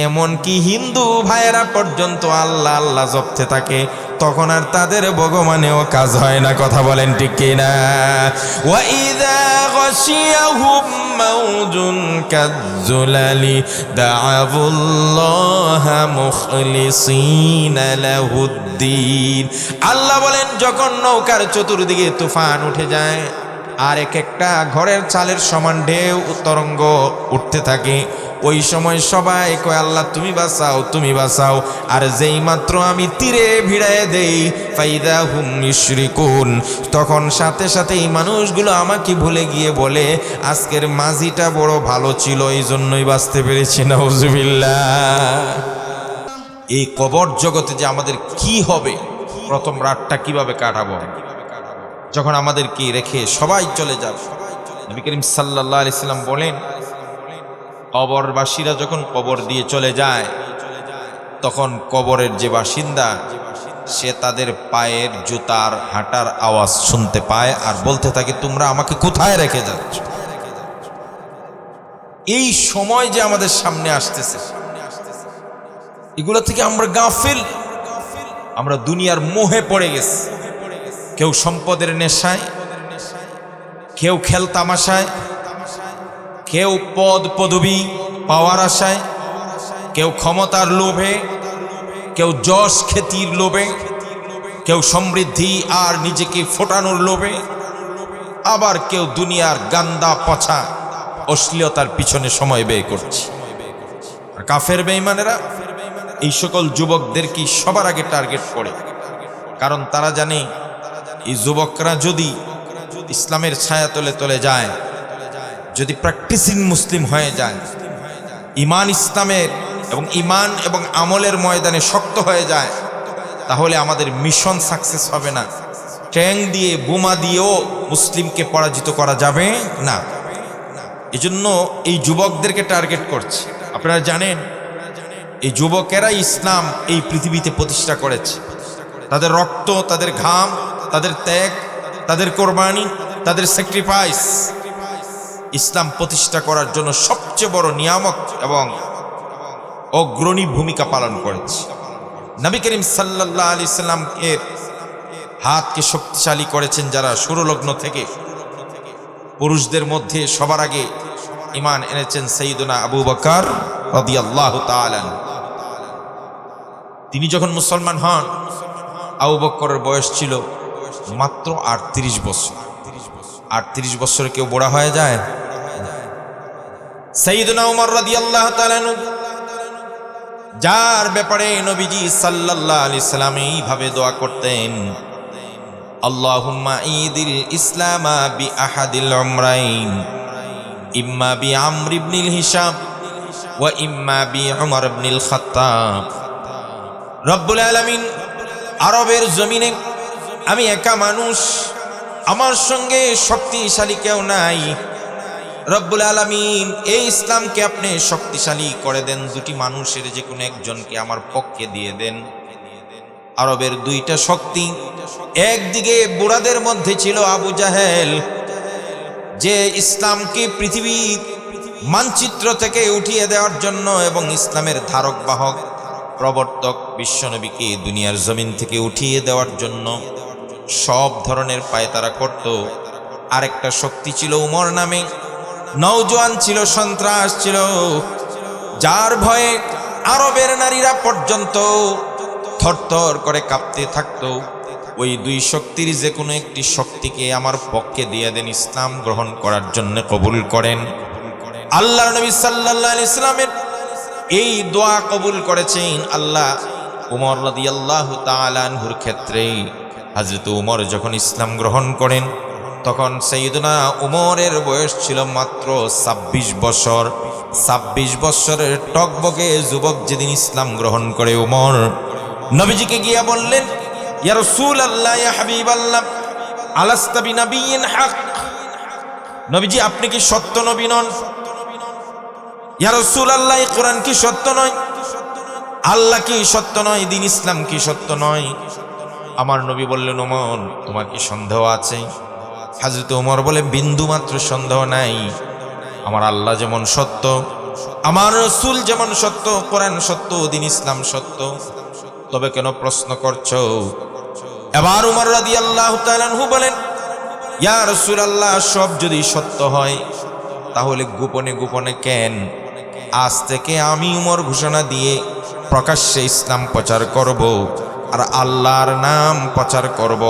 এমনকি হিন্দু ভাইয়েরা পর্যন্ত আল্লাহ আল্লাহ জপতে থাকে, তখন আর তাদের ভগবানেও কাজ হয় না। কথা বলেন ঠিক কিনা? ওয়া ইযা গাশিয়াহুম মাউজুন কাযযুলালি দা'আবুল্লাহা মুখলিসিনা লাহুদ্দিন। আল্লাহ বলেন, যখন নৌকার চতুর্দিকে তুফান উঠে যায় আর এক একটা ঘরের চালের সমান ঢেউ তরঙ্গ উঠতে থাকে, ওই সময় সবাই কয়, আল্লাহ তুমি বাঁচাও, তুমি বাঁচাও। আর যেই মাত্র আমি তীরে ভিড়ায় দেই, ফাইদা হুম ইউশরিকুন, তখন সাথে সাথে এই মানুষগুলো আমাকে ভুলে গিয়ে বলে, আজকের মাঝিটা বড় ভালো ছিল, এই জন্যই বাঁচতে পেরেছি। নাউজুবিল্লাহ। এই কবর জগতে যে আমাদের কি হবে, প্রথম রাতটা কিভাবে কাটাবো, যখন আমাদেরকে রেখে সবাই চলে যাবে। নবী করিম সাল্লাল্লাহু আলাইহি সাল্লাম বলেন, কবরবাসীরা যখন কবর দিয়ে চলে যায়, তখন কবরের যে বাসিন্দা সে তাদের পায়ের জুতার হাঁটার আওয়াজ শুনতে পায় আর বলতে থাকে, তোমরা আমাকে কোথায় রেখে যাচ্ছ? এই সময় যে আমাদের সামনে আসতেছে, এগুলো থেকে আমরা গাফিল, আমরা দুনিয়ার মোহে পড়ে গেছি। কেউ সম্পদের নেশায়, কেউ খেল তামাশায়, কেউ পদ পদবি পাওয়ার আশায়, কেউ ক্ষমতার লোভে, কেউ যশ খ্যাতির লোভে, কেউ সমৃদ্ধি আর নিজেকে ফোটানোর লোভে, আবার কেউ দুনিয়ার গান্দা পচা অশ্লীলতার পিছনে সময় ব্যয় করছে। আর কাফের বেঈমানেরা এই সকল যুবকদেরকে সবার আগে টার্গেট করে, কারণ তারা জানে এই যুবকরা যদি ইসলামের ছায়াতলে তলে যায়, যদি প্র্যাকটিসিং মুসলিম হয়ে যায়, ইমান ইসলামের এবং ইমান এবং আমলের ময়দানে শক্ত হয়ে যায়, তাহলে আমাদের মিশন সাকসেস হবে না। ট্যাঙ্ক দিয়ে বোমা দিয়েও মুসলিমকে পরাজিত করা যাবে না। এজন্য এই যুবকদেরকে টার্গেট করছে। আপনারা জানেন, এই যুবকেরা ইসলাম এই পৃথিবীতে প্রতিষ্ঠা করেছে। তাদের রক্ত, তাদের ঘাম, তাদের ত্যাগ, তাদের কোরবানি, তাদের স্যাক্রিফাইস ইসলাম প্রতিষ্ঠা করার জন্য সবচেয়ে বড় নিয়ামক এবং অগ্রণী ভূমিকা পালন করেছে। নবী করিম সাল্লাল্লাহু আলাইহি সাল্লাম এর হাতকে শক্তিশালী করেছেন যারা শুরলগ্ন থেকে। পুরুষদের মধ্যে সবার আগে ঈমান এনেছেন সাইয়্যিদুনা আবু বকর রাদিয়াল্লাহু তাআলা। তিনি যখন মুসলমান হন, আবু বকরের বয়স ছিল মাত্র 38 বছর। 38 বছরে কেউ বুড়া হয়ে যায়? সাইয়্যিদুনা উমর রাদিয়াল্লাহু তাআলা, যার ব্যাপারে নবীজি সাল্লাল্লাহু আলাইহি সাল্লাম এইভাবে দোয়া করতেন, আল্লাহুম্মা ঈদিল ইসলামা বি আহাদিল উমরাইন, ইম্মা বি আমর ইবনিল হিশাম ওয়া ইম্মা বি উমর ইবনিল খাত্তাব। রব্বুল আলামিন, আরবের জমিনে আমি একা মানুষ, আমার সঙ্গে শক্তিশালী কেউ নাই। রব্বুল আলামিন, এই ইসলামকে আপনি শক্তিশালী করে দেন, দুটি মানুষের যে কোনো একজনকে আমার পক্ষে দিয়ে দেন। আরবের দুইটা শক্তি, একদিকে বুড়াদের মধ্যে ছিল আবু জাহেল, যে ইসলামকে পৃথিবীর মানচিত্র থেকে উঠিয়ে দেওয়ার জন্য এবং ইসলামের ধারক বাহক প্রবর্তক বিশ্বনবীকে দুনিয়ার জমিন থেকে উঠিয়ে দেওয়ার জন্য সব ধরনের পায়তারা করত। আরেকটা শক্তি ছিল উমর নামে, নওজোয়ান ছিল, সন্ত্রাস ছিল, যার ভয়ে আরবের নারীরা পর্যন্ত থরথর করে কাঁপতে থাকতো। ওই দুই শক্তির যে কোনো একটি শক্তিকে আমার পক্ষে দিয়ে দেন, ইসলাম গ্রহণ করার জন্য কবুল করেন। আল্লাহর নবী সাল্লাল্লাহু আলাইহি সাল্লামের এই দোয়া কবুল করেছেন আল্লাহ। উমর রাদিয়াল্লাহু তাআলা আনহুর ক্ষেত্রে হযরত উমর যখন ইসলাম গ্রহণ করেন, তখন সাইয়্যিদুনা উমরের বয়স ছিল মাত্র 26 বছর। 26 বছরের টকবকে যুবক যেদিন ইসলাম গ্রহণ করে, উমর নবীজিকে গিয়া বললেন, ইয়া রাসূলুল্লাহ, ইয়া হাবিবাল্লাহ, আলাস্তা বিনাবিয়্যিন হক। নবীজি, আপনি কি সত্য নবী নন? ইয়া রাসূলুল্লাহ, এই কোরআন কি সত্য নয়? আল্লাহ কি সত্য নয়? দ্বীন ইসলাম কি সত্য নয়? আমার নবী বললেন, ওমর, তোমার কি সন্দেহ আছে? হযরত ওমর বলে, বিন্দু মাত্র সন্দেহ নাই। আমার আল্লাহ যেমন সত্য, আমার রাসূল যেমন সত্য, কোরআন সত্য, দিন ইসলাম সত্য, তবে কেন প্রশ্ন করছো? এবার উমর রাদিয়াল্লাহু তাআলা আনহু বলেন, ইয়া রাসূলুল্লাহ, সব যদি সত্য হয় তাহলে গোপনে গোপনে কেন? আজ থেকে আমি উমর ঘোষণা দিয়ে প্রকাশ্যে ইসলাম প্রচার করব আর আল্লাহর নাম প্রচার করব।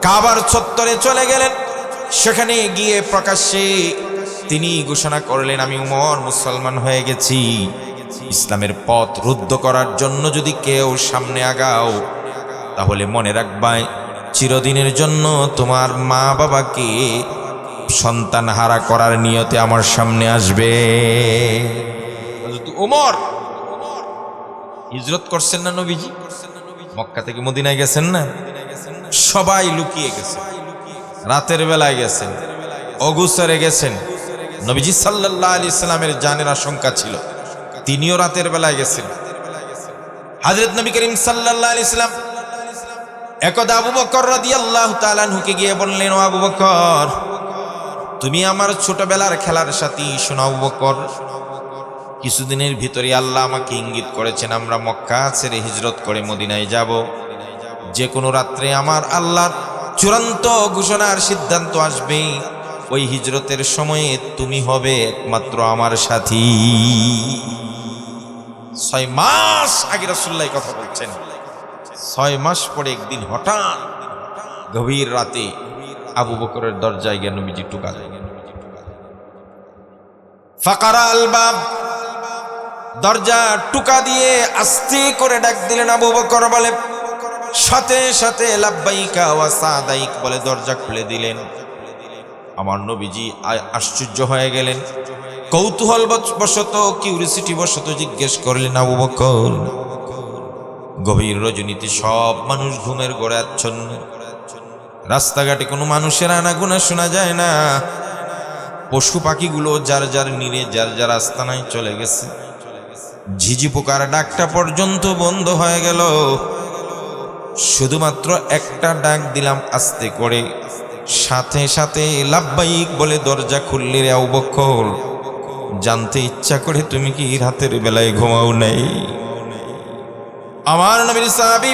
কাবার চত্বরে চলে গেলেন, সেখানে গিয়ে প্রকাশ্যে তিনি ঘোষণা করলেন, আমি উমর মুসলমান হয়ে গেছি। ইসলামের পথ রুদ্ধ করার জন্য যদি কেউ সামনে আগাও তাহলে মনে রাখবাই চিরদিনের জন্য তোমার মা বাবাকে সন্তান হারা করার নিয়তে আমার সামনে আসবে। উমর হিজরত করছেন না নবীজি, মক্কা থেকে মদিনায় গেছেন না, সবাই লুকিয়ে গেছে, রাতের বেলায় গেছেন, অগুসরে গেছেন। নবীজি সাল্লাল্লাহু আলাইহি সাল্লামের জানের আশঙ্কা ছিল, তিনিও রাতের বেলায় গেছেন। হযরত নবী করিম সাল্লাল্লাহু আলাইহি সাল্লাম একদা আবু বকর রাদিয়াল্লাহু তাআলা আনহুকে গিয়ে বললেন, ও আবু বকর, তুমি আমার ছোটবেলার খেলার সাথী। শোনো আবু বকর, কিছুদিনের ভিতরে আল্লাহ আমাকে ইঙ্গিত করেছেন, আমরা মক্কা ছেড়ে হিজরত করে মদিনায় যাব। যে কোনো রাত্রে আমার আল্লাহর চূড়ান্ত ঘোষণার সিদ্ধান্ত আসবে, ওই হিজরতের সময়ে তুমি হবে একমাত্র আমার সাথী। 6 মাস আগে রাসূলুল্লাহ কথা বলছেন। 6 মাস পরে একদিন হঠাৎ গভীর রাতে আবু বকরের দরজায় গিয়ে নবীজি টোকা দেন। ফাকারা আল বাব, দরজা টোকা দিয়ে আস্তে করে ডাক দিলেন। আবু বকর বলে, সাথে সাথে লাব্বাইকা ওয়া সাদাইক বলে দরজা খুলে দিলেন। আমার নবীজি আশ্চর্য হয়ে গেলেন, কৌতূহল বশত, কিউরিসিটি বশত জিজ্ঞেস করলেন, আবু বকর, গভীর রজনীতে সব মানুষ ঘুমের ঘোরে আচ্ছন্ন, রাস্তাঘাটে কোনো মানুষের আনাগোনা শোনা যায় না, পশু পাখিগুলো যার যার নীড়ে যার যার আস্তানায় চলে গেছে, ঝিঝি পোকার ডাকটা পর্যন্ত বন্ধ হয়ে গেল, শুধুমাত্র একটা ডাক দিলাম আস্তে করে, সাথে সাথে লাব্বাইক বলে দরজা খুললে। রে আবু বকর, জানতে ইচ্ছা করে তুমি কি রাতের বেলায় ঘুমাও নাই? আমার নবীর সাহাবী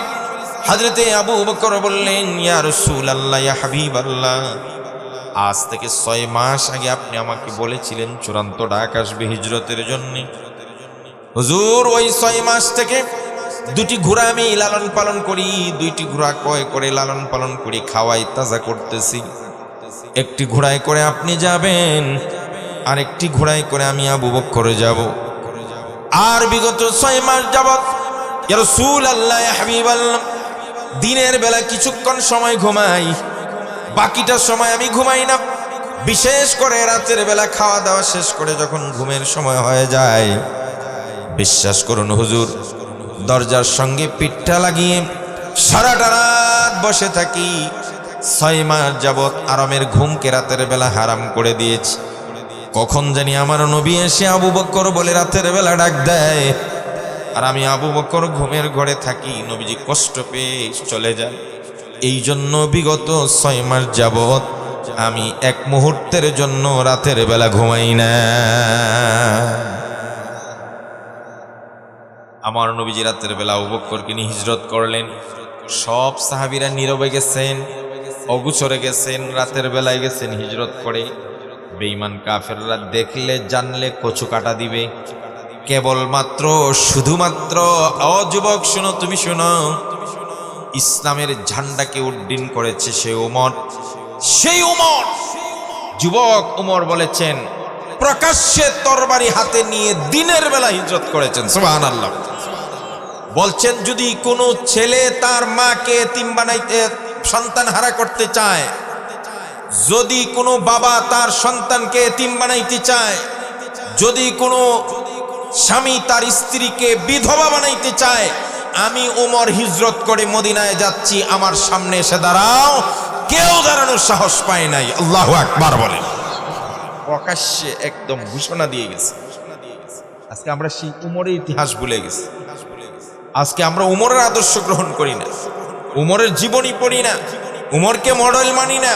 হযরতে আবু বকর বললেন, ইয়া রাসূলুল্লাহ, ইয়া হাবিবাল্লাহ, আজ থেকে 6 মাস আগে আপনি আমাকে বলেছিলেন চূড়ান্ত ডাক আসবে হিজরতের জন্য। হুজুর, ওই 6 মাস থেকে 2টি ঘোড়া আমি লালন পালন করি, 2টি ঘোড়া ক্রয় করে লালন পালন করি, খাওয়াই, তাজা করতেছি। একটি ঘোড়ায় করে আপনি যাবেন, আর একটি ঘোড়ায় করে আমি আবু বকর যাব। আর বিগত 6 মাস যাবত ইয়া রাসূলুল্লাহ, ইয়া হাবিবাল্লাহ, দিনের বেলা কিছুক্ষণ সময় ঘুমাই, বাকিটা সময় আমি ঘুমাই না। বিশেষ করে রাতের বেলা খাওয়া দাওয়া শেষ করে যখন ঘুমের সময় হয়ে যায়, বিশ্বাস করুন হুজুর, দরজার সঙ্গে পিঠটা লাগিয়ে সারাটা রাত বসে থাকি। 6 মাস যাবত আরামের ঘুমকে রাতের বেলা হারাম করে দিয়েছি। কখন জানি আমার নবী এসে আবু বকর বলে রাতের বেলা ডাক দেয়, আর আমি আবু বকর ঘুমের ঘরে থাকি, নবীজি কষ্ট পেয়ে চলে যায়। এই জন্য বিগত 6 মাস যাবত আমি এক মুহূর্তের জন্য রাতের বেলা ঘুমাই না। আমার নবীজি রাতের বেলা আবু বকরকে নিয়ে হিজরত করলেন। সব সাহাবীরা নীরবে গেছেন, অগুচরে গেছেন, রাতের বেলায় গেছেন হিজরত করে। বেঈমান কাফেররা দেখলে জানলে কচু কাটা দিবে। কেবলমাত্র শুধুমাত্র, ও যুবক শোনো, তুমি শোনো, ইসলামের ঝান্ডাকে উড্ডীন করেছে সে উমর। সেই উমর, যুবক উমর বলেছেন, প্রকাশ্যে তরবারি হাতে নিয়ে দিনের বেলা হিজরত করেছেন। সুবহানাল্লাহ। বলছেন, যদি কোনো ছেলে তার মাকে এতিম বানাইতে, সন্তান হারা করতে চায়, যদি কোনো বাবা তার সন্তানকে এতিম বানাইতে চায়, যদি কোনো স্বামী তার স্ত্রীকে বিধবা বানাইতে চায়, আমি উমর হিজরত করে মদিনায় যাচ্ছি, আমার সামনে এসে দাঁড়াও। কেউ দাঁড়ানোর সাহস পায় নাই। আল্লাহু আকবার বলেন। প্রকাশ্যে একদম ঘোষণা দিয়ে গেছে। আজকে আমরা সেই উমরের ইতিহাস ভুলে গেছি। আজকে আমরা উমরের আদর্শ গ্রহণ করি না, উমরের জীবনী পড়ি না, উমরকে মডেল মানি না।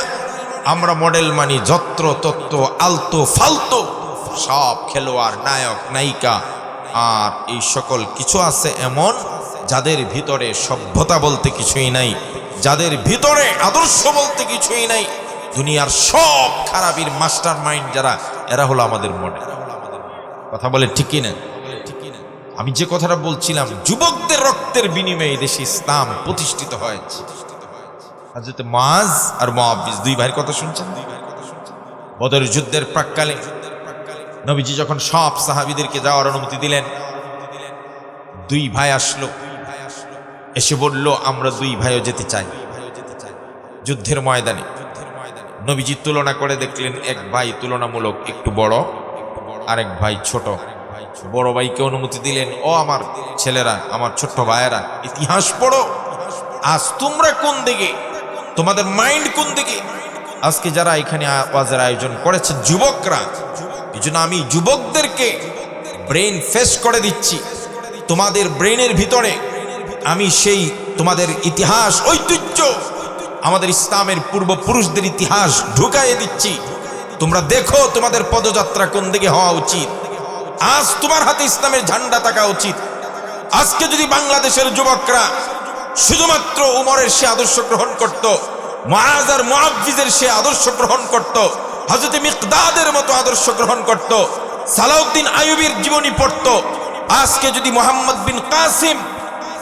আমরা মডেল মানি যত্র তত্ত্ব, আলতো ফালতো, সব খেলোয়াড়, নায়ক, নায়িকা, আর এই সকল কিছু আছে এমন যাদের ভিতরে সভ্যতা বলতে কিছুই নাই, যাদের ভিতরে আদর্শ বলতে কিছুই নাই। দুনিয়ার সব খারাপির মাস্টার মাইন্ড যারা, এরা হলো আমাদের মডেল। কথা বলে ঠিক কিনা? আমি যে কথাটা বলছিলাম, যুবকদের রক্তের বিনিময়ে দেশে ইসলাম প্রতিষ্ঠিত হয়েছে। হযরত মুআজ আর মুআবিজ দুই ভাইয়ের কথা শুনছেন। বদর যুদ্ধের প্রাক্কালে নবীজি যখন সব সাহাবীদেরকে যাওয়ার অনুমতি দিলেন, দুই ভাই আসলো, এসে বলল আমরা দুই ভাইও যেতে চাই যুদ্ধের ময়দানে। নবীজি তুলনা করে দেখলেন এক ভাই তুলনামূলক একটু বড়, আরেক ভাই ছোট। বড় ভাইকে অনুমতি দিলেন, ও আমার ছেলেরা, আমার ছোট্ট ভাইয়েরা, ইতিহাস পড়ো। আজ তোমরা কোন দিকে, তোমাদের মাইন্ড কোন দিকে? আজকে যারা এখানে ওয়াজের আয়োজন করেছে যুবকরা, এই জন্য আমি যুবকদেরকে ব্রেন ফেস করে দিচ্ছি। তোমাদের ব্রেনের ভিতরে আমি সেই তোমাদের ইতিহাস, ঐতিহ্য, আমাদের ইসলামের পূর্বপুরুষদের ইতিহাস ঢুকাইয়ে দিচ্ছি। তোমরা দেখো তোমাদের পদযাত্রা কোন দিকে হওয়া উচিত। আজ তোমার হাতে ইসলামের ঝান্ডা থাকা উচিত। আজকে যদি বাংলাদেশের যুবকরা শুধুমাত্র উমরের সে আদর্শ গ্রহণ করত, মুআজ আর মুআবিজের সে আদর্শ গ্রহণ করত, হযরত মিকদাদের মতো আদর্শ গ্রহণ করত, সালাউদ্দিন আইয়ুবীর জীবনী পড়ত, আজকে যদি মোহাম্মদ বিন কাসিম,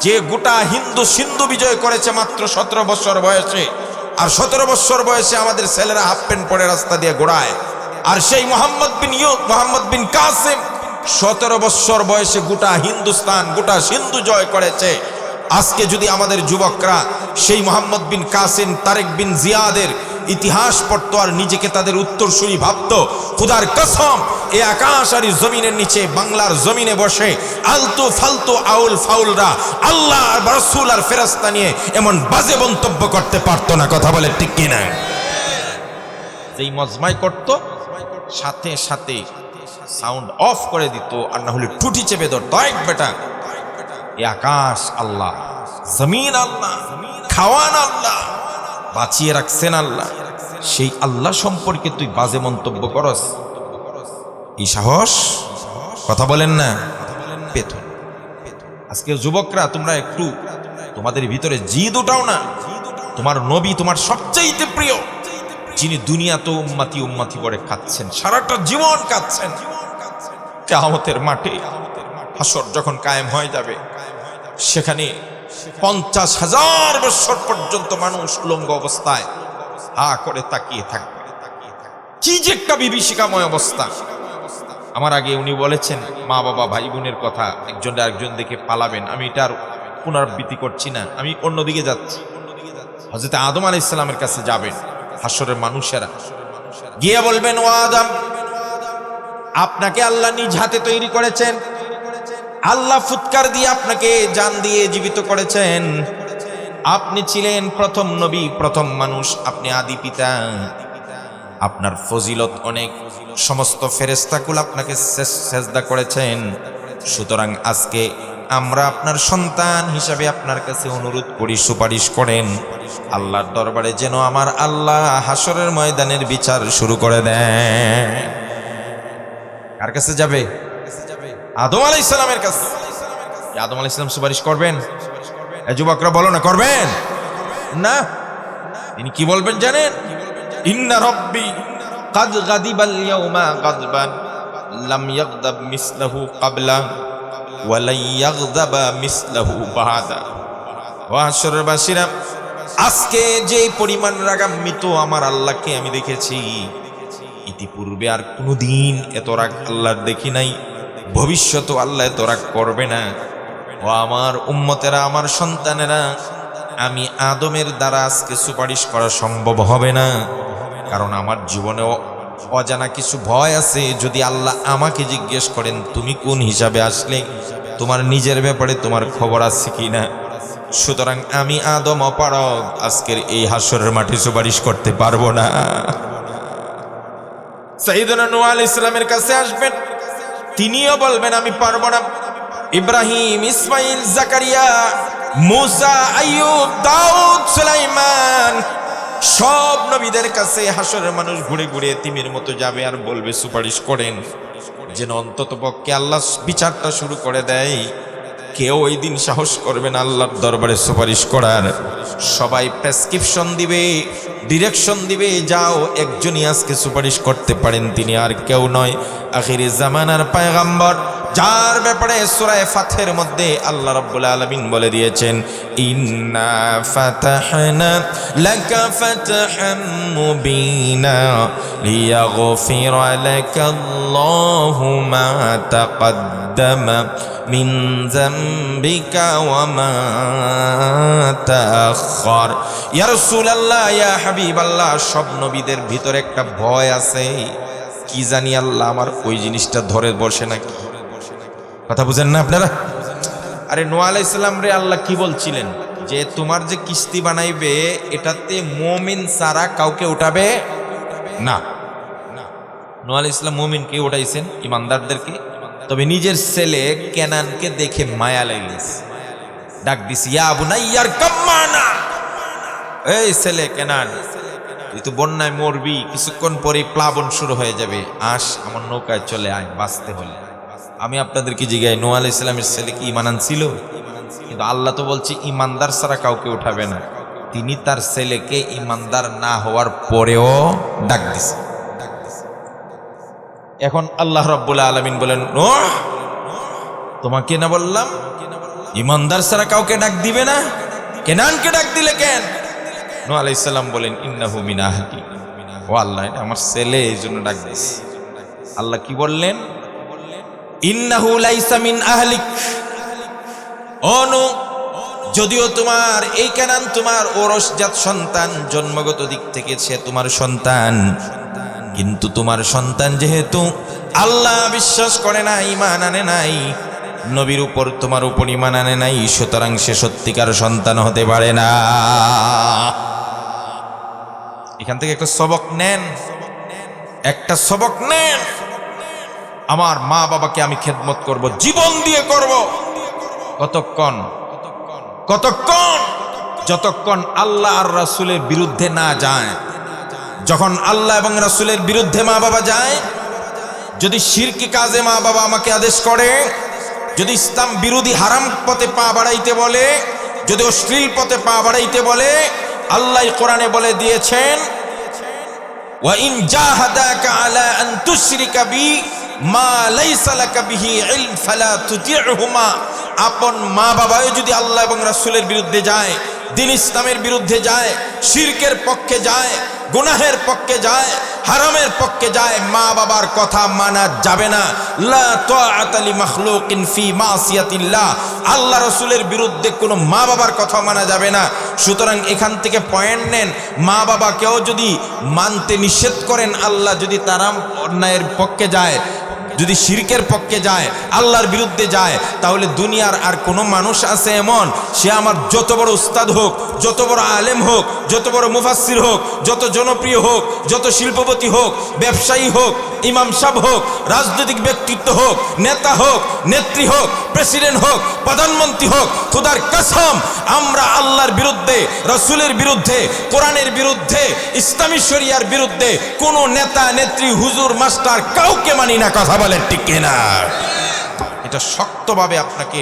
যে গোটা হিন্দু সিন্ধু বিজয় করেছে মাত্র 17 বছর বয়সে, আর 17 বছর বয়সে আমাদের ছেলেরা হাফ প্যান্ট পরে রাস্তা দিয়ে ঘোরায়, আর সেই মোহাম্মদ বিন কাসিম 17 বছর বয়সে গোটা হিন্দুস্তান, গোটা সিন্ধু জয় করেছে। আজকে যদি আমাদের যুবকরা সেই মোহাম্মদ বিন কাসিম, তারেক বিন জিয়াদের ইতিহাস পড়তো আর নিজেকে তাদের উত্তরসূরি ভাবতো, খুদার কসম এ আকাশ আর জমিনের নিচে বাংলার জমিনে বসে আলতু ফালতু আউল ফাউলরা আল্লাহ আর রাসূল আর ফেরেশতা নিয়ে এমন বাজে মন্তব্য করতে পারতো না। কথা বলে ঠিক কিনা? যেই মজমাই করত, সাথে সাথে সাউন্ড অফ করে দিত, আর না হলে টুটি চেপে ধরত। এক বেটা, এ আকাশ আল্লাহ, জমিন আল্লাহ, খাওয়ান আল্লাহ, বাঁচিয়ে রাখছেন আল্লাহ, সেই আল্লাহ সম্পর্কে তুই বাজে মন্তব্য করস, এই সাহস? কথা বলেন না? পেত। আজকে যুবকরা তোমরা একটু তোমাদের ভিতরে জিদ উঠাও না। তোমার নবী তোমার সবচাইতে প্রিয়, যিনি দুনিয়া তো উম্মতি উম্মতি করে খাচ্ছেন, সারাটা জীবন খাচ্ছেন। কিয়ামতের মাঠে হাসর যখন কায়েম হয়ে যাবে, সেখানে 50,000 বছর পর্যন্ত মানুষ উলঙ্গ অবস্থায় হা করে তাকিয়ে থাকবে। কি যে একটা বিভীষিকাময় অবস্থা। আমার আগে উনি বলেছেন মা বাবা ভাই বোনের কথা, একজন আরেকজন দেখে পালাবেন। আমি এটার পুনরাবৃত্তি করছি না, আমি অন্যদিকে যাচ্ছি। হযরত আদম আলাইহিস সালামের কাছে যাবেন হাসরের মানুষেরা, গিয়ে বলবেন, ও আদম, আপনাকে আল্লাহ নিজ হাতে তৈরি করেছেন, আল্লাহ ফুৎকার দিয়ে আপনাকে জান দিয়ে জীবিত করেছেন। আপনি ছিলেন প্রথম নবী, প্রথম মানুষ, আপনি আদি পিতা, আপনার ফজিলত অনেক, সমস্ত ফেরেশতাকুল আপনাকে সেজদা করেছেন। সুতরাং আজকে আমরা আপনার সন্তান হিসাবে আপনার কাছে অনুরোধ করি, সুপারিশ করেন আল্লাহর দরবারে যেন আমার আল্লাহ হাসরের ময়দানের বিচার শুরু করে দেন। কার কাছে যাবে? আদম আলাইহিস সালামের কাছে। আদম আলাইহিস সালাম সুপারিশ করবেন? যুবকরা বলো না, করবেন না? তিনি কি বলবেন জানেন? ইন্না রাব্বি কাদ গাদিবাল ইয়াউমা গাদবান লাম ইয়াগদাব মিসলাহু ক্বাবলা ওয়া লা ইয়াগদাবা মিসলাহু বাদা। ওয়া হাসরবাসীরা, আজকে যে পরিমাণ রাগান্বিত আমার আল্লাহকে আমি দেখেছি, ইতিপূর্বে আর কোনোদিন এত রাগ আল্লাহর দেখি নাই, ভবিষ্যতেও আল্লাহ এত রাগ করবে না। ও আমার উম্মতেরা, আমার সন্তানেরা, আমি আদমের দ্বারা আজকে সুপারিশ করা সম্ভব হবে না, কারণ আমার জীবনেও অজানা কিছু ভয় আছে। যদি আল্লাহ আমাকে জিজ্ঞেস করেন তুমি কোন হিসাবে আসলে, তোমার নিজের ব্যাপারে তোমার খবর আছে কিনা? সুতরাং আমি আদম অপারগ, আজকের এই হাসরের মাঠে সুপারিশ করতে পারবো না। সাইয়েদনা নূহ আলাইহিস সালামের কাছে আসবেন, তিনিও বলবেন আমি পারবো না। ইব্রাহিম, ইসমাইল, জাকারিয়া, মুসা, আইয়ুব, দাউদ, সুলাইমান, সব নবীদের কাছে হাসরের মানুষ ঘুরে ঘুরে এতিমের মতো যাবে আর বলবে সুপারিশ করেন, যেন অন্তত পক্ষে আল্লাহ বিচারটা শুরু করে দেয়। কেউ ওই দিন সাহস করবে না আল্লাহর দরবারে সুপারিশ করার। সবাই প্রেসক্রিপশন দিবে, ডিরেকশন দিবে, যাও একজনই আজকে সুপারিশ করতে পারেন, তিনি আর কেউ নয়, আখিরি জামানার পয়গম্বর, যার ব্যাপারে সূরা ফাতহের মধ্যে আল্লাহ রাব্বুল আলামিন বলে দিয়েছেন, ইন্না ফাতাহনা লাকা ফাতহাম মুবিনা লিয়াগফিরা লাকাল্লাহু মা তাকদ্দামা মিন যামবিকা ওয়া মা তাআখার। ইয়া রাসূলুল্লাহ, ইয়া হাবিবাল্লাহ, সব নবীদের ভিতরে একটা ভয় আছে, কি জানি আল্লাহ আমার ওই জিনিসটা ধরে বসে নাকি। কথা বুঝেন না আপনারা? আরে নূহ আলাইহিস সালাম রে আল্লাহ কি বলছিলেন, যে তোমার যে কিস্তি বানাইবে এটাতে মুমিন ছাড়া কাউকে উঠাবে না। নূহ আলাইহিস সালাম মুমিনকে উঠাইছেন, ইমানদারদেরকে, তবে নিজের ছেলে কেনানকে দেখে মায়া লেগেছে, ডাক দিছি, ইয়া বুনাইয়ার কাম্মানা, এই ছেলে কেনান, তুই তো বন্যায় মরবি, কিছুক্ষণ পরে প্লাবন শুরু হয়ে যাবে, আস আমার নৌকায় চলে আয় বাঁচতে হলে। আমি আপনাদেরকে জিজ্ঞাসা, নূহ আলাইহিস সালামের ছেলে কি ঈমান ছিল? কিন্তু আল্লাহ তো বলছে ঈমানদার ছাড়া কাউকে উঠাবে না। তিনি তার ছেলেকে ঈমানদার না হওয়ার পরেও ডাক দিছে। এখন আল্লাহ রাব্বুল আলামিন বলেন, নূহ, তোমাকে না বললাম ঈমানদার ছাড়া কাউকে ডাক দিবে না? কেনানকে ডাক দিলে কেন? নূহ আলাইহিস সালাম বলেন, ইন্নাহু মিন আহলি, ও আল্লাহ, এটা আমার ছেলে, এই জন্য ডাক দিস। আল্লাহ কি বললেন? ইন্নাহু লাইসা মিন আহলিক, ও নূহ, যদিও তোমার এই কেনান তোমার ওরসজাত সন্তান, জন্মগত দিক থেকে সে তোমার সন্তান, কিন্তু তোমার সন্তান যেহেতু আল্লাহ বিশ্বাস করে না, ঈমান আনে নাই, নবীর উপর তোমার উপর ঈমান আনে নাই, সুতরাং সে সত্যিকার সন্তান হতে পারে না। এখান থেকে একটা সবক নেন, একটা সবক নেন। আমার মা বাবাকে আমি খেদমত করব, জীবন দিয়ে করব। কতক্ষণ? কতক্ষণ? যতক্ষণ আল্লাহ আর রাসূলের বিরুদ্ধে না যায়। যখন আল্লাহ এবং রাসূলের বিরুদ্ধে মা বাবা যায়, যদি শিরকি কাজে মা বাবা আমাকে আদেশ করে, যদি ইসলাম বিরোধী হারাম পথে পা বাড়াইতে বলে, যদি অশ্লীল পথে পা বাড়াইতে বলে, আল্লাহ কোরআনে বলে দিয়েছেন, ওয়া ইন জাহাদাকা আলা আন তুশরিকা বি মা লাইসা লাকা বিহি ইলম ফালা তুতি'হুমা। আপন মা বাবাও যদি আল্লাহ এবং রাসূলের বিরুদ্ধে যায়, দ্বীন ইসলামের বিরুদ্ধে যায়, শিরকের পক্ষে যায়, গুনাহের পক্ষে যায়, হারামের পক্ষে যায়, মা বাবার কথা মানা যাবে না। লা তাআতা লি মাখলুকিন ফি মাসিয়াতিল্লাহ, আল্লাহ রাসূলের বিরুদ্ধে কোনো মা বাবার কথা মানা যাবে না। সুতরাং এখান থেকে পয়েন্ট নেন, মা বাবাকেও যদি মানতে নিষেধ করেন আল্লাহ, যদি তারা অন্যায়ের পক্ষে যায়, যদি শিরকের পক্ষে যায়, আল্লাহর বিরুদ্ধে যায়, তাহলে দুনিয়ার আর কোনো মানুষ আছে এমন, সে আমার যত বড় উস্তাদ হোক, যত বড় আলেম হোক, যত বড় মুফাসসির হোক, যত জনপ্রিয় হোক, যত শিল্পপতি হোক, ব্যবসায়ী হোক, ইমাম সাহেব হোক, রাজনৈতিক ব্যক্তিত্ব হোক, নেতা হোক, নেত্রী হোক, প্রেসিডেন্ট হোক, প্রধানমন্ত্রী হোক, খোদার কসম, আমরা আল্লাহর বিরুদ্ধে, রাসূলের বিরুদ্ধে, কোরআনের বিরুদ্ধে, ইসলামী শরিয়ার বিরুদ্ধে কোনো নেতা নেত্রী হুজুর মাস্টার কাউকে মানি না। কথা বলেন ঠিক কিনা? এটা শক্তভাবে আপনাকে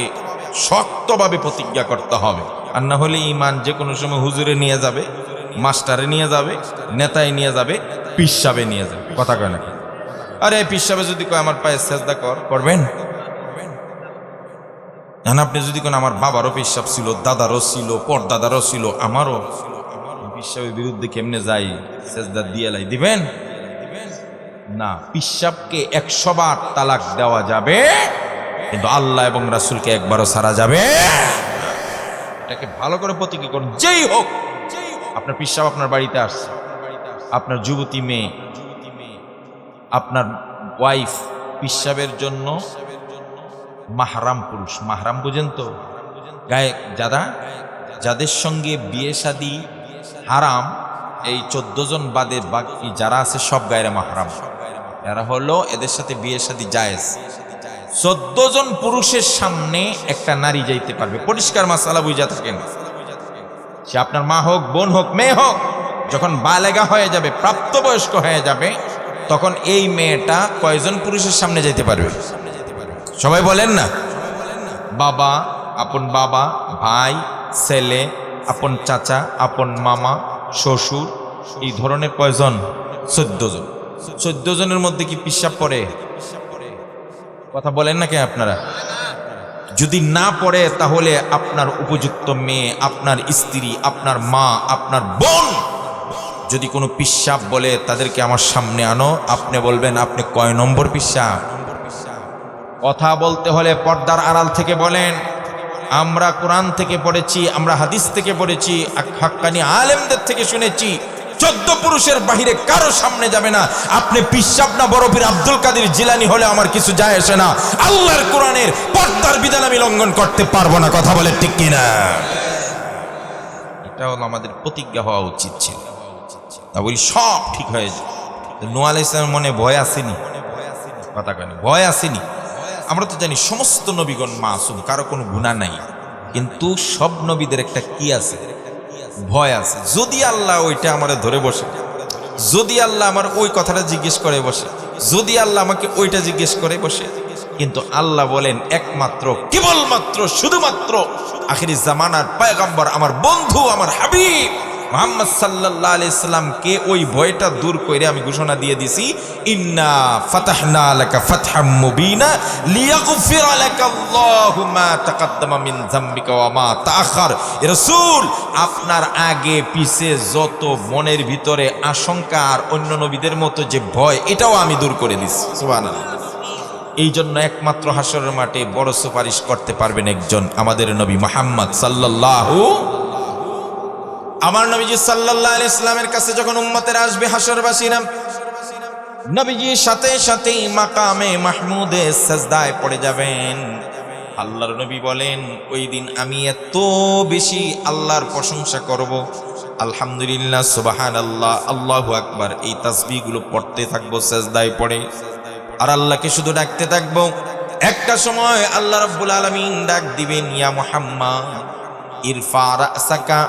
শক্তভাবে প্রতিজ্ঞা করতে হবে, আর না হলে ঈমান যে কোনো সময় হুজুরে নিয়ে যাবে, মাস্টারে নিয়ে যাবে, নেতায় নিয়ে যাবে, পীর সাহেবে নিয়ে যাবে। কথা কয় না? আরে পীর সাহেব যদি কয় আমার পায়ে সেজদা করবেন, আপনি যদি কোন আমার বাবারও পীর সাহেব ছিল, দাদারও ছিল, পরদাদারও ছিল, আমারও, পীর সাহেবের বিরুদ্ধে কেমনে যাই সেজদা দিয়ে লাই দিবেন না। পীর সাহেবকে 100 বার তালাক দেওয়া যাবে, কিন্তু আল্লাহ এবং রাসূলকে একবারও ছাড়া যাবে। এটাকে ভালো করে প্রতিজ্ঞা করুন। যেই হোক, আপনার পীর সাহেব আপনার বাড়িতে আসছে, আপনার যুবতী মেয়ে, আপনার ওয়াইফ পীর সাহেবের জন্য মাহরাম পুরুষ। মাহরাম বুঝেন তো? গায়ে যাদের সঙ্গে বিয়ে শাদী হারাম, এই 14 জন বাদে বাকি যারা আছে সব গায়ের মাহরাম। এরা হলো, এদের সাথে বিয়ে শাদী জায়েজ। 14 জন পুরুষের সামনে একটা নারী যাইতে পারবে। পরিষ্কার মাসালা বুঝা থাকেন, সে আপনার মা হোক, বোন হোক, মেয়ে হোক, যখন বালেগা হয়ে যাবে, প্রাপ্তবয়স্ক হয়ে যাবে, তখন এই মেয়েটা কয়জন পুরুষের সামনে যেতে পারবে? সবাই বলেন না। বাবা, আপন বাবা, ভাই, ছেলে, আপন চাচা, আপন মামা, শ্বশুর, এই ধরনের কয়জন? 14 জন। 14 জনের মধ্যে কি পিশাব পড়ে? কথা বলেন না কে আপনারা? যদি না পড়ে তাহলে আপনার উপযুক্ত মেয়ে, আপনার স্ত্রী, আপনার মা, আপনার বোন যদি কোনো পিশাব বলে তাদেরকে আমার সামনে আনো, আপনি বলবেন আপনি কয় নম্বর পিশাব? কথা বলতে হলে পর্দার আড়াল থেকে বলেন। আমরা কোরআন থেকে পড়েছি, আমরা হাদিস থেকে পড়েছি, হাক্কানি আলেমদের থেকে শুনেছি, 14 পুরুষের বাহিরে কারো সামনে যাবে না। আপনি পিশাব না বড় পীর আব্দুল কাদের জিলানী হলে আমার কিছু যায় আসে না। আল্লাহর কোরআনের পর্দার বিধান আমি লঙ্ঘন করতে পারবো না। কথা বলে ঠিক কিনা? এটা হলো আমাদের প্রতিজ্ঞা হওয়া উচিত ছিল। তা বলি সব ঠিক হয়ে যায়। নূহ আলাইহিস সালামের মনে ভয় আসেনি? কথা কেন ভয় আসেনি? আমরা তো জানি সমস্ত নবীগণ মাসুম, কারো কোনো গুনাহ নাই, কিন্তু সব নবীদের একটা কি আছে? ভয় আছে। যদি আল্লাহ ওইটা আমারে ধরে বসে, যদি আল্লাহ আমার ওই কথাটা জিজ্ঞেস করে বসে, যদি আল্লাহ আমাকে ওইটা জিজ্ঞেস করে বসে, কিন্তু আল্লাহ বলেন একমাত্র, কেবলমাত্র, শুধুমাত্র আখিরি জামানার পয়গম্বর, আমার বন্ধু, আমার হাবিব মুহাম্মদ সাল্লাল্লাহু আলাইহি সাল্লামকে ওই ভয়টা দূর করে আমি ঘোষণা দিয়ে দিছি, ইন্না ফাতাহনা লাকা ফাতহাম মুবিনা লিয়াগফিরা লাকা আল্লাহু মা তাকাদ্দামা মিন যামবিকা ওয়া মা তাআখার। রাসূল, আপনার আগে পিছে যত মনের ভিতরে আশঙ্কা আর অন্য নবীদের মতো যে ভয়, এটাও আমি দূর করে দিছি। সুবহানাল্লাহ। এই জন্য একমাত্র হাসরের মাঠে বড় সুপারিশ করতে পারবেন একজন, আমাদের নবী মুহাম্মদ সাল্লাল্লাহু। আমার নবীজি সাল্লাল্লাহু আলাইহি সাল্লামের কাছে যখন উম্মতের আসবে হাসরবাসীরা, নবীজির সাথে সাথেই মাকামে মাহমুদে সাজদায় পড়ে যাবেন। আল্লাহর নবী বলেন, ওই দিন আমি এত বেশি আল্লাহর প্রশংসা করব, আলহামদুলিল্লাহ, সুবহানাল্লাহ, আল্লাহু আকবার, এই তাসবিহগুলো পড়তে থাকবো সাজদায় পড়ে, আর আল্লাহকে শুধু ডাকতে থাকবো। একটা সময় আল্লাহ রাব্বুল আলামিন ডাক দিবেন, ইয়া মুহাম্মদ ইরফা রাসাকা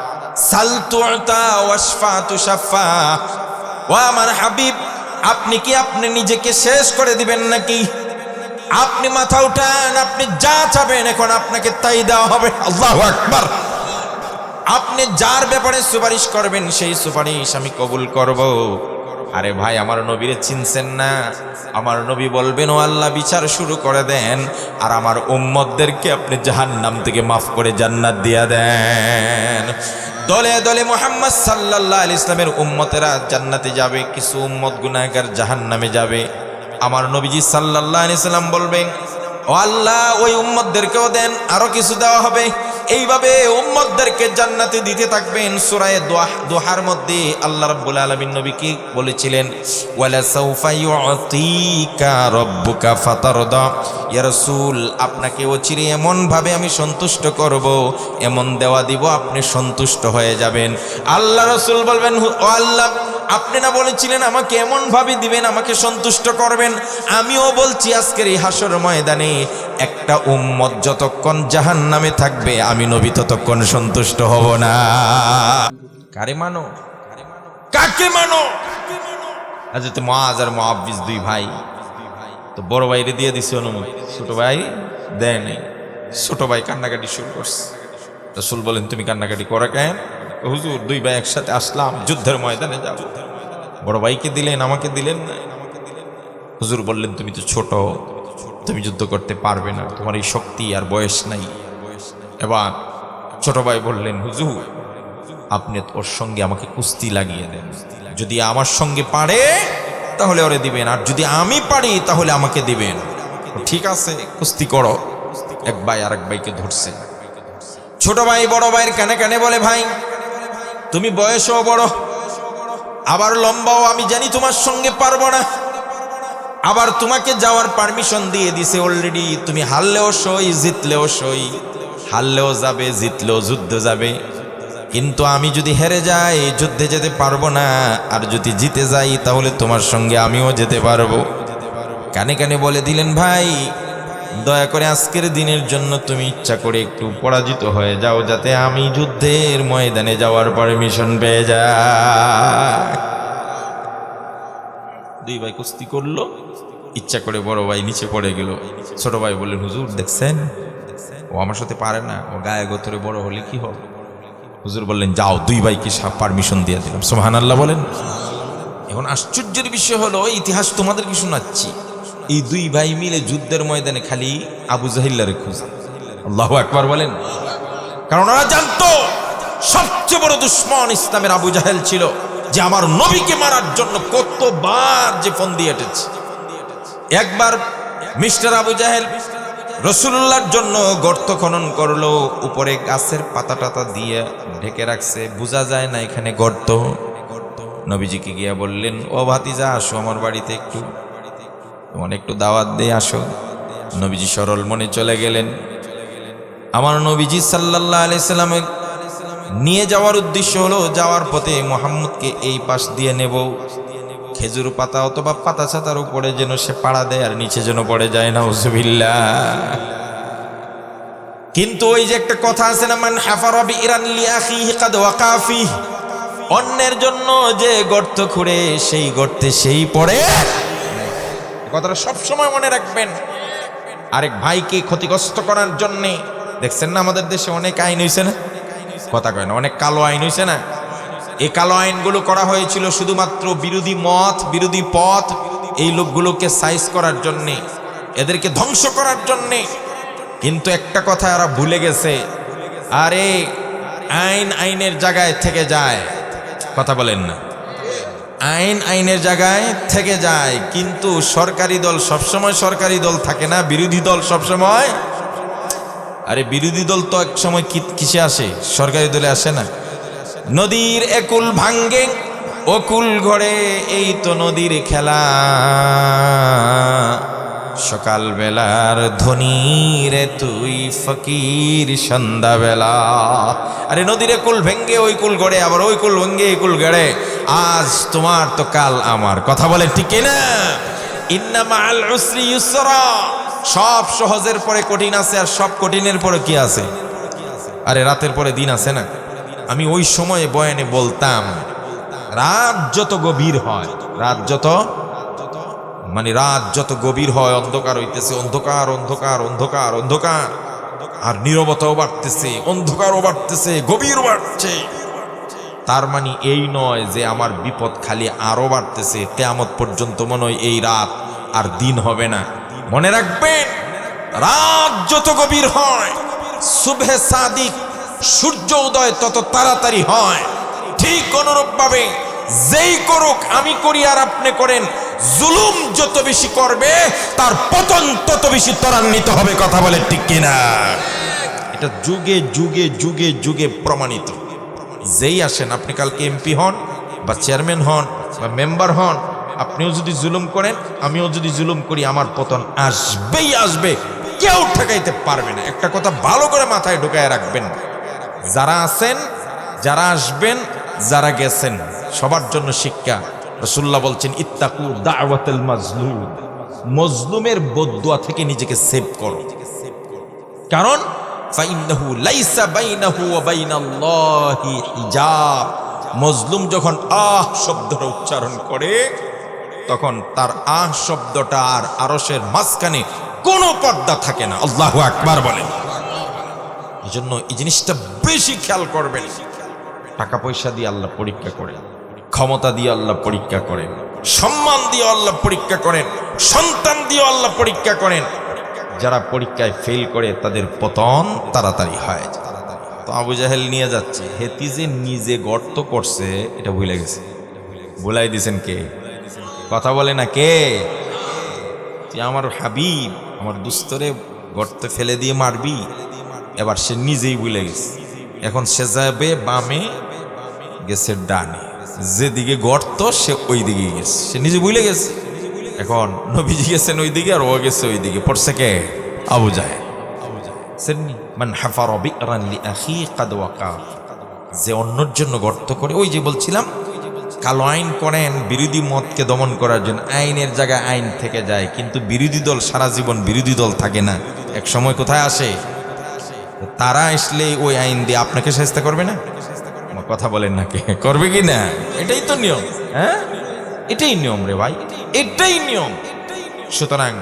সাল তুতা ওয়াশফা তুশাফা। ও আমার হাবিব, আপনি কি আপনি নিজেকে শেষ করে দিবেন নাকি? আপনি মাথা উঠান, আপনি যা চাবেন এখন আপনাকে তাই দেওয়া হবে। আল্লাহু আকবার। আপনি যার ব্যাপারে সুপারিশ করবেন সেই সুপারিশ আমি কবুল করব। আরে ভাই, আমার নবীরে চিনছেন না? আমার নবী বলবেন, ও আল্লাহ, বিচার শুরু করে দেন, আর আমার উম্মতদেরকে আপনি জাহান্নাম থেকে মাফ করে জান্নাত দিয়া দেন। দলে দলে মুহাম্মদ সাল্লাল্লাহু আলাইহি ওয়াসাল্লামের উম্মতেরা জান্নাতে যাবে, কিছু উম্মত গুনাহগার জাহান্নামে যাবে। আমার নবীজি সাল্লাল্লাহু আলাইহি ওয়াসাল্লাম বলবেন, ও আল্লাহ, ওই উম্মতদেরকেও দেন, আরো কিছু দেওয়া হবে। এইভাবে উম্মতদেরকে জান্নাতে দিতে থাকবেন। সূরা দোহার মধ্যে আল্লাহ রাব্বুল আলামিন নবীকে বলেছিলেন, ওয়ালা সাউফা ইউতিকা রাব্বুকা ফাতারদা। ইয়া রাসূল, আপনাকে অচিরে এমন ভাবে আমি সন্তুষ্ট করব, এমন দেওয়া দিব, আপনি সন্তুষ্ট হয়ে যাবেন। আল্লাহ রাসূল বলবেন, ও আল্লাহ, আপনি না বলেছিলেন আমাকে এমন ভাবে দিবেন, আমাকে সন্তুষ্ট করবেন? আমিও বলছি আজকের এই হাসর ময়দানে একটা উম্মত যতক্ষণ জাহান্নামে থাকবে, আমি নবী ততক্ষণ সন্তুষ্ট হব না। কারে মানো? কাকে মানো? হযরত মুআয আর মুআব্বিজ দুই ভাই, তো বড় ভাইরে দিয়ে দিছে অনুমতি, ছোট ভাই দেয় নাই। ছোট ভাই কান্নাকাটি শুরু করছে। রাসূল বলেন, তুমি কান্নাকাটি করো কেন? হুজুর, দুই ভাই একসাথে আসলাম, যুদ্ধের ময়দানে যাব, বড় ভাইকে দিলেন, আমাকে দিলেন না। হুজুর বললেন, তুমি তো ছোট, তুমি যুদ্ধ করতে পারবে না, তোমার এই শক্তি আর বয়স নাই। এবার ছোট ভাই বললেন, হুজুর, আপনি ওর সঙ্গে আমাকে কুস্তি লাগিয়ে দেন, যদি আমার সঙ্গে পারে তাহলে ওরে দিবেন, আর যদি আমি পারি তাহলে আমাকে দিবেন। ঠিক আছে, কুস্তি করো। এক ভাই আরেক ভাইকে ধরছে। ছোট ভাই বড় ভাইয়ের কানে কানে বলে, ভাই, তুমি বয়সও বড়, আবার লম্বাও, আমি জানি তোমার সঙ্গে পারবো না, আবার তোমাকে যাওয়ার পারমিশন দিয়ে দিছে অলরেডি, তুমি হারলেও সই, জিতলেও সই, হারলেও যাবে, জিতলেও যুদ্ধ যাবে, কিন্তু আমি যদি হেরে যাই যুদ্ধে যেতে পারবো না, আর যদি জিতে যাই তাহলে তোমার সঙ্গে আমিও যেতে পারবো। কানে কানে বলে দিলেন, ভাই, দয়া করে আজকের দিনের জন্য তুমি ইচ্ছা করে একটু পরাজিত হয়ে যাও, যাতে আমি যুদ্ধের ময়দানে যাওয়ার পারমিশন পেয়ে যাই। দুই ভাই কুস্তি করলো, ইচ্ছা করে বড় ভাই নিচে পড়ে গেল। ছোট ভাই বললেন, হুজুর দেখছেন, ও আমার সাথে পারে না, ও গায়ে গোতরে বড় হলে কি হবে? হুজুর বললেন, যাও, দুই ভাইকে পারমিশন দিয়ে দিলাম। সুবহানাল্লাহ বলেন। এখন আশ্চর্যের বিষয় হলো, ইতিহাস তোমাদেরকে শোনাচ্ছি, এই দুই ভাই মিলে যুদ্ধের ময়দানে খালি আবু জাহিল্লারে খুঁজে। আল্লাহু আকবার বলেন। কারণ ওরা জানতো সবচেয়ে বড় দুশ্মন ইসলামের আবু জাহেল ছিল, যে আমার নবীকে মারার জন্য কতবার যে ফোন দিয়ে এটেছে। একবার মিস্টার আবু জাহেল রাসূলুল্লাহর জন্য গর্ত খনন করলো, উপরে গাছের পাতা টাতা দিয়ে ঢেকে রাখছে, বোঝা যায় না এখানে গর্ত। নবীজিকে গিয়া বললেন, ও ভাতিজা আসো আমার বাড়িতে, একটু দাওয়াত দিয়ে আসো। নবীজি সরল মনে চলে গেলেন। আমার নবীজি সাল্লাল্লাহু আলাইহি সাল্লাম নিয়ে যাওয়ার উদ্দেশ্য হলো, যাওয়ার পথে মুহাম্মদকে এই পাশ দিয়ে নেব, খেজুর পাতা অথবা পাতা ছাতার উপরে যেন সে পাড়া দেয় আর নিচে যেন পড়ে যায় না, নাউযুবিল্লাহ। কিন্তু ওই যে একটা কথা আছে না, মান হাফারা বিইরান লিআখিহি কাদ ওয়াকা ফিহি, অন্যের জন্য যে গর্ত খুঁড়ে সেই গর্তে সেই পড়ে। কথাটা সবসময় মনে রাখবেন। আরেক ভাইকে ক্ষতিগ্রস্ত করার জন্যে, দেখছেন না আমাদের দেশে অনেক আইন হয়েছে না, কথা কয় না, অনেক কালো আইন হয়েছে না। এই কালো আইনগুলো করা হয়েছিল শুধুমাত্র বিরোধী মত, বিরোধী পথ, এই লোকগুলোকে সাইজ করার জন্যে, এদেরকে ধ্বংস করার জন্যে। কিন্তু একটা কথা এরা ভুলে গেছে, আরে আইন আইনের জায়গায় থেকে যায়, কথা বলেন না, আইন আইনের জায়গায় থেকে যায়, কিন্তু সরকারি দল সবসময় সরকারি দল থাকে না, বিরোধী দল সবসময়। আরে বিরোধী দল তো এক সময় কিসে আসে? সরকারি দলে আসে না। নদীর একুল ভাঙ্গে অকুল ঘরে, এই তো নদীর খেলা, সকাল বেলার ধনী রে তুই ফকির সন্ধ্যাবেলা। আরে নদীর কুল ভেঙ্গে ওই কুল গড়ে, আবার ওই কুল ভেঙ্গে এই কুল গড়ে, আজ তোমার তো কাল আমার, কথা বলে ঠিক না? ইন্না মাআল উসরি ইউসরা, সব সহজের পরে কঠিন আছে, আর সব কঠিনের পরে কি আছে? আরে রাতের পরে দিন আছে না। আমি ওই সময়ে বয়ানে বলতাম, রাত যত গভীর হয়, রাত যত গভীর হয়, অন্ধকার হইতেছে, অন্ধকার অন্ধকার অন্ধকার অন্ধকার, আর নীরবতাও বাড়তেছে, অন্ধকারও বাড়তেছে, গভীর বাড়ছে। তার মানে এই নয় যে আমার বিপদ খালি আরো বাড়তেছে, কিয়ামত পর্যন্ত মনে হয় এই রাত আর দিন হবে না। মনে রাখবেন, রাত যত গভীর হয়, সুবহে সাদিক, সূর্য উদয় তত তাড়াতাড়ি হয়। ঠিক অনুরূপভাবে যেই করুক, আমি করি আর আপনি করেন, জুলুম যত বেশি করবে তার পতন তত বেশি ত্বরান্বিত হবে, কথা বলে ঠিক কিনা? এটা যুগে যুগে যুগে যুগে প্রমাণিত। যেই আসেন, আপনি কালকে এমপি হন বা চেয়ারম্যান হন বা মেম্বার হন, আপনিও যদি জুলুম করেন, আমিও যদি জুলুম করি, আমার পতন আসবেই আসবে, কেউ ঠেকাইতে পারবে না। একটা কথা ভালো করে মাথায় ঢুকায় রাখবেন, যারা আছেন, যারা আসবেন, যারা গেছেন, সবার জন্য শিক্ষা। রাসূলুল্লাহ বলছেন, ইত্তাকু দাওয়াতুল মাজলুম, মজলুমের বদদুয়া থেকে নিজেকে সেভ করো। কারণ ফাইন্নাহু লাইসা বাইনাহু ওয়া বাইনাল্লাহি হিজাব, মজলুম যখন আহ শব্দটা উচ্চারণ করে, তখন তার আহ শব্দটা আর আরশের মাঝখানে কোনো পর্দা থাকে না। আল্লাহু আকবার বলেন। এজন্য এই জিনিসটা বেশি খেয়াল করবেন। টাকা পয়সা দিয়ে আল্লাহ পরীক্ষা করেন, ক্ষমতা দিয়ে আল্লাহ পরীক্ষা করেন, সম্মান দিয়ে আল্লাহ পরীক্ষা করেন, সন্তান দিয়ে আল্লাহ পরীক্ষা করেন। যারা পরীক্ষায় ফেল করে তাদের পতন তাড়াতাড়ি হয়। তো আবু জাহেল নিয়ে যাচ্ছে, হেতি যে নিজে গর্ত করছে এটা ভুলে গেছে। ভুলাই দিছেন কে? কথা বলে না কে? তুই আমার হাবিব, আমার দুস্তরে গর্তে ফেলে দিয়ে মারবি। এবার সে নিজেই ভুলে গেছে। এখন সে যাবে বামে, গেছে ডানে, যেদিকে গর্ত সে ওই দিকে গেছে, সে নিজে ভুলে গেছে। এখন নবীজি গেছেন ওই দিকে আর ও গেছে ওই দিকে, পড়ছে কে? আবু জাহেল। মান হাফারা বি'রান লিআখি কাদ ওয়াকা, যে অন্যের জন্য গর্ত করে, ওই যে বলছিলাম কালো আইন করেন বিরোধী মতকে দমন করার জন্য, আইনের জায়গায় আইন থেকে যায়, কিন্তু বিরোধী দল সারা জীবন বিরোধী দল থাকে না, এক সময় কোথায় আসে? তারা আসলে ওই আইন দিয়ে আপনাকে শাস্তি করবে না? আমার কথা বলেন না, কে করবে কি না? এটাই তো নিয়ম। হ্যাঁ, এটাই নিয়ম রে ভাই, এটাই নিয়ম। সুতরাং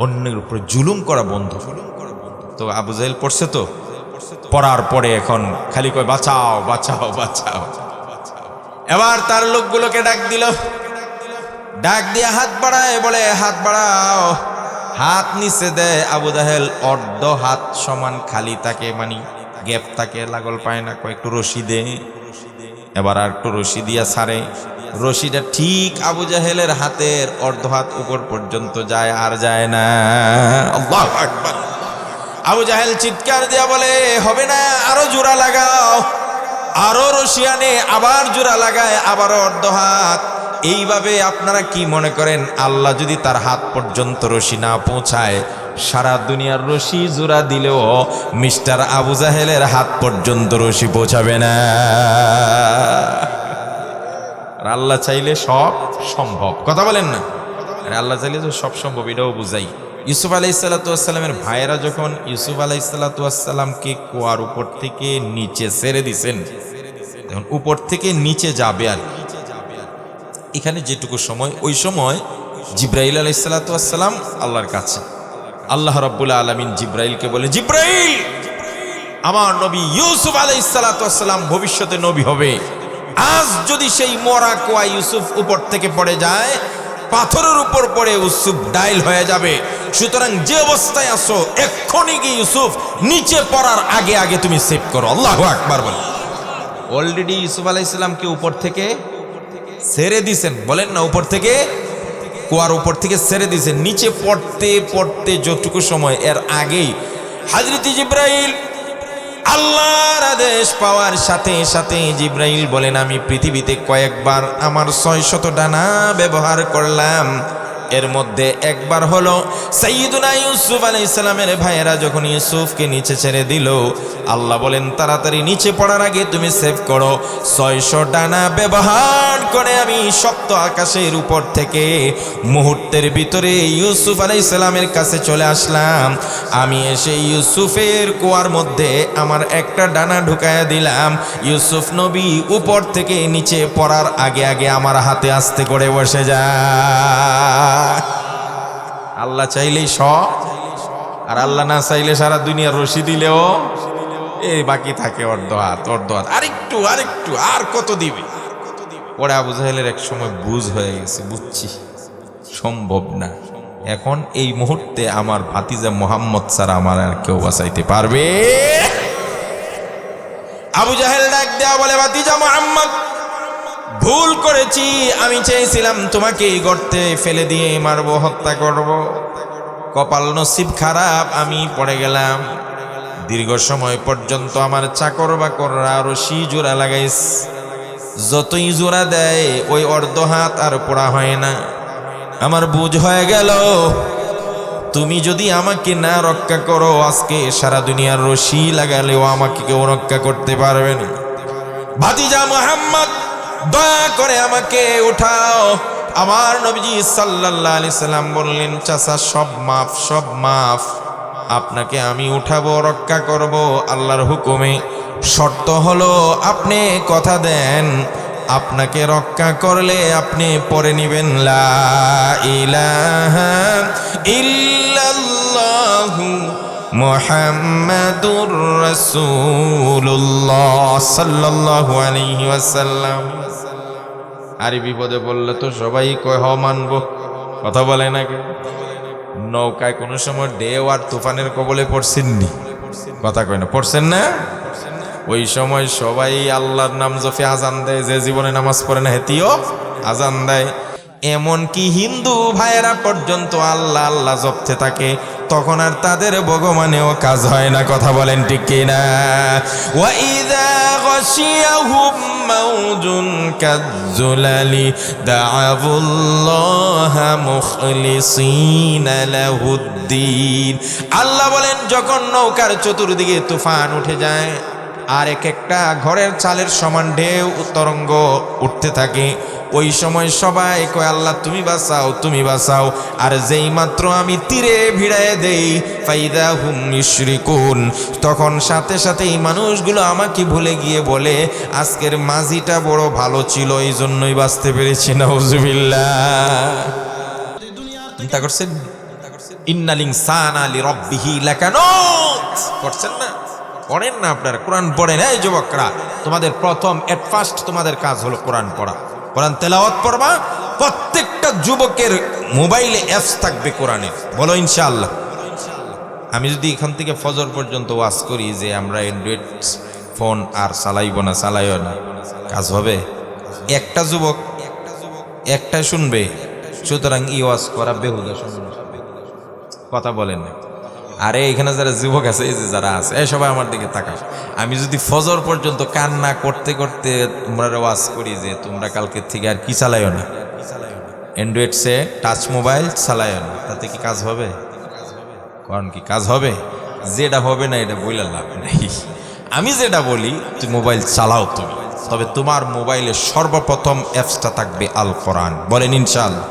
অন্যের উপরে জুলুম করা বন্ধ। তো আবু জাহেল পড়ছে, তো পড়ার পরে এখন খালি কয় বাঁচাও বাঁচাও বাঁচাও। এবার তার লোকগুলোকে ডাক দিল, ডাক দিয়ে হাত বাড়ায়, বলে হাত বাড়াও। হাত নিচে দেয়, আবু জাহেল অর্ধ হাত সমান খালি থাকে, মানে গ্যাপ থাকে, লাগল পায় না, কয়েকটু রশি দে। এবার আর একটু রশি দিয়া ছাড়ে, রশিটা ঠিক আবু জাহেলের হাতের অর্ধ হাত উপর পর্যন্ত যায়, আর যায় না। আল্লাহু আকবার। আবু জাহেল চিৎকার দিয়া বলে হবে না, আরো জোড়া লাগাও। আরো রশি আনে, আবার জোড়া লাগায়, আবারও অর্ধ হাত। এইভাবে আপনারা কি মনে করেন আল্লাহ যদি তার হাত পর্যন্ত রশি না পৌঁছায়, সারা দুনিয়ার রশি জোড়া দিলেও মিস্টার আবু জাহেলের হাত পর্যন্ত রশি পৌঁছাবে না? আর আল্লাহ চাইলে সব সম্ভব, কথা বলেন না? আল্লাহ চাইলে তো সব সম্ভব, এটাও বুঝাই। ইউসুফ আলাইহিসসালামের ভাইয়েরা যখন ইউসুফ আলাইহিসসালামকে কুয়ার উপর থেকে নিচে ছেড়ে দিছেন, তখন উপর থেকে নিচে যাবে, আর এখানে যেটুকু সময়, ওই সময় জিব্রাইল আলাইহিসসালাম আল্লাহর কাছে। আল্লাহ রাব্বুল আলামিন জিব্রাইলকে বলে, জিব্রাইল, আমার নবী ইউসুফ আলাইহিসসালাম ভবিষ্যতে নবী হবে। আজ যদি সেই মরা কুয়া ইউসুফ উপর থেকে পড়ে যায়, পাথরের উপর পড়ে ইউসুফ ডাইল হয়ে যাবে। সুতরাং যে অবস্থায় আছো, এক্ষুনি গিয়ে ইউসুফ নিচে পড়ার আগে আগে তুমি সেভ করো। আল্লাহু আকবার বল। অলরেডি ইউসুফ আলাইহিসসালামকে উপর থেকে ছেড়ে দিছেন, বলেন না, উপর থেকে, কুয়ার উপর থেকে ছেড়ে দিছেন। নিচে পড়তে পড়তে যতটুকু সময়, এর আগেই হযরত জিব্রাইল আল্লাহর আদেশ পাওয়ার সাথে সাথে জিব্রাইল বলেন, আমি পৃথিবীতে কয়েকবার আমার 600 ডানা ব্যবহার করলাম, এর মধ্যে একবার হলো সাইয়্যিদুনা ইউসুফ আলাইহিস সালামের ভাইয়েরা যখন ইউসুফকে নিচে ছেড়ে দিল, আল্লাহ বলেন তাড়াতাড়ি নিচে পড়ার আগে তুমি সেভ করো। 600 ডানা ব্যবহার করে আমি সপ্ত আকাশের উপর থেকে মুহূর্তের ভিতরে ইউসুফ আলাইহিস সালামের কাছে চলে আসলাম। আমি এসে ইউসুফের কুয়ার মধ্যে আমার একটা ডানা ঢুকায়া দিলাম। ইউসুফ নবী উপর থেকে নিচে পড়ার আগে আগে আমার হাতে আস্তে করে বসে যায়। আল্লাহ চাইলেই সব, আর আল্লাহ না চাইলে সারা দুনিয়ার রশি দিলেও এই বাকি থাকে অর্ধ হাত, অর্ধ হাত, আরেকটু আরেকটু, আর কত দিবে? পরে আবু জাহেলের এক সময় বুঝ হয়ে গেছে, বুঝছি সম্ভব না, এখন এই মুহূর্তে আমার ভাতিজা মোহাম্মদ ছাড়া আমার আর কেউ বাঁচাইতে পারবে? আবু জাহেল ডাক দেয়া বলে, ভাতিজা মোহাম্মদ, ভুল করেছি, আমি চেয়েছিলাম তোমাকে এই গর্তে ফেলে দিয়ে মারবো, হত্যা করব, কপাল নসিব খারাপ, আমি পড়ে গেলাম। দীর্ঘ সময় পর্যন্ত আমার চাকর বাকররা রশি জোড়া লাগাইস, যতই জোড়া দেয় ওই অর্ধ হাত আর পড়া হয় না। আমার বুঝ হয়ে গেল, তুমি যদি আমাকে না রক্ষা করো, আজকে সারা দুনিয়ার রশি লাগালেও আমাকে কেউ রক্ষা করতে পারবে না। ভাতিজা মুহাম্মদ, দয়া করে আমাকে উঠাও। আমার নবীজি সাল্লাল্লাহু আলাইহি সাল্লাম বললেন, চাচা সব মাফ, সব মাফ, আপনাকে আমি উঠাবো, রক্ষা করব আল্লাহর হুকুমে। শর্ত হলো আপনি কথা দেন, আপনাকে রক্ষা করলে আপনি পরে নিবেন লা ইলাহা ইল্লাল্লাহু মুহাম্মাদুর রাসূলুল্লাহ সাল্লাল্লাহু আলাইহি ওয়াসাল্লাম। আর বিপদে পড়লে তো সবাই কয় হ মানব, কথা বলে না কেন? নৌকায় কোনো সময় ঢেউ আর তুফানের কবলে পড়ছেননি? কথা কয় না, পড়ছেন না? ওই সময় সবাই আল্লাহর নাম জপে আজান দেয়, যে জীবনে নামাজ পড়ে না হেতিও আজান দেয়। এমনকি হিন্দু ভাইয়েরা পর্যন্ত আল্লাহ আল্লাহ জপতে থাকে, তখন আর তাদের ভগবানেও কাজ হয় না, কথা বলেন ঠিক কিনা? ওয়া ইযা গাশিয়াহুম মাউজুন কাযুলালি দাআবুল্লাহা মুখলিসিনা লাহুদ্দিন। আল্লাহ বলেন, যখন নৌকার চতুর্দিকে তুফান উঠে যায়, আর এক একটা ঘরের চালের সমান ঢেউ তরঙ্গ উঠতে থাকে। ওই সময় সবাই কয় আল্লাহ তুমি বাঁচাও, তুমি বাঁচাও। আর যেই মাত্র আমি তীরে ভিড়ায় দেই ফাইদা হুম ইউশরিকুন, তখন সাথে সাথে এই মানুষগুলো আমাকে ভুলে গিয়ে বলে আজকের মাঝিটা বড় ভালো ছিল, এই জন্যই বাঁচতে পেরেছি। নাউজুবিল্লাহ। চিন্তা করছেন? ইন্নাল ইনসানা লিরাব্বিহি লাকানুত করছেন না? পড়েন না আপনারা, কোরআন পড়েন। এই যুবকরা, তোমাদের প্রথম এট ফার্স্ট তোমাদের কাজ হলো কোরআন পড়া, কোরআন তেলাওয়াত পড়বা। প্রত্যেকটা যুবকের মোবাইলে অ্যাপস থাকবে কোরআনের, বলো ইনশাআল্লাহ। আমি যদি এখান থেকে ফজর পর্যন্ত ওয়াজ করি যে আমরা অ্যান্ড্রয়েড ফোন আর চালাইব না, চালাইও না, কাজ হবে? একটা যুবক একটা শুনবে, সুতরাং ই ওয়াজ করা বেহুদা শুনবে। কথা বলেন না? আরে এখানে যারা যুবক আছে, এই যে যারা আছে, এই সবাই আমার দিকে তাকাও। আমি যদি ফজর পর্যন্ত কান্না করতে করতে তোমরা ওয়াজ করি যে তোমরা কালকে থেকে আর কি চালাইও না, অ্যান্ড্রয়েড সে টাচ মোবাইল চালাইও না, তাতে কি কাজ হবে? কারণ কি কাজ হবে? যেটা হবে না এটা বইলে লাভ নেই। আমি যেটা বলি তুই মোবাইল চালাও তুমি, তবে তোমার মোবাইলে সর্বপ্রথম অ্যাপসটা থাকবে আল কোরআন। বলেন ইনশাআল্লাহ।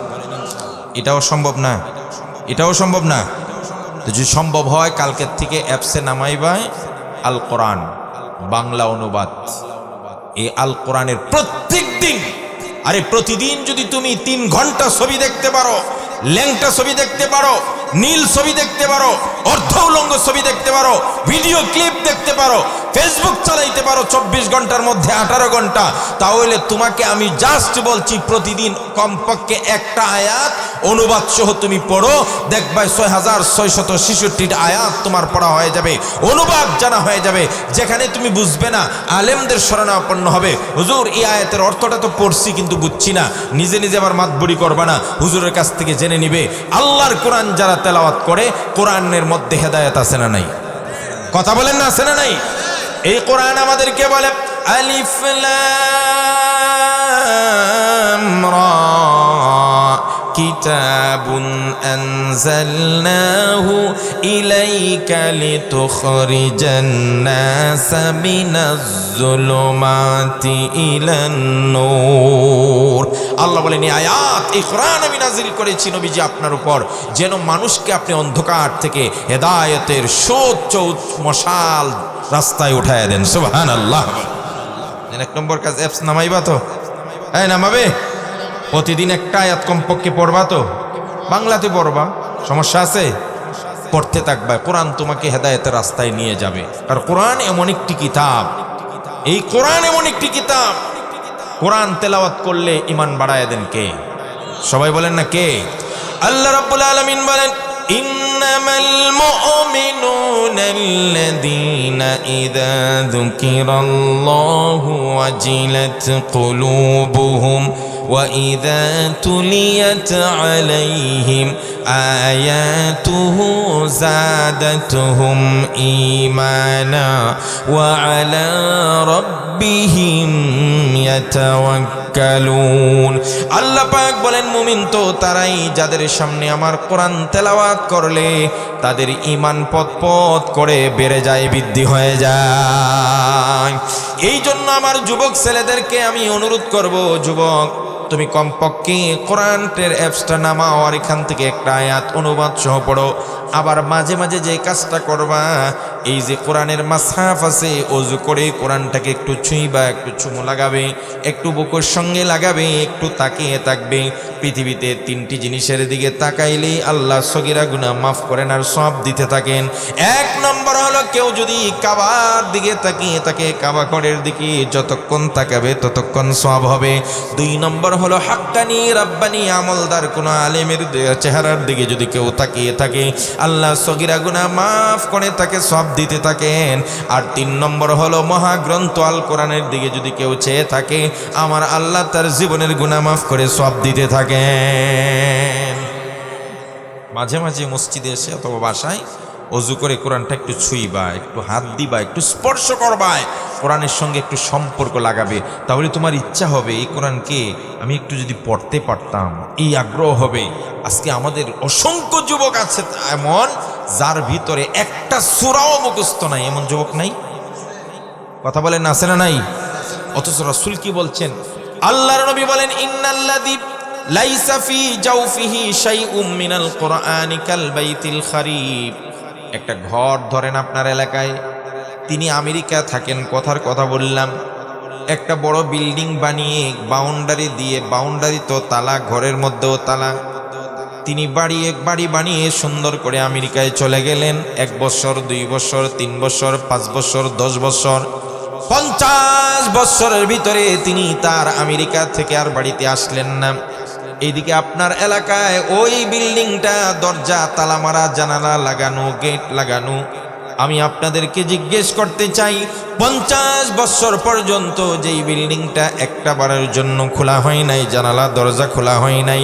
এটাও সম্ভব না? এটাও সম্ভব না? যদি সম্ভব হয় কালকের থেকে অ্যাপসে নামাইবাই আল কোরআন বাংলা অনুবাদ। এই আল কোরআনের প্রত্যেক দিন, আরে প্রতিদিন যদি তুমি 3 ঘন্টা ছবি দেখতে পারো, ল্যাংটা ছবি দেখতে পারো, নীল ছবি দেখতে পারো, অর্ধ উলঙ্গ ছবি দেখতে পারো, ভিডিও ক্লিপ দেখতে পারো, ফেসবুক চালাইতে পারো 24 ঘন্টার মধ্যে 18 ঘন্টা, তাহলে তোমাকে আমি জাস্ট বলছি প্রতিদিন কমপক্ষে একটা আয়াত অনুবাদ সহ তুমি পড়ো, দেখবা 6666টা আয়াত তোমার পড়া হয়ে যাবে, অনুবাদ জানা হয়ে যাবে। যেখানে তুমি বুঝবে না, আলেমদের শরণাপন্ন হবে। হুজুর এই আয়াতের অর্থটা তো পড়ছি কিন্তু বুঝছি না, নিজে নিজে আবার মাতবুরি করবে না, হুজুরের কাছ থেকে জেনে নিবে। আল্লাহর কোরআন যারা তেলাওয়াত করে, কোরআনের মধ্যে হেদায়েত আছে না নাই? কথা বলেন না, আছে না নাই? এই কোরআন আমাদেরকে বলে আলিফ লাম রা কিতাবুন আনজালনাহু ইলাইকা লিতুখরিজান নাস মিনাজ যুলুমাতি ইলান নূর। আল্লাহ বলেন এই আয়াত, এই কোরআন আমি নাজিল করেছি নবীজি আপনার উপর, যেন মানুষকে আপনি অন্ধকার থেকে হেদায়েতের সোচ্চ মশাল রাস্তায় উঠায় দেন। সুবহানাল্লাহ। 1 নম্বর কাজ অ্যাপস নামাইবা তো? হ্যাঁ নামাবে। প্রতিদিন একটা আয়াত কমপক্ষে পড়বা তো? বাংলাতে পড়বা, সমস্যা আছে? পড়তে থাকবা। কোরআন তোমাকে হেদায়েতের রাস্তায় নিয়ে যাবে। আর কোরআন এমন একটি কিতাব, এই কোরআন এমন একটি কিতাব, কোরআন তেলাওয়াত করলে ঈমান বাড়ায় দেন কে? সবাই বলেন না কে? আল্লাহ রাব্বুল আলামিন বলেন ইন্নামাল মুমিনুনা আল্লাযীনা ইযা যুকিরাল্লাহু ওয়াজিলাত কুলুবুহুম ওয়া ইযা তুলিয়াত আলাইহিম আয়াতুহু যাদাতুহুম ঈমানা ওয়া আলা রাব্বিহিম ইয়াতাওয়াক্কালুন। আল্লাহ পাক বলেন মুমিন তো তারাই যাদের সামনে আমার কোরআন তেলাওয়াত করলে তাদের ঈমান পথ পথ করে বেড়ে যায়, বৃদ্ধি হয়ে যায়। এই জন্য আমার যুবক ছেলেদেরকে আমি অনুরোধ করব, যুবক তুমি কমপক্ষে কোরআনের অ্যাপসটা নামাও আর এখান থেকে একটা আয়াত অনুবাদ সহ পড়ো। আবার মাঝে মাঝে যে কাজটা করবা, এই যে কোরআনের মাসহাফ আছে, ওযু করে কোরআনটাকে একটু ছুঁইবা, একটু চুমু লাগাবে, একটু বুকের সঙ্গে লাগাবে, একটু তাকিয়ে থাকবে। পৃথিবীতে 3টি জিনিসের দিকে তাকাইলেই আল্লাহ সগীরা গুনাহ মাফ করেন আর সওয়াব দিতে থাকেন। 1 নম্বর হলো কেউ যদি কাবার দিকে তাকিয়ে থাকে, কাবা ঘরের দিকে যতক্ষণ তাকাবে ততক্ষণ সওয়াব হবে। 2 নম্বর হলো হাক্কানি রাব্বানি আমলদার কোন আলেমের চেহারার দিকে যদি কেউ তাকিয়ে থাকে, আল্লাহ সগীরা গুনাহ মাফ করে তাকে সওয়াব দিতে থাকেন। আর 3 নম্বর হলো মহাগ্রন্থ আল কোরআনের দিকে যদি কেউ চেয়ে থাকে, আমার আল্লাহ তার জীবনের গুনাহ মাফ করে সওয়াব দিতে থাকেন। মাঝে মাঝে মসজিদে এসে অথবা বাসায় ওযু করে কোরআনটা একটু ছুঁইবা, একটু হাত দিবা, একটু স্পর্শ করবা, কোরআনের সঙ্গে একটু সম্পর্ক লাগাবে। তাহলে তোমার ইচ্ছা হবে এই কোরআনকে আমি একটু যদি পড়তে পারতাম, এই আগ্রহ হবে। আজকে আমাদের অসংখ্য যুবক আছে এমন যার ভিতরে একটা সূরাও মুখস্থ নাই, এমন যুবক নাই? কথা বলেন আছে না নাই? অথচ রাসূল কি বলছেন? আল্লাহর নবী বলেন ইন্নাল্লাযী লাইসা ফি জাওফিহি শাইউম মিনাল কুরআনি কাল বাইতিল খারিব। একটা ঘর ধরেন আপনার এলাকায়, তিনি আমেরিকা থাকেন, কথার কথা বললাম, একটা বড় বিল্ডিং বানিয়ে বাউন্ডারি দিয়ে, বাউন্ডারি তো তালা, ঘরের মধ্যেও তালা, তিনি বাড়ি বানিয়ে সুন্দর করে আমেরিকায় চলে গেলেন। 1 বছর, 2 বছর, 3 বছর, 5 বছর, 10 বছর, 50 বছরের ভিতরে তিনি তার আমেরিকা থেকে আর বাড়িতে আসলেন না। এইদিকে আপনার এলাকায় ওই বিল্ডিংটা দরজা তালা মারা, জানালা লাগানো, গেট লাগানো। আমি আপনাদেরকে জিজ্ঞেস করতে চাই, 50 বছর পর্যন্ত যেই বিল্ডিংটা একটা বারের জন্য খোলা হয় নাই, জানালা দরজা খোলা হয় নাই,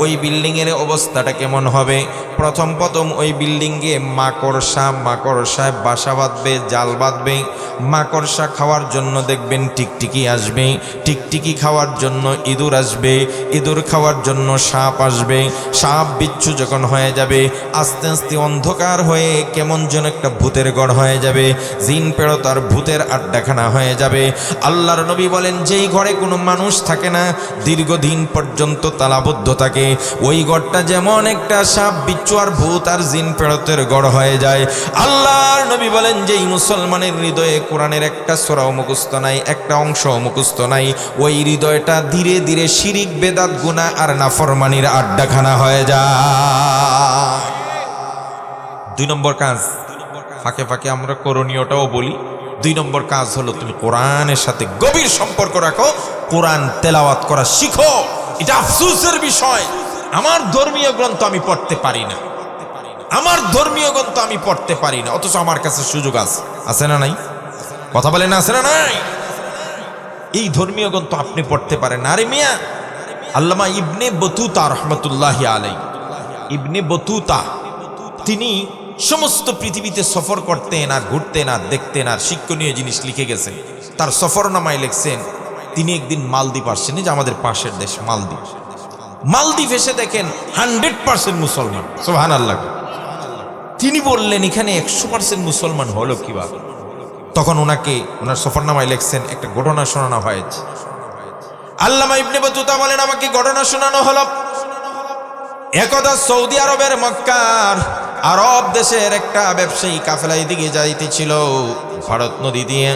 ওই বিল্ডিংয়ের অবস্থাটা কেমন হবে? প্রথম ওই বিল্ডিংয়ে মাকড়সায় বাসা বাঁধবে, জাল বাঁধবে। মাকড়সা খাওয়ার জন্য দেখবেন টিকটিকি আসবে, টিকটিকি খাওয়ার জন্য ইঁদুর আসবে, ইঁদুর খাওয়ার জন্য সাপ আসবে। সাপ বিচ্ছু যখন হয়ে যাবে, আস্তে আস্তে অন্ধকার হয়ে কেমন যেন একটা ভূতের গড় হয়ে যাবে, জিন পেড়তার ভূতের আড্ডাখানা হয়ে যাবে। আল্লাহর নবী বলেন যেই ঘরে কোনো মানুষ থাকে না, দীর্ঘদিন পর্যন্ত তালাবদ্ধ থাকে, ওই ঘরটা যেমন একটা সাপ বিচ্ছু আর ভূত আর জিন পেড়তের গড় হয়ে যায়। আল্লাহর নবী বলেন যেই মুসলমানের হৃদয়ে কোরআনের একটা সূরাও মুখস্থ নাই, একটা অংশও মুখস্থ নাই, ওই হৃদয়টা ধীরে ধীরে শিরিক, বেদাত, গুনাহ আর নাফরমানির আড্ডাখানা হয়ে যায়। 2 নম্বর কাজ, ফাঁকে ফাঁকে আমরা করণীয়টাও বলি। 2 নম্বর কাজ হলো তুমি কোরআনের সাথে গভীর সম্পর্ক রাখো, কোরআন তেলাওয়াত করা শিখো। এটা আফসোসের বিষয়, আমার ধর্মীয় গ্রন্থ আমি পড়তে পারি না, আমার ধর্মীয় গ্রন্থ আমি পড়তে পারি না, অথচ আমার কাছে সুযোগ আছে না নাই? কথা বলেন আছে না নাই? এই ধর্মীয় গ্রন্থ আপনি পড়তে পারেন না। আরে মিয়া, আল্লামা ইবনে বতুতা রহমতুল্লাহি আলাইহি, ইবনে বতুতা, তিনি সমস্ত পৃথিবীতে সফর করতেন আর ঘুরতেন আর দেখতেন আর শিক্ষণীয় জিনিস লিখে গেছেন। তার সফরনামায় লিখছেন তিনি একদিন মালদ্বীপ আসছেন, যে আমাদের পাশের দেশ মালদ্বীপ। মালদ্বীপ এসে দেখেন 100% মুসলমান, সুবহানাল্লাহ। তিনি বললেন এখানে 100% মুসলমান হলো কিভাবে? তখন ওনাকে ওনার সফরনামায় লিখছেন একটা ঘটনা শোনানো হয়েছে। আল্লামা ইবনে বতুতা বলেন আমাকে ঘটনা শোনানো হলো, একদা সৌদি আরবের মক্কার আরব দেশের একটা ব্যবসায়ী কাফেলা এদিকে যাইতেছিল, ভারত নদী দিয়ে,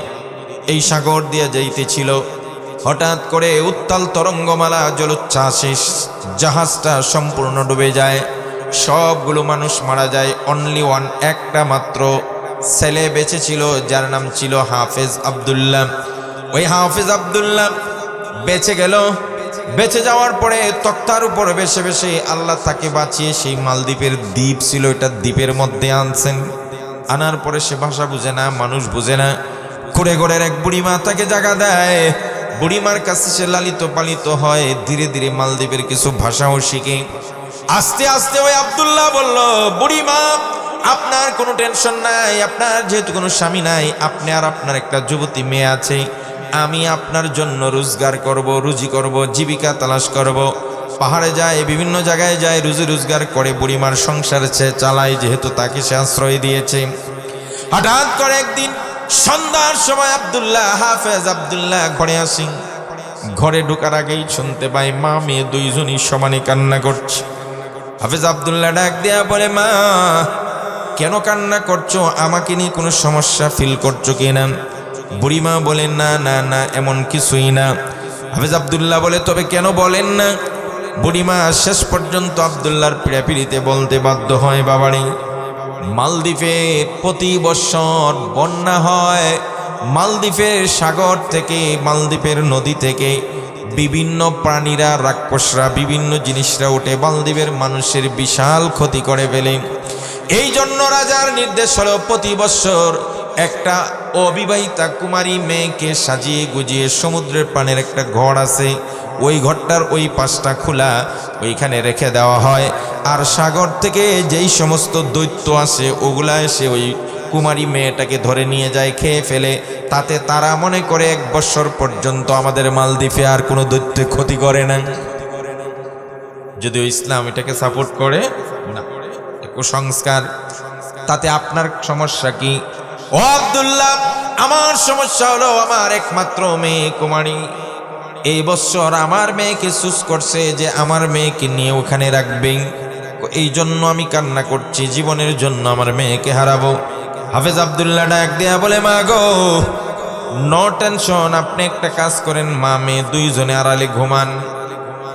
এই সাগর দিয়ে যাইতেছিল। হঠাৎ করে উত্তাল তরঙ্গমালা জলোচ্ছ্বাসে জাহাজটা সম্পূর্ণ ডুবে যায়, সবগুলো মানুষ মারা যায়। অনলি ওয়ান, একটা মাত্র ছেলে বেঁচে ছিল, যার নাম ছিল হাফেজ আব্দুল্লাহ। ওই হাফেজ আব্দুল্লাহ বেঁচে গেল। বেঁচে যাওয়ার পরে তক্তার উপরে বেশে বেশে আল্লাহ তাকে বাঁচিয়ে সেই মালদ্বীপের দ্বীপ ছিল, এটা দ্বীপের মধ্যে আনছেন। আনার পরে সে ভাষা বুঝে না, মানুষ বুঝে না। কুড়ে ঘরের এক বুড়িমা তাকে জায়গা দেয়, বুড়িমার কাছে সে লালিত পালিত হয়, ধীরে ধীরে মালদ্বীপের কিছু ভাষাও শিখে। আস্তে আস্তে ওই আব্দুল্লাহ বলল, বুড়িমা আপনার কোনো টেনশন নাই, আপনার যেহেতু কোনো স্বামী নাই, আপনি আর আপনার একটা যুবতী মেয়ে আছে, আমি আপনার জন্য রোজগার করব, রুজি করব, জীবিকা তালাশ করব। পাহাড়ে যায়, বিভিন্ন জায়গায় যায়, রুজি রোজগার করে বুড়িমার সংসার সে চালায়, যেহেতু তাকে সে আশ্রয় দিয়েছে। হঠাৎ করে একদিন সন্ধ্যার সময় আব্দুল্লাহ, হাফেজ আব্দুল্লাহ ঘরে আসি। ঘরে ঢোকার আগেই শুনতে পাই মা মেয়ে দুইজনই সমানে কান্না করছে। হাফেজ আব্দুল্লাহ ডাক দেয়া বলে, মা কেন কান্না করছো? আমাকে নিয়ে কোনো সমস্যা ফিল করছো কিনা? বুড়িমা বলেন না না না, এমন কিছুই না। হাফেজ আব্দুল্লাহ বলে, তবে কেন বলেন না? বুড়িমা শেষ পর্যন্ত আব্দুল্লাহর পীড়াপিড়িতে বলতে বাধ্য হয়, বাবারে মালদ্বীপে প্রতি বছর বন্যা হয়, মালদ্বীপের সাগর থেকে, মালদ্বীপের নদী থেকে বিভিন্ন প্রাণীরা, রাক্ষসরা, বিভিন্ন জিনিসরা উঠে মালদ্বীপের মানুষের বিশাল ক্ষতি করে ফেলে। এই জন্য রাজার নির্দেশ হলো প্রতি বছর একটা অবিবাহিতা কুমারী মেয়েকে সাজিয়ে গুজিয়ে সমুদ্রের পানের একটা ঘর আছে, ওই ঘরটার ওই পাশটা খোলা, ওইখানে রেখে দেওয়া হয়। আর সাগর থেকে যেই সমস্ত দৈত্য আসে ওগুলা এসে ওই কুমারী মেয়েটাকে ধরে নিয়ে যায়, খেয়ে ফেলে। তাতে তারা মনে করে 1 বছর পর্যন্ত আমাদের মালদ্বীপে আর কোনো দৈত্য ক্ষতি করে না। যদিও ইসলাম এটাকে সাপোর্ট করে না, কুসংস্কার। তাতে আপনার সমস্যা কি? ও আব্দুল্লাহ, আমার সমস্যা হলো আমার একমাত্র মেয়ে কুমারী, এই বছর আমার মেয়েকে চুজ করছে যে আমার মেয়েকে নিয়ে ওখানে রাখবে, এই জন্য আমি কান্না করছি, জীবনের জন্য আমার মেয়েকে হারাবো। হাফেজ আব্দুল্লাহ ডাক দেয়া বলে, মা গো, নো টেনশন, আপনি একটা কাজ করেন, মা মেয়ে দুইজনে আড়ালে ঘুমান,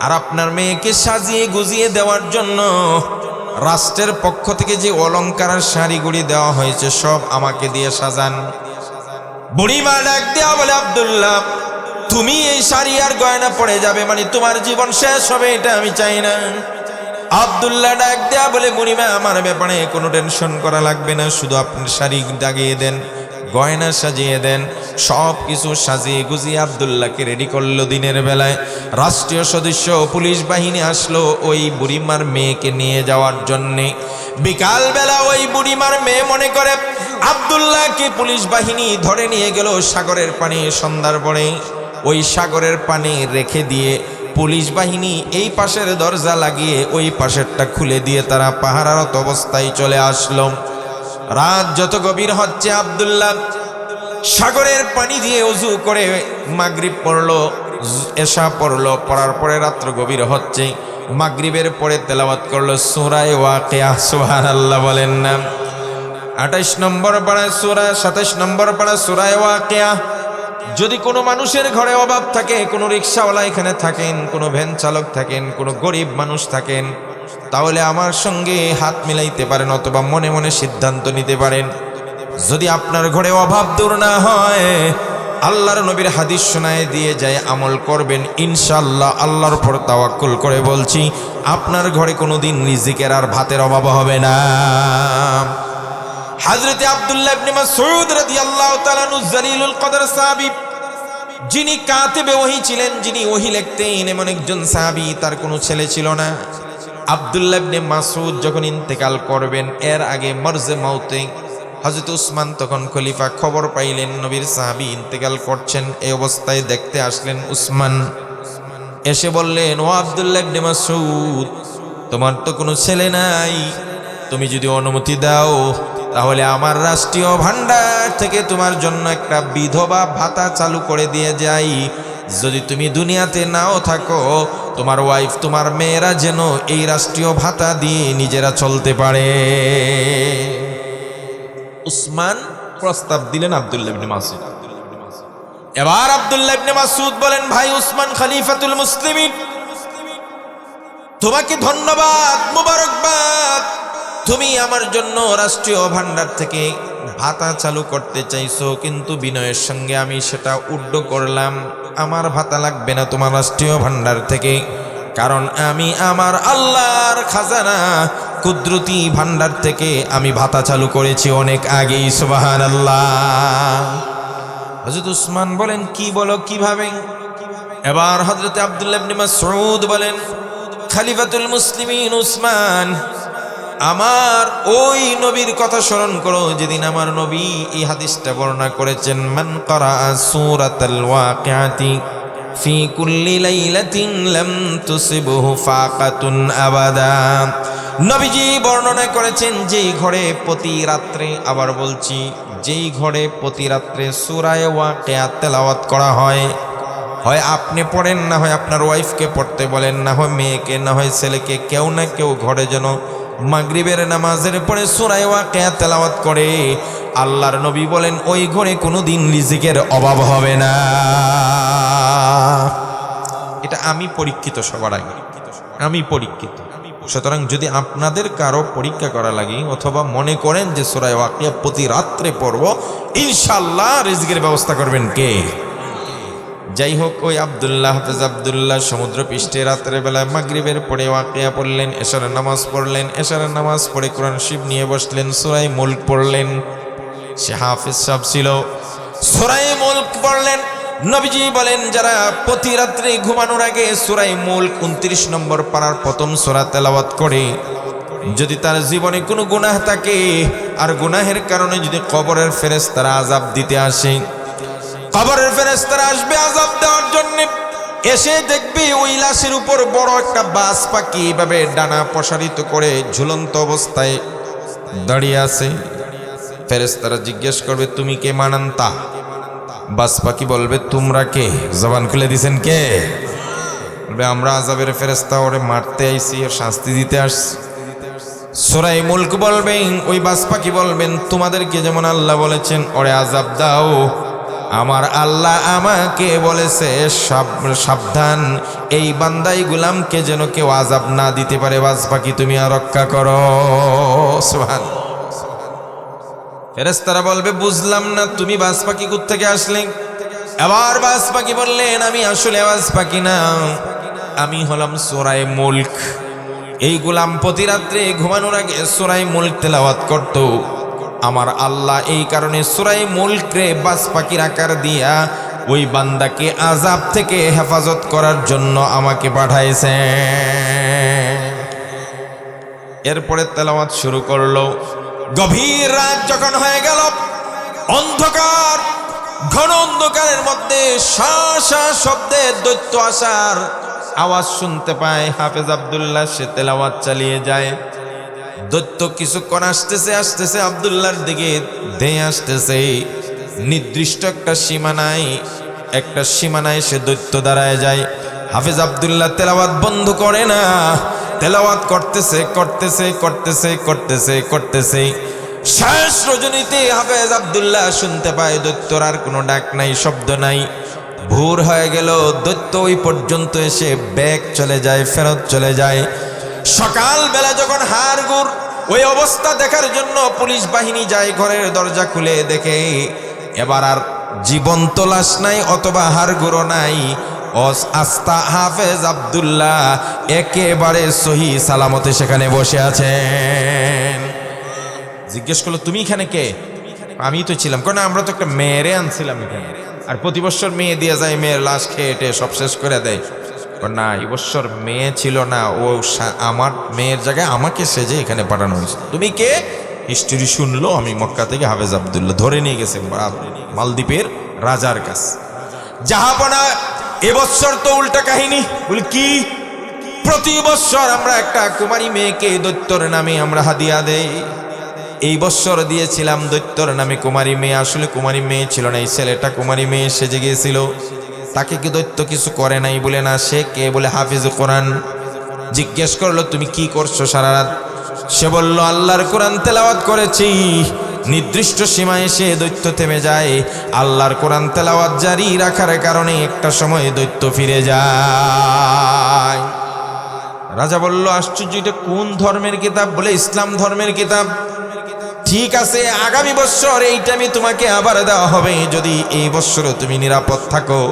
আর আপনার মেয়েকে সাজিয়ে গুজিয়ে দেওয়ার জন্য রাষ্ট্রের পক্ষ থেকে যে অলংকার আর শাড়িগুড়ি দেওয়া হয়েছে সব আমাকে দিয়ে সাজান। বুড়িমা ডাক দেয়া বলে, আব্দুল্লাহ, তুমি এই শাড়ি আর গয়না পড়ে যাবে মানে তোমার জীবন শেষ হবে, এটা আমি চাই না। আব্দুল্লাহ ডাক দেয়া বলে, বুড়িমা, আমার ব্যাপারে কোনো টেনশন করা লাগবে না, শুধু আপনি শাড়ি দাগিয়ে দেন, গয়না সাজিয়ে দেন। সব কিছু সাজিয়ে গুজিয়ে আব্দুল্লাহকে রেডি করলো। দিনের বেলায় রাষ্ট্রীয় সদস্য পুলিশ বাহিনী আসলো ওই বুড়িমার মেয়েকে নিয়ে যাওয়ার জন্যে। বিকাল বেলা ওই বুড়িমার মেয়ে মনে করে আব্দুল্লাহকে পুলিশ বাহিনী ধরে নিয়ে গেল সাগরের পানি। সন্ধ্যার পরে ওই সাগরের পানি রেখে দিয়ে পুলিশ বাহিনী এই পাশের দরজা লাগিয়ে ওই পাশেরটা খুলে দিয়ে তারা পাহারারত অবস্থায় চলে আসলো। রাত যত গভীর হচ্ছে, আব্দুল্লাহ সাগরের পানি দিয়ে ওযু করে মাগরিব পড়লো, এশা পড়লো, পড়ার পরে রাত্র গভীর হচ্ছে। মাগরিবের পরে তেলাওয়াত করলো সূরা ওয়াকিয়া। সুবহানাল্লাহ বলেন না? 28 নম্বর পারা সূরা, 27 নম্বর পারা সূরা ওয়াকিয়া। যদি কোনো মানুষের ঘরে অভাব থাকে, কোনো রিক্সাওয়ালা এখানে থাকেন, কোনো ভ্যান চালক থাকেন, কোনো গরিব মানুষ থাকেন, তাহলে আমার সঙ্গে হাত মিলাইতে পারেন অথবা মনে মনে সিদ্ধান্ত নিতে পারেন, যদি আপনার ঘরে অভাব দূর না হয়, আল্লাহর নবীর হাদিস শোনায় দিয়ে যায় আমল করবেন, ইনশাআল্লাহ আল্লাহর উপর তাওয়াক্কুল করে বলছি, আপনার ঘরে কোনোদিন রিজিকের আর ভাতের অভাব হবে না। হযরতে আব্দুল্লাহ ইবনে মাসউদ রাদিয়াল্লাহু তাআলা আনহু জালিলুল কদর সাহাবী, যিনি কাতিবে ওহী ছিলেন, যিনি ওহী লিখতেন, এমন একজন সাহাবী, তার কোনো ছেলে ছিল না। আব্দুল্লাহ ইবনে মাসউদ যখন ইন্তেকাল করবেন, এর আগে মরজে মাউতে হযরত উসমান তখন খলিফা, খবর পাইলেন নবীর সাহাবী ইন্তেকাল করছেন। এই অবস্থায় দেখতে আসলেন উসমান, এসে বললেন, ও আব্দুল্লাহ ইবনে মাসউদ, তোমার তো কোনো ছেলে নাই, তুমি যদি অনুমতি দাও তাহলে আমার রাষ্ট্রীয় ভান্ডার থেকে তোমার জন্য একটা বিধবা ভাতা চালু করে দিয়ে যাই। যদি তুমি দুনিয়াতে নাও থাকো, তোমার ওয়াইফ, তোমার মেয়েরা যেন এই রাষ্ট্রীয় ভাতা দিয়ে নিজেরা চলতে পারে। উসমান প্রস্তাব দিলেন আব্দুল্লাহ ইবনে মাসউদ। এবার আব্দুল্লাহ ইবনে মাসউদ বলেন, ভাই উসমান, খলিফাতুল মুসলিমিন, তোমাকে ধন্যবাদ, মুবারকবাদ, তুমি আমার জন্য রাষ্ট্রীয় ভান্ডার থেকে ভাতা চালু করতে চাইছো, কিন্তু বিনয়ের সঙ্গে আমি সেটা উড্ড করলাম, আমার ভাতা লাগবে না তোমার রাষ্ট্রীয় ভান্ডার থেকে, কারণ আমি আমার আল্লাহর খাজানা কুদরতি ভান্ডার থেকে আমি ভাতা চালু করেছি অনেক আগেই। সুবহানাল্লাহ। হযরত উসমান বলেন, কি বলো, কিভাবে? এবার হযরত আব্দুল্লাহ ইবনে মাসউদ বলেন, খলিফাতুল মুসলিমিন উসমান, আমার ওই নবীর কথা স্মরণ করো যেদিন আমার নবী এই হাদিসটা বর্ণনা করেছেন, মান ক্বারা সূরাতাল ওয়াকিআতি ফি কুল্লি লাইলাতিন লাম তুসিবহু ফাকাতুন আবাদা। নবীজি বর্ণনা করেছেন, যেই ঘরে প্রতি রাত্রে, আবার বলছি, যেই ঘরে প্রতি রাত্রে সূরা ওয়াকিয়া তেলাওয়াত করা হয়, হয় আপনি পড়েন, না হয় আপনার ওয়াইফকে পড়তে বলেন, না হয় মেয়েকে, না হয় ছেলেকে, কেউ না কেউ ঘরে যেন মাগরিবের নামাজের পরে সূরা ওয়াকিয়া তেলাওয়াত করে। আল্লাহর নবী বলেন, ওই ঘরে কোনোদিন রিজিকের অভাব হবে না। এটা আমি পরীক্ষিত, সবার আগে আমি পরীক্ষিত। সুতরাং যদি আপনাদের কারো পরীক্ষা করা লাগে অথবা মনে করেন যে সূরা ওয়াকিয়া প্রতি রাত্রে পড়ব, ইনশাআল্লাহ রিজিকের ব্যবস্থা করবেন কে? যাই হোক, ওই আব্দুল্লাহ, হাফেজ আব্দুল্লাহ সমুদ্র পৃষ্ঠে রাতের বেলায় মাগরিবের পরে ওয়াকিয়া পড়লেন, এশারের নামাজ পড়লেন, এশারের নামাজ পড়ে কোরআন শরীফ নিয়ে বসলেন, সূরা মুলক পড়লেন। সে হাফেজ সাহেব ছিল, সূরা মুলক পড়লেন। নবীজি বলেন, যারা প্রতি রাত্রে ঘুমানোর আগে সূরা মুলক 29 নম্বর পারার প্রথম সূরা তেলাওয়াত করে, যদি তার জীবনে কোনো গুনাহ থাকে আর গুনাহের কারণে যদি কবরের ফেরেশতারা আযাব দিতে আসে, কবরের ফেরেশতারা আসবে আযাব দেওয়ার জন্য, এসে দেখবে ওই লাশের উপর বড় একটা বাজ পাখি এভাবে ডানা প্রসারিত করে ঝুলন্ত অবস্থায় দাঁড়িয়ে আছে। ফেরেশতারা জিজ্ঞেস করবে, তুমি কে মানান্তা? বাস পাখি বলবে তোমরা কে? জবান খুলে দিছেন কে? বলবে আমরা আযাবের ফেরেশতা, ওরে মারতে আইছি, ওর শাস্তি দিতে আসছি। সূরা মুলক বলবেন, ওই বাস পাখি বলবেন তোমাদেরকে যেমন আল্লাহ বলেছেন ওরে আযাব দাও, আমার আল্লাহ আমাকে বলেছে সাবধান, এই বান্দাই গোলামকে যেন কেউ আযাব না দিতে পারে, বাস পাখি তুমি রক্ষা করো। সুবহানাল্লাহ। ফেরেশতারা বলবে বুঝলাম না তুমি বাস পাখি কোত্থেকে আসলে? এবার বাস পাখি বললেন আমি আসলে বাস পাখি না, আমি হলাম সূরা মুলক। এই গোলাম প্রতি রাত্রে ঘুমানোর আগে সূরা মুলক তেলাওয়াত করত। আমার আল্লাহ এই কারণে সূরা মুলক রে বাস পাখির আকার দিয়া ওই বান্দাকে আযাব থেকে হেফাজত করার জন্য আমাকে পাঠাইছে। এরপরে তেলাওয়াত শুরু করলো। গভীর রাত যখন হয়ে গেল, অন্ধকার, ঘন অন্ধকারের মধ্যে শা শব্দে দৈত্য আসার আওয়াজ শুনতে পায়। হাফেজ আব্দুল্লাহ সে তেলাওয়াত চালিয়ে যায়। দৈত্য কিছুক্ষণ আসতেছে আব্দুল্লাহর দিকে ধেয়ে আসতেছে। নির্দিষ্ট একটা সীমানায় সে দৈত্য দাঁড়ায় যায়। হাফেজ আব্দুল্লাহ তেলাওয়াত বন্ধ করে না, তেলাওয়াত করতেছে। শেষ রজনীতে হাফেজ আব্দুল্লাহ শুনতে পায় দৈত্যর আর কোনো ডাক নাই, শব্দ নাই। ভোর হয়ে গেল, দৈত্য ওই পর্যন্ত এসে ফেরত চলে যায়। সকালবেলা যখন হাড়গোড় ওই অবস্থা দেখার জন্য পুলিশ বাহিনী যায়, ঘরের দরজা খুলে দেখে এবার আর জীবন্ত লাশ নাই অথবা হাড়গোড় নাই। আস্তা হাফেজ আব্দুল্লাহ একেবারে সহি সালামতে সেখানে বসে আছেন। জিজ্ঞেস করলো তুমি এখানে কে? আমি তো ছিলাম। কেন? আমরা তো একটা মেয়েরে আনছিলাম এখানে, আর প্রতি বছর মেয়ে দিয়ে যায়, মেয়ের লাশ খেয়ে সব শেষ করে দেয়। না, এই বছর মেয়ে ছিল না, ও আমার মেয়ের জায়গায় আমাকে সেজে এখানে পাঠানো হয়েছে। তুমি কে? হিস্ট্রি শুনলো, আমি মক্কা থেকে হাফেজ আব্দুল্লাহ, ধরে নিয়ে গেছে মালদ্বীপের রাজার কাছে। জাহাপনা এবছর তো উল্টা কাহিনী। বলি কি? প্রতি বছর আমরা একটা কুমারী মেয়েকে দৈত্যর নামে আমরা হাদিয়া দেই। এই বছর দিয়েছিলাম দৈত্যর নামে কুমারী মেয়ে, আসলে কুমারী মেয়ে ছিল না, এই ছেলেটা কুমারী মেয়ে সেজে গিয়েছিল। তাকে কি দৈত্য কিছু করে নাই? বলে না। সে কে? বলে হাফিজ কোরআন। জিজ্ঞেস করলো তুমি কি করছো সারা রাত? সে বলল আল্লাহর কোরআন তেলাওয়াত করেছি। নির্দিষ্ট সীমায় এসে দৈত্য থেমে যায়। আল্লাহর কোরআন তেলাওয়াত জারি রাখার কারণে একটা সময় দৈত্য ফিরে যায়। রাজা বলল আশ্চর্য, এটা কোন ধর্মের কিতাব? বলে ইসলাম ধর্মের কিতাব। ঠিক আছে, আগামী বছর এই টাইমে তোমাকে আবার দেওয়া হবে। যদি এই বছরও তুমি নিরাপদ থাকো,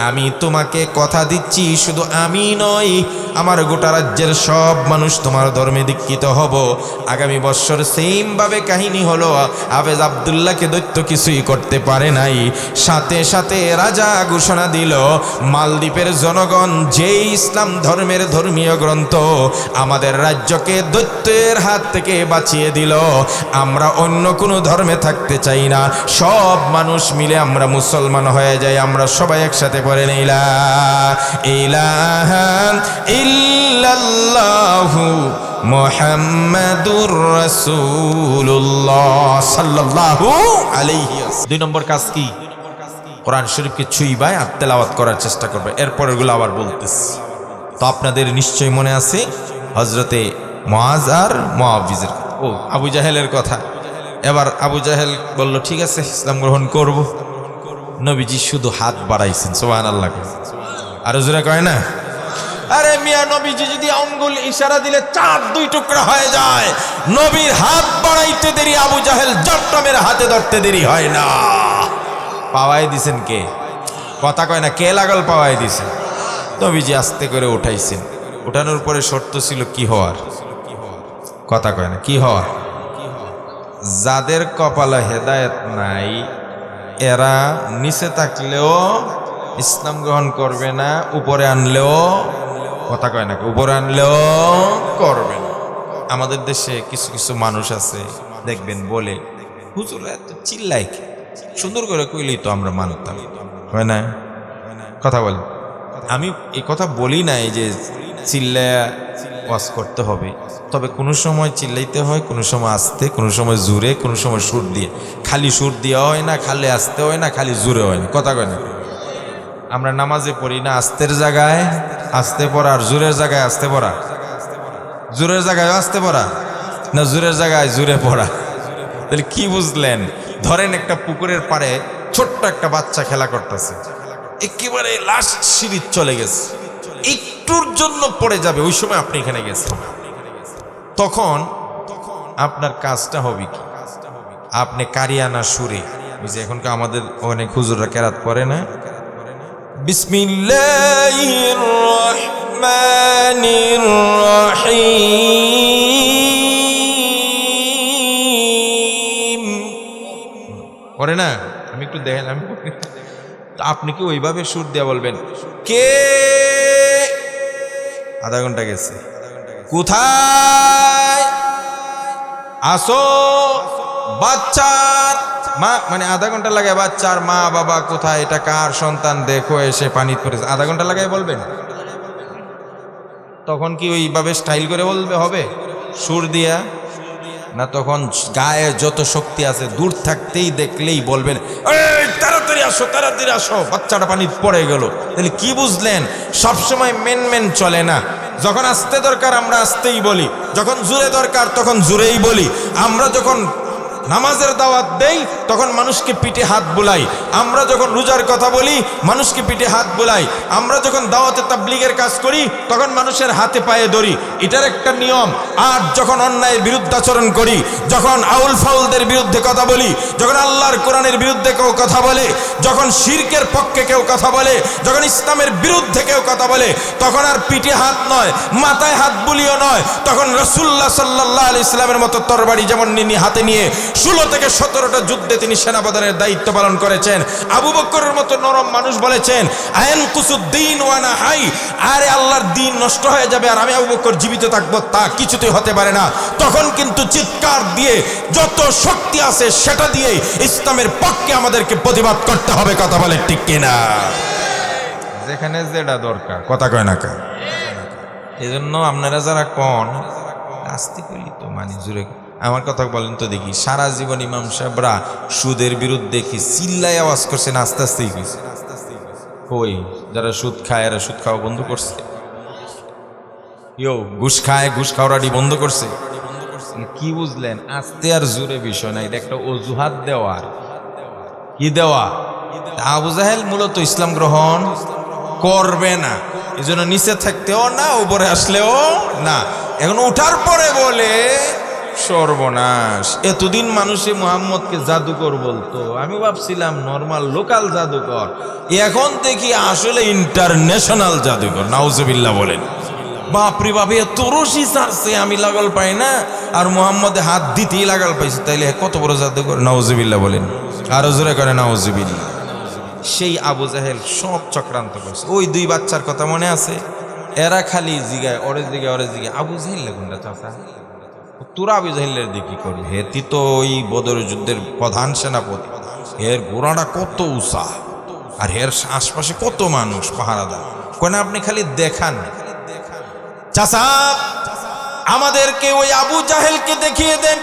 আমি তোমাকে কথা দিচ্ছি, শুধু আমি নয়, আমার গোটা রাজ্যের সব মানুষ তোমার ধর্মে দীক্ষিত হব। আগামী বছর সেম ভাবে কাহিনী হলো। হাফেজ আব্দুল্লাহকে দৈত্য কিছুই করতে পারে নাই। সাথে সাথে রাজা ঘোষণা দিল, মালদ্বীপের জনগণ যেই ইসলাম ধর্মের ধর্মীয় গ্রন্থ আমাদের রাজ্যকে দৈত্যের হাত থেকে বাঁচিয়ে দিল, আমরা অন্য কোনো ধর্মে থাকতে চাই না। সব মানুষ মিলে আমরা মুসলমান হয়ে যাই। আমরা সবাই একসাথে পড়ে লা ইলাহা ইল্লাল্লাহু মুহাম্মাদুর রাসূলুল্লাহ সাল্লাল্লাহু আলাইহি ওয়াসাল্লাম। 2 নম্বর কাজ কি? কোরআন শরীফকে ছুঁইবাই আর তেলাওয়াত করার চেষ্টা করবে। এরপর এগুলো আবার বলতেছি। তো আপনাদের নিশ্চয়ই মনে আছে হযরতে মুআজ আর মুআবিজের, আবু জাহেলের কথা। এবার আবু জাহেল বলল ঠিক আছে ইসলাম গ্রহণ করব। নবীজি শুধু হাত বাড়াইছেন, সুবহানাল্লাহ। আর হুজুরা কয় না, আরে মিয়া নবীজি যদি আঙ্গুল ইশারা দিলে 4-2 টুকরা হয়ে যায়। নবীর হাত বাড়াইতে দেরি, আবু জাহেল জট্টমের হাতে ধরতে দেরি হয় না। পাওয়াই দিছেন কে? কথা কয় না, কে লাগল পাওয়াই দিছেন? নবীজি আস্তে করে উঠাইছেন। উঠানোর পরে শর্ত ছিল কি হওয়ার? কথা কয় না, কি হওয়ার? যাদের কপালে হেদায়েত নাই এরা নিচে থাকলেও ইসলাম গ্রহণ করবে না, উপরে আনলেও, কথা কয় না, উপরে আনলেও করবে না। আমাদের দেশে কিছু কিছু মানুষ আছে দেখবেন বলে হুজুর এত চিল্লাই, সুন্দর করে কইলেই তো আমরা মানতাম, হয় না? কথা বলে। আমি এই কথা বলি না এই যে চিল্লায়া ওয়াজ করতে হবে, তবে কোনো সময় চিল্লাইতে হয়, কোনো সময় আস্তে, কোনো সময় জোরে, কোনো সময় সুর দিয়ে। খালি সুর দিয়ে হয় না, খালি আস্তে হয় না, খালি জোরে হয় না। কথা কয় না? আমরা নামাজে পড়ি না আস্তের জায়গায় আস্তে পড়া, আর জোরের জায়গায় আস্তে পড়া, জোরের জায়গায় আস্তে পড়া, না জোরের জায়গায় জোরে পড়া? তাহলে কি বুঝলেন? ধরেন একটা পুকুরের পাড়ে ছোট্ট একটা বাচ্চা খেলা করতেছে, একেবারে লাস্ট সিঁড়ি চলে গেছে, একটুর জন্য পড়ে যাবে, ওই সময় আপনি এখানে গেছেন, তখন আপনার কাজটা হবে কি? আপনি কারিয়ানা সুরে, ওই যে এখনকার আমাদের অনেক হুজুররা কেরাত পড়ে না, বিসমিল্লাহির রহমানির রহিম পড়ে না? আমি একটু দেখেন, আমি আপনি কি ওইভাবে সুর দিয়ে বলবেন, কে আধা ঘন্টা গেছে, কোথায় আসো, বাচ্চার মা, মানে আধা ঘন্টা লাগে, বাচ্চার মা বাবা কোথায়, এটা কার সন্তান, দেখো এসে পানি পড়েছে, আধা ঘন্টা লাগাই বলবেন? তখন কি ওইভাবে স্টাইল করে বলবে হবে সুর দিয়া? না, তখন গায়ে যত শক্তি আছে দূর থাকতেই দেখলেই বলবেন, এই তাড়াতাড়ি আসো, তাড়াতাড়ি আসো, বাচ্চাটা পানি পড়ে গেল। তাহলে কি বুঝলেন? সবসময় মেন চলে না। যখন আসতে দরকার আমরা আসতেই বলি, যখন জোরে দরকার তখন জোরেই বলি। আমরা যখন নামাজের দাওয়াত দেই তখন মানুষকে পিঠে হাত বুলাই, আমরা যখন রোজার কথা বলি মানুষকে পিঠে হাত বুলাই, আমরা যখন দাওয়াতে তাবলীগের কাজ করি তখন মানুষের হাতে পায়ে ধরি, এটার একটা নিয়ম। আর যখন অন্যায়ের বিরুদ্ধাচরণ করি, যখন আউল ফাউলদের বিরুদ্ধে কথা বলি, যখন আল্লাহর কোরআনের বিরুদ্ধে কেউ কথা বলে, যখন শিরকের পক্ষে কেউ কথা বলে, যখন ইসলামের বিরুদ্ধে কেউ কথা বলে, তখন আর পিঠে হাত নয়, মাথায় হাত বুলিও নয়, তখন রাসূলুল্লাহ সাল্লাল্লাহু আলাইহি ওয়াসাল্লামের মতো তরবারি যেমন হাতে নিয়ে 16 থেকে 17টা যুদ্ধে তিনি সেনাপ্রধানের দায়িত্ব পালন করেছেন। আবু বকরের মতো নরম মানুষ বলেছেন, আইন কুসুদ্দিন ওয়ানা হাই, আরে আল্লাহর দ্বীন নষ্ট হয়ে যাবে আর আমি আবু বকর জীবিত থাকবো, তা কিছুতেই হতে পারে না। তখন কিন্তু চিৎকার দিয়ে যত শক্তি আছে সেটা দিয়ে ইসলামের পক্ষে আমাদেরকে প্রতিবাদ করতে হবে। কথা বলে ঠিক কিনা? যেখানে যেটা দরকার, কথা কয় না কা? এই জন্য আপনারা যারা কন আস্তে কইলি তো মানে জুড়ে, আমার কথা বলেন তো দেখি, সারা জীবন ইমাম সাহেবরা সুদের বিরুদ্ধে কি চিল্লায় আওয়াজ করছেন? আস্তে আস্তেই গেছে। কই যারা সুদ খায় এরা সুদ খাওয়া বন্ধ করছে, ঘুষ খায় ঘুষ খাওয়াটি বন্ধ করছে। কি বুঝলেন? আস্তে আর জোরে বিষয় না, এটা একটা অজুহাত দেওয়ার। কি দেওয়া? আবু জাহেল মূলত ইসলাম গ্রহণ করবে না, এই জন্য নিচে থাকতেও না, উপরে আসলেও না। এখন উঠার পরে বলে সর্বনাশ। এতদিন মানুষে মুহাম্মদকে জাদুকর বলতো, আমি ভাবছিলাম নর্মাল লোকাল জাদুকর, এখন দেখি আসলে ইন্টারন্যাশনাল জাদুকর। নাউজুবিল্লাহ বলেন। বাপরে বাপে, এত রশি ছাড়ছে আমি লাগাল পাই না, আর মুহাম্মদে হাত দিতেই লাগাল পাইছে, তাইলে কত বড় জাদুকর। নাউজুবিল্লাহ বলেন, আরো জোরে করে নাউজুবিল্লাহ। সেই আবু জাহেল সব চক্রান্ত করছে। ওই দুই বাচ্চার কথা মনে আছে? এরা খালি জিগায়, ওরে জিগায়, ওরে জিগায়, আবু জাহেল কোনটা চাচা, তোরা আবু জাহেলের দিয়ে কি করবি? হেতি তো ওই বদর যুদ্ধের প্রধান সেনাপতি, এর ঘোড়াটা কত উঁচা, আর এর আশপাশে কত মানুষ পাহারাদার। কেন আপনি খালি দেখান চাচা, আমাদেরকে ওই আবু জাহেলকে দেখিয়ে দেন।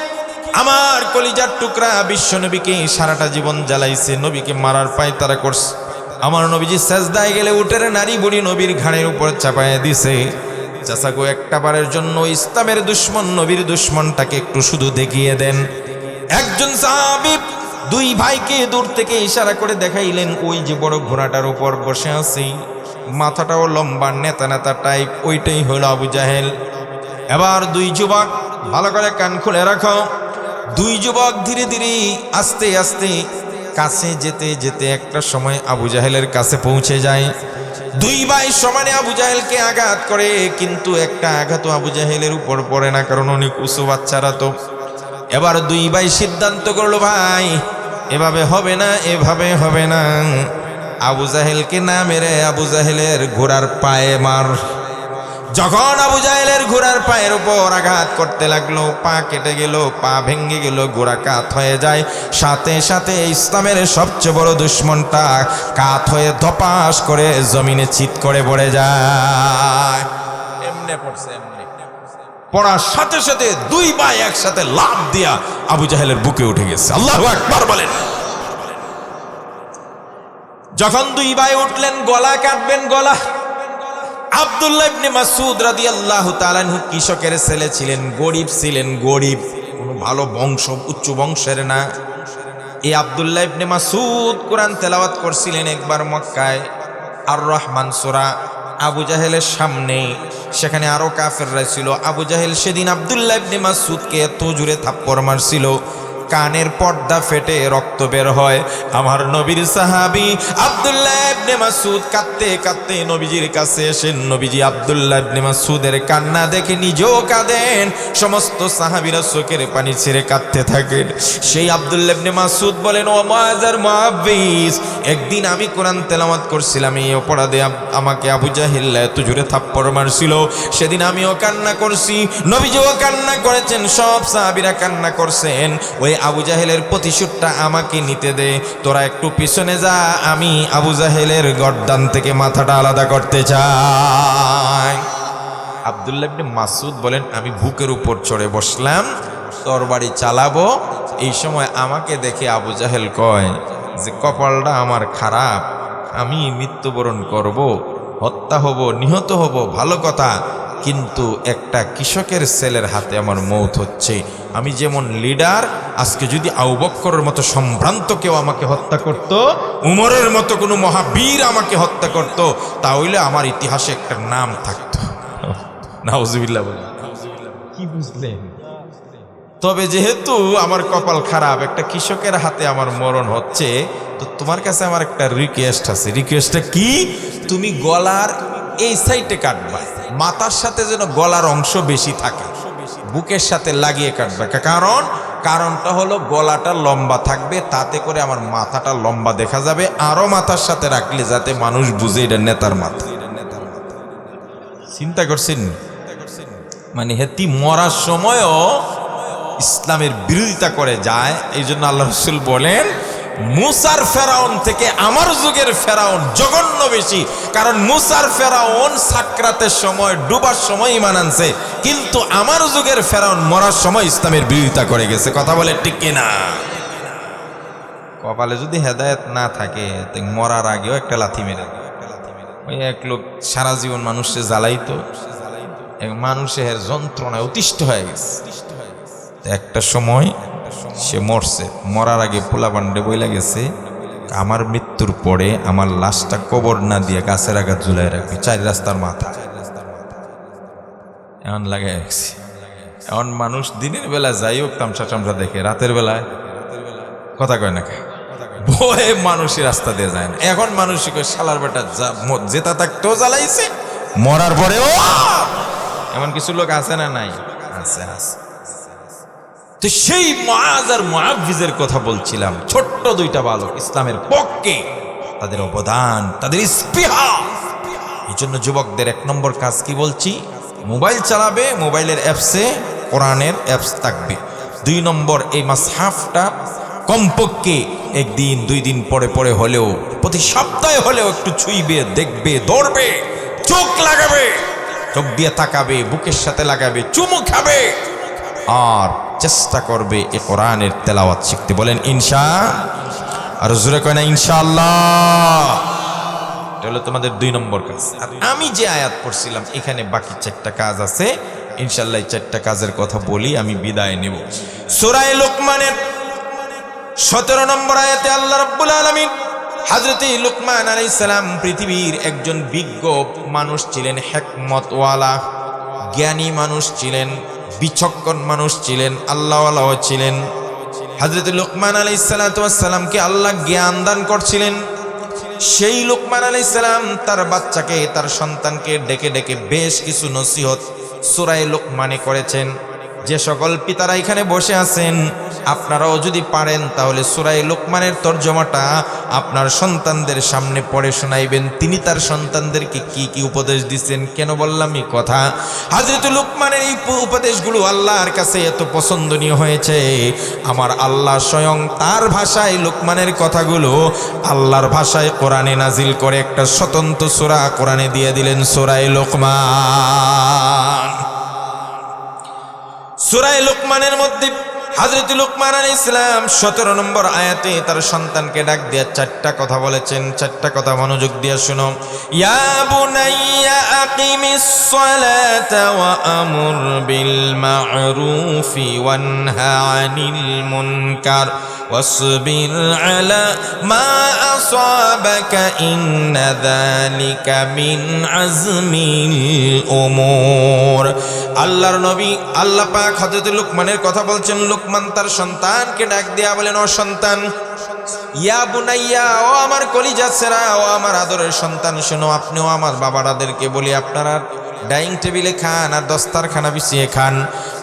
আমার কলিজার টুকরা বিশ্ব নবীকে সারাটা জীবন জ্বালাইছে, নবীকে মারার পায় তারা করছে। আমার নবীজি সেজদায় গেলে উঠে নারী বুড়ি নবীর ঘাড়ের উপর চাপায় দিছে। চাচা গো, একটা বারের জন্য ইসলামের দুশ্মন নবীর দুশ্মনটাকে একটু শুধু দেখিয়ে দেন। একজন সাহাবী দুই ভাইকে দূর থেকে ইশারা করে দেখাইলেন, ওই যে বড় ঘোড়াটার উপর বসে আছে, মাথাটাও লম্বা, নেতা নেতা টাইপ, ওইটাই হলো আবু জাহেল। এবার দুই যুবক, ভালো করে কান খুলে রাখো, দুই যুবক ধীরে ধীরে আস্তে আস্তে কাছে যেতে যেতে একটা সময় আবু জাহেলের কাছে পৌঁছে যায়। দুই ভাই সমানে আবু জাহেলকে আঘাত করে, কিন্তু একটা আঘাতও আবু জাহেলের উপর পড়ে না, কারণ অনেক উঁচু বাচ্চারা তো। এবার দুই ভাই সিদ্ধান্ত করলো, ভাই এভাবে হবে না, এভাবে হবে না, আবু জাহেলকে না মেরে আবু জাহেলের ঘোড়ার পায়ে মার। যখন আবু জাহেলের ঘোড়ার পায়ের উপর আঘাত করতে লাগলো, পা কেটে গেল, পা ভেঙে গেল, ঘোড়া কাত হয়ে যায়। সাথে সাথে ইসলামের সবচেয়ে বড় দুশ্মনটা কাত হয়ে ধপাস করে জমিনে চিৎ করে পড়ে যায়। এমনে পড়ছে, এমনি পড়ার সাথে সাথে দুই ভাই একসাথে লাফ দিয়া আবু জাহেলের বুকে উঠে গেছে। আল্লাহু আকবার বলেন। যখন দুই ভাই উঠলেন গলা কাটবেন, গলা। আব্দুল্লাহ ইবনে মাসউদ রাদিয়াল্লাহু তাআলা আনহু কৃষকের ছেলে ছিলেন, গরিব ছিলেন, গরিব, কোনো ভালো বংশ, উচ্চ বংশের না। এই আব্দুল্লাহ ইবনে মাসউদ কোরআন তেলাওয়াত করছিলেন একবার মক্কায়, আর রহমান সূরা। আবু জাহেলের সামনে, সেখানে আরো কাফেররা ছিল। আবু জাহেল সেদিন আব্দুল্লাহ ইবনে মাসউদকে এত জোরে থাপ্পড় মারছিল, কানের পর্দা ফেটে রক্ত বের হয়। আমার নবীর সাহাবী আব্দুল্লাহ ইবনে মাসউদ কাঁদতে কাঁদতে নবীজির কাছে এসেন। নবীজি আব্দুল্লাহ ইবনে মাসউদের কান্না দেখে নিজেও কাঁদেন, সমস্ত সাহাবীরা চোখের পানি ছেড়ে কাঁদতে থাকেন। সেই আব্দুল্লাহ ইবনে মাসউদ বলেন, ও মুআযার মুআব্বিস, একদিন আমি কোরআন তেলাওয়াত করছিলাম, এই অপরাধে আমাকে আবু জাহেল এত জোরে থাপ্পড় মারছিল। সেদিন আমিও কান্না করছি, নবীজিও কান্না করেছেন, সব সাহাবীরা কান্না করছেন। ওই আবু জাহেলের প্রতিশোধটা আমাকে নিতে দে, তোরা একটু পিছনে যা, আমি আবু জাহেলের গর্দান থেকে মাথাটা আলাদা করতে চাই। আব্দুল্লাহ ইবনে মাসউদ বলেন, আমি বুকের উপর চড়ে বসলাম, তরবারি চালাবো। এই সময় আমাকে দেখে আবু জাহেল কয় যে কপালটা আমার খারাপ, আমি মৃত্যুবরণ করব, হত্যা হব, নিহত হব, ভালো কথা, কিন্তু একটা কৃষকের ছেলের হাতে আমার মৌত হচ্ছে। আমি যেমন লিডার, আজকে যদি আবু বকরের মতো সম্ভ্রান্ত কেউ আমাকে হত্যা করত, উমরের মতো কোনো মহাবীর আমাকে হত্যা করত, তাহলে আমার ইতিহাসে একটা নাম থাকতো। নাউজুবিল্লাহ বলে কি বুঝলেন? তবে যেহেতু আমার কপাল খারাপ, একটা কৃষকের হাতে আমার মরণ হচ্ছে, তো তোমার কাছে আমার একটা রিকোয়েস্ট আছে। রিকোয়েস্টটা কি? তুমি গলার এই সাইডে কাটবা, মাথার সাথে যেন গলার অংশ বেশি থাকে, বুকের সাথে লাগিয়ে কাটবা। কারণটা হলো গলাটা লম্বা থাকবে, তাতে করে আমার মাথাটা লম্বা দেখা যাবে, আরো মাথার সাথে রাখলে যাতে মানুষ বুঝে এটা নেতার মাথা। চিন্তা করছেন? মানে হেতি মরার সময়ও ইসলামের বিরোধিতা করে যায়। এই জন্য আল্লাহ রাসূল বলেন, মুসার ফেরাউন থেকে আমার যুগের ফেরাউন জঘন্য বেশি। কারণ মুসার ফেরাউন সাকরাতের সময়, ডুবার সময় ঈমান আনছে, কিন্তু আমার যুগের ফেরাউন মরার সময় ইসলামের বিরোধিতা করে গেছে। কথা বলে ঠিক কিনা? কপালে যদি হেদায়েত না থাকে, মরার আগেও একটা লাথি মেরে। ওই এক লোক সারা জীবন মানুষকে জ্বালাইতো, মানুষের যন্ত্রণায় অতিষ্ঠ হয়ে গেছে। একটা সময় সে মরছে, মরার আগে পোলাপান্ডে বইলা গেছে, আমার মৃত্যুর পরে আমার লাশটা কবর না দিয়ে গাছের আঘাত ঝুলাই রাখবি 4 রাস্তার মাথা। এমন লাগে গেছে। এখন মানুষ দিনের বেলা যাই হোক তামসা টামসা দেখে, রাতের বেলায় কথা কয় না, ভয়ে মানুষের রাস্তা দিয়ে যায় না। এখন মানুষ শালার বেটা জেতা থাকতেও জ্বালাইছে, মরার পরেও। এমন কিছু লোক আছে না? নাই? আছে, আছে। তো সেই মুআয আর মুআব্বিজের কথা বলছিলাম, ছোট্ট 2টা বালক ইসলামের পক্ষে, তাদের অবদান, তাদের স্পৃহা। এই জন্য যুবকদের 1 নম্বর কাজ কি বলছি? মোবাইল চালাবে, মোবাইলের অ্যাপসে কোরআনের অ্যাপস থাকবে। 2 নম্বর, এই মাসহাফটা কমপক্ষে 1 দিন 2 দিন পরে পরে হলেও, প্রতি সপ্তাহে হলেও একটু ছুঁইবে, দেখবে, ধরবে, চোখ লাগাবে, চোখ দিয়ে তাকাবে, বুকের সাথে লাগাবে, চুমু খাবে, আর চেষ্টা করবে এ কোরআনের তেলাওয়াত শিখতে। বলেন আর জোরে কয় না ইনশাআল্লাহ। এটা হলো তোমাদের 2 নম্বর কাজ। আর আমি যে আয়াত পড়ছিলাম, এখানে বাকি 4টা কাজ আছে। ইনশাআল্লাহ এই 4টা কাজের কথা বলি, আমি বিদায় নেব। সূরা লুকমানের 17 নম্বর আয়াতে আল্লাহ রাব্বুল আলামিন, হযরতে লুকমান আলাইহিস সালাম পৃথিবীর একজন বিজ্ঞ মানুষ ছিলেন, হিকমতওয়ালা, জ্ঞানী মানুষ ছিলেন, বিচক্ষণ মানুষ ছিলেন, আল্লাহওয়ালাও ছিলেন। হযরত লুকমান আলাইহিস সালামকে আল্লাহ জ্ঞান দান করছিলেন। সেই লুকমান আলাইহিস সালাম তার বাচ্চাকে, তার সন্তানকে ডেকে ডেকে বেশ কিছু নসিহত সূরা লুকমানে করেছেন। যে সকল পিতারা এখানে বসে আছেন, আপনারাও যদি পারেন তাহলে সূরা লুকমানের তরজমাটা আপনার সন্তানদের সামনে পড়ে শোনাইবেন। তিনি তার সন্তানদেরকে কি কি উপদেশ দিচ্ছেন। কেন বললাম এই কথা? হযরত লুকমানের এই উপদেশগুলো আল্লাহর কাছে এত পছন্দনীয় হয়েছে, আমার আল্লাহ স্বয়ং তার ভাষায় লুকমানের কথাগুলো আল্লাহর ভাষায় কোরআনে নাজিল করে একটা স্বতন্ত্র সূরা কোরআনে দিয়ে দিলেন, সূরা লুকমান। সূরা লুকমানের মধ্যে হযরত লুকমান আলাইহিস সালাম 17 নম্বর আয়াতে তার সন্তানকে ডাক দিয়ে চারটা কথা বলেছেন। চারটা কথা মনোযোগ দিয়ে শুনো। ইয়া বুনাইয়া আকিমিস সালাতা ওয়া আমুর বিল মা'রুফি ওয়ানহা আনিল মুনকার ওয়াসবির আলা মা আসাবাকা ইন্না যালিকা মিন আজমিল উমুর। আল্লাহর নবী আল্লাহ পাক হযরত লুকমানের কথা বলছেন। লুকমান তার সন্তানকে ডাক দিয়া বলেন, ও সন্তান, ইয়া বুনাইয়া, ও আমার কলিজা ছেড়া, ও আমার আদরের সন্তান, শোনো। আপনিও আমার বাবারাদেরকে বলি, আপনারা ডাইনিং টেবিলে খান আর দস্তারখানা বিছিয়ে খান।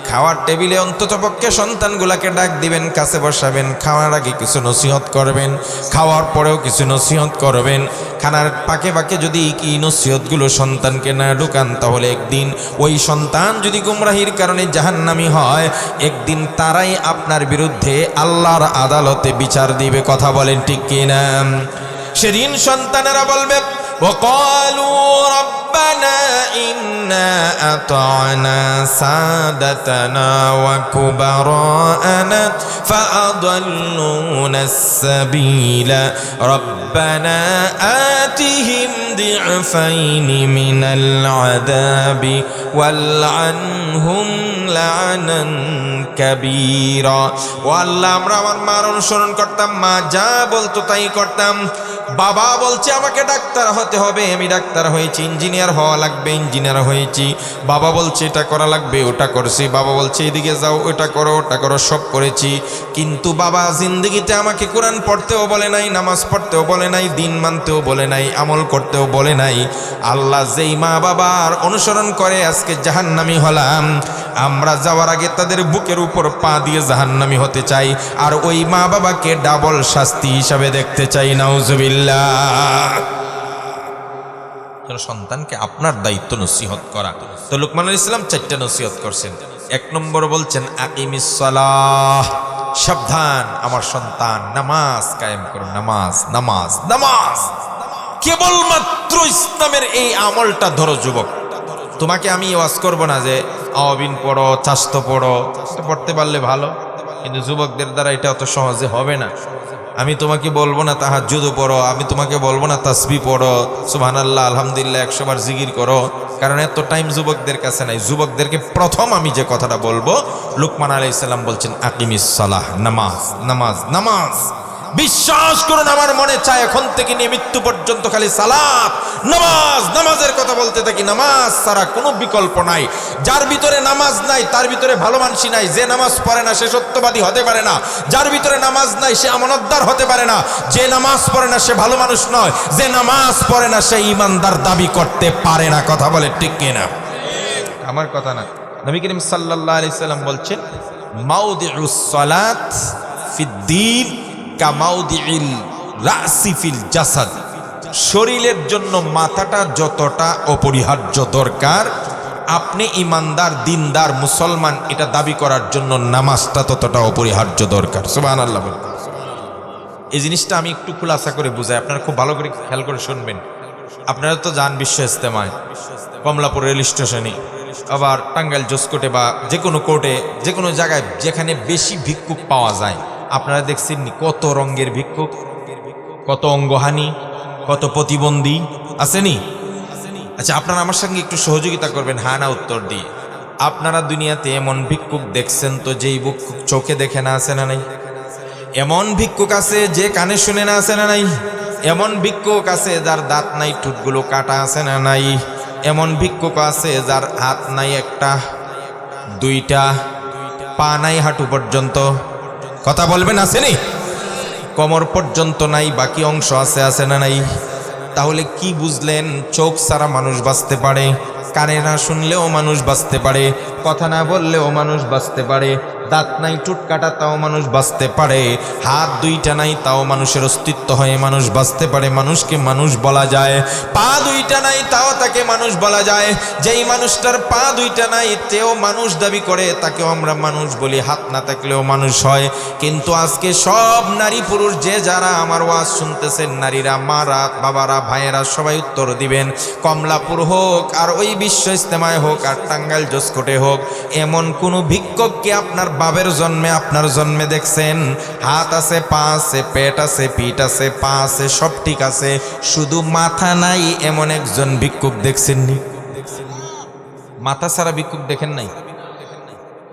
খাওয়ার টেবিলে অন্তত পক্ষে সন্তানগুলাকে ডাক দিবেন, কাছে বসাবেন। খাওয়ার আগে কিছু নসিহত করবেন, খাওয়ার পরেও কিছু নসিহত করবেন। খানার পাকে পাকে যদি এই নসিহতগুলো সন্তানকে না ঢুকান, তাহলে একদিন ওই সন্তান যদি গুমরাহির কারণে জাহান্নামী হয়, একদিন তারাই আপনার বিরুদ্ধে আল্লাহর আদালতে বিচার দিবে। কথা বলেন ঠিক কিনা? সেদিন সন্তানেরা বলবে, وقالوا ربنا إنا أطعنا سادتنا وكبراءنا فأضلونا السبيل ربنا آتهم ضعفين من العذاب والعنهم لعنا كبيرا। والله আমরা আমার মার অনুসরণ করতাম, মা যা বলতো তাই করতাম। বাবা বলছে আমাকে ডাক্তার হতে হবে, আমি ডাক্তার হয়েছি। ইঞ্জিনিয়ার হওয়া লাগবে, ইঞ্জিনিয়ার হয়েছি। বাবা বলছে এটা করা লাগবে, ওটা করছি। বাবা বলছে এদিকে যাও, ওটা করো, ওটা করো, সব করেছি। কিন্তু বাবা জিন্দগিতে আমাকে কোরআন পড়তেও বলে নাই, নামাজ পড়তেও বলে নাই, দিন মানতেও বলে নাই, আমল করতেও বলে নাই। আল্লাহ যেই মা বাবার অনুসরণ করে আজকে জাহান্নামী হলাম, আমরা যাওয়ার আগে তাদের বুকের উপর পা দিয়ে জাহান্নামী হতে চাই, আর ওই মা বাবাকে ডাবল শাস্তি হিসাবে দেখতে চাই। নাউজুবিল্লাহ। সন্তানকে আপনার দায়িত্ব নসিহত করা। তো লুকমান আলাইহিস সালাম চারটা নসিহত করছেন। এক নম্বর বলছেন আকিমিস সালাহ, সাবধান আমার সন্তান, নামাজ কায়েম করো। নামাজ নামাজ নামাজ, কেবলমাত্র ইসলামের এই আমলটা ধরো। যুবক, তোমাকে আমি ওয়াজ করবো না যে আওয়াবিন পড়ো, চাস্ত পড়ো, পড়তে পারলে ভালো, কিন্তু যুবকদের দ্বারা এটা অত সহজে হবে না। আমি তোমাকে বলবো না তাহাজ্জুদ পড়ো, আমি তোমাকে বলবো না তাসবিহ পড়ো, সুবহানাল্লাহ আলহামদুলিল্লাহ 100 বার জিকির করো, কারণ এত টাইম যুবকদের কাছে নাই। যুবকদেরকে প্রথম আমি যে কথাটা বলবো, লুকমান আলাইহিস সালাম বলছেন আকিমিস সালাহ, নামাজ নামাজ নামাজ। বিশ্বাস করুন, আমার মনে চায় এখন থেকে নিয়ে মৃত্যু পর্যন্ত খালি সালাত, নামাজ, নামাজের কথা বলতে থাকি। নামাজ ছাড়া কোনো বিকল্প নাই। যার ভিতরে নামাজ নাই তার ভিতরে ভালো মানুষই নাই। যে নামাজ পড়ে না সে সত্যবাদী হতে পারে না। যার ভিতরে নামাজ নাই সে আমানতদার হতে পারে না। যে নামাজ পড়ে না সে ভালো মানুষ নয়। যে নামাজ পড়ে না সে ঈমানদার দাবি করতে পারে না। কথা বলে ঠিক কিনা? আমার কথা না, নবী করিম সাল্লাল্লাহু আলাইহি সাল্লাম বলছেন মাউদিউস সালাত ফিদ্দীন কামাউদিল রাসি ফিল জাসাদ। শরীরের জন্য মাথাটা যতটা অপরিহার্য দরকার, আপনি ইমানদার দিনদার মুসলমান এটা দাবি করার জন্য নামাজটা ততটা অপরিহার্য দরকার। সুবহানাল্লাহ। এই জিনিসটা আমি একটু খুলাসা করে বুঝাই, আপনারা খুব ভালো করে খেয়াল করে শুনবেন। আপনারা তো যান বিশ্ব ইজতেমায়, কমলাপুর রেল স্টেশনে, আবার টাঙ্গাইল জসকোটে বা যে কোনো কোর্টে, যে কোনো জায়গায় যেখানে বেশি ভিক্ষুক পাওয়া যায়, আপনারা দেখছেন কত রঙের ভিক্ষুক, কত অঙ্গহানি, কত প্রতিবন্ধী আসেনি? আচ্ছা, আপনারা আমার সঙ্গে একটু সহযোগিতা করবেন, হ্যাঁ না উত্তর দিয়ে। আপনারা দুনিয়াতে এমন ভিক্ষুক দেখছেন তো যেই ভিক্ষুক চোখে দেখে না, আছে না নাই? এমন ভিক্ষুক আছে যে কানে শুনে না, আছে না নাই? এমন ভিক্ষুক আছে যার দাঁত নাই, ঠোঁটগুলো কাটা, আছে না নাই? এমন ভিক্ষুক আছে যার হাত নাই একটা, দুইটা, পা নাই হাঁটু পর্যন্ত। কথা বলবেন, আসেনি? কোমর পর্যন্ত নাই, বাকি অংশ আছে, আছে না নাই? তাহলে কি বুঝলেন? চোখ ছাড়া মানুষ বাঁচতে পারে, কানে না শুনলেও মানুষ বাঁচতে পারে, কথা না বললেও মানুষ বাঁচতে পারে, দাঁত নাই টুটকাটা তাও মানুষ বাঁচতে পারে, হাত দুইটা নাই তাও মানুষের অস্তিত্ব হয়ে মানুষ বাঁচতে পারে, মানুষকে মানুষ বলা যায়। পা দুইটা নাই তাও তাকে মানুষ বলা যায়। যেই মানুষটার পা দুইটা নাই তেও মানুষ দাবি করে, তাকেও আমরা মানুষ বলি। হাত না থাকলেও মানুষ হয়। কিন্তু আজকে সব নারী পুরুষ যে যারা আমার ওয়াজ শুনতেছেন, নারীরা, মারা, বাবারা, ভাইয়েরা সবাই উত্তর দিবেন। কমলাপুর হোক আর ওই বিশ্ব ইস্তেমায় হোক আর টাঙ্গাইল জসকোটে হোক, এমন কোন ভিক্ষককে আপনার বাবের জন্মে আপনার জন্মে দেখছেন? হাত আছে, পা আছে, পেট আছে, পিঠ আছে, পা আছে, সব ঠিক আছে, শুধু মাথা নাই এমন একজন ভিক্ষুক দেখছেননি? মাথা ছাড়া ভিক্ষুক দেখেন নাই?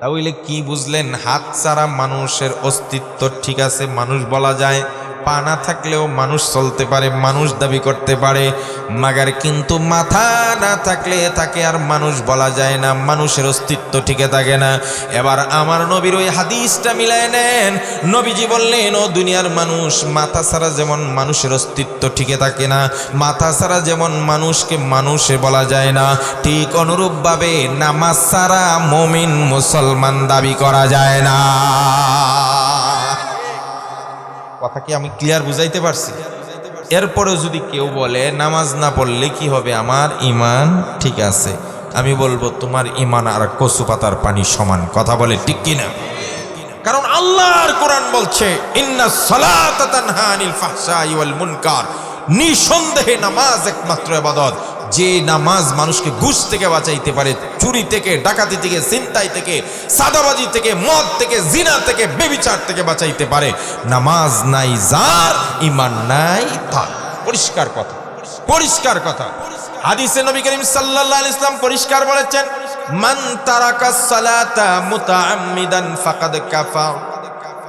তাহলে কি বুঝলেন? হাত ছাড়া মানুষের অস্তিত্ব ঠিক আছে, মানুষ বলা যায়। পা না থাকলেও মানুষ চলতে পারে, মানুষ দাবি করতে পারে, মাগার কিন্তু মাথা না থাকলে তাকে আর মানুষ বলা যায় না, মানুষের অস্তিত্ব টিকে থাকে না। এবার আমার নবীর ওই হাদিসটা মিলায় নেন। নবীজি বললেন, ও দুনিয়ার মানুষ, মাথা ছাড়া যেমন মানুষের অস্তিত্ব টিকে থাকে না, মাথা ছাড়া যেমন মানুষকে মানুষে বলা যায় না, ঠিক অনুরূপভাবে নামাজ ছাড়া মুমিন মুসলমান দাবি করা যায় না। কথা কি আমি ক্লিয়ার বুঝাইতে পারছি? এরপরেও যদি কেউ বলে নামাজ না পড়লে কি হবে, আমার ঈমান ঠিক আছে, আমি বলবো তোমার ঈমান আর কচু পাতার পানি সমান। কথা বলে ঠিক কিনা? কারণ আল্লাহর কোরআন বলছে, ইন্নাস সালাতা তানহা আনিল ফাহশাই ওয়াল মুনকার, নিঃসন্দেহে নামাজ একমাত্র ইবাদত যে নামাজ মানুষকে ঘুষ থেকে বাঁচাইতে পারে, চুরি থেকে, ডাকাতি থেকে, ছিনতাই থেকে, সাদাবাজি থেকে, মদ থেকে, জিনা থেকে, বেবিচার থেকে বাঁচাইতে পারে। নামাজ নাই যার, ঈমান নাই তার। পরিষ্কার কথা, পরিষ্কার কথা। হাদিসে নবী করিম সাল্লাল্লাহু আলাইহি ওয়াসাল্লাম পরিষ্কার বলেছেন, মান তারাকাস সালাতা মুতাআম্মিদান ফাকাদ কাফার।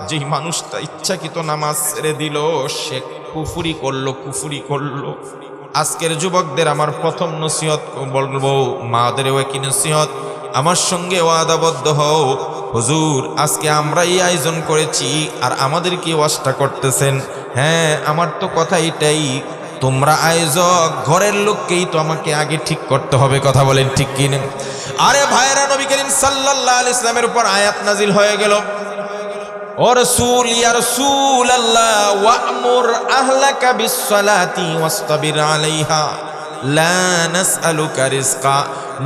যেই মানুষটা ইচ্ছাকৃত নামাজ ছেড়ে দিল সে কুফরি করলো, কুফরি করলো। আজকের যুবকদের আমার প্রথম নসিহত বলবো, মাদেরও একই নসিহত, আমার সঙ্গে ওয়াদাবদ্ধ হও। হুজুর আজকে আমরা এই আয়োজন করেছি আর আমাদের কি ওয়াজটা করতেছেন? হ্যাঁ, আমার তো কথা এটাই, তোমরা আয়োজক, ঘরের লোককেই তো আমাকে আগে ঠিক করতে হবে। কথা বলেন ঠিক কি না? আরে ভাইরা, নবী করিম সাল্লাল্লাহু আলাইহি ওয়াসাল্লামের উপর আয়াত নাজিল হয়ে গেল, ও রাসূল, ইয়া রাসূলাল্লাহ, ওয়া'মুর আহলাকা বিস-সালাতি ওয়াসতাবির আলাইহা লা নাসআলুকা রিজকা।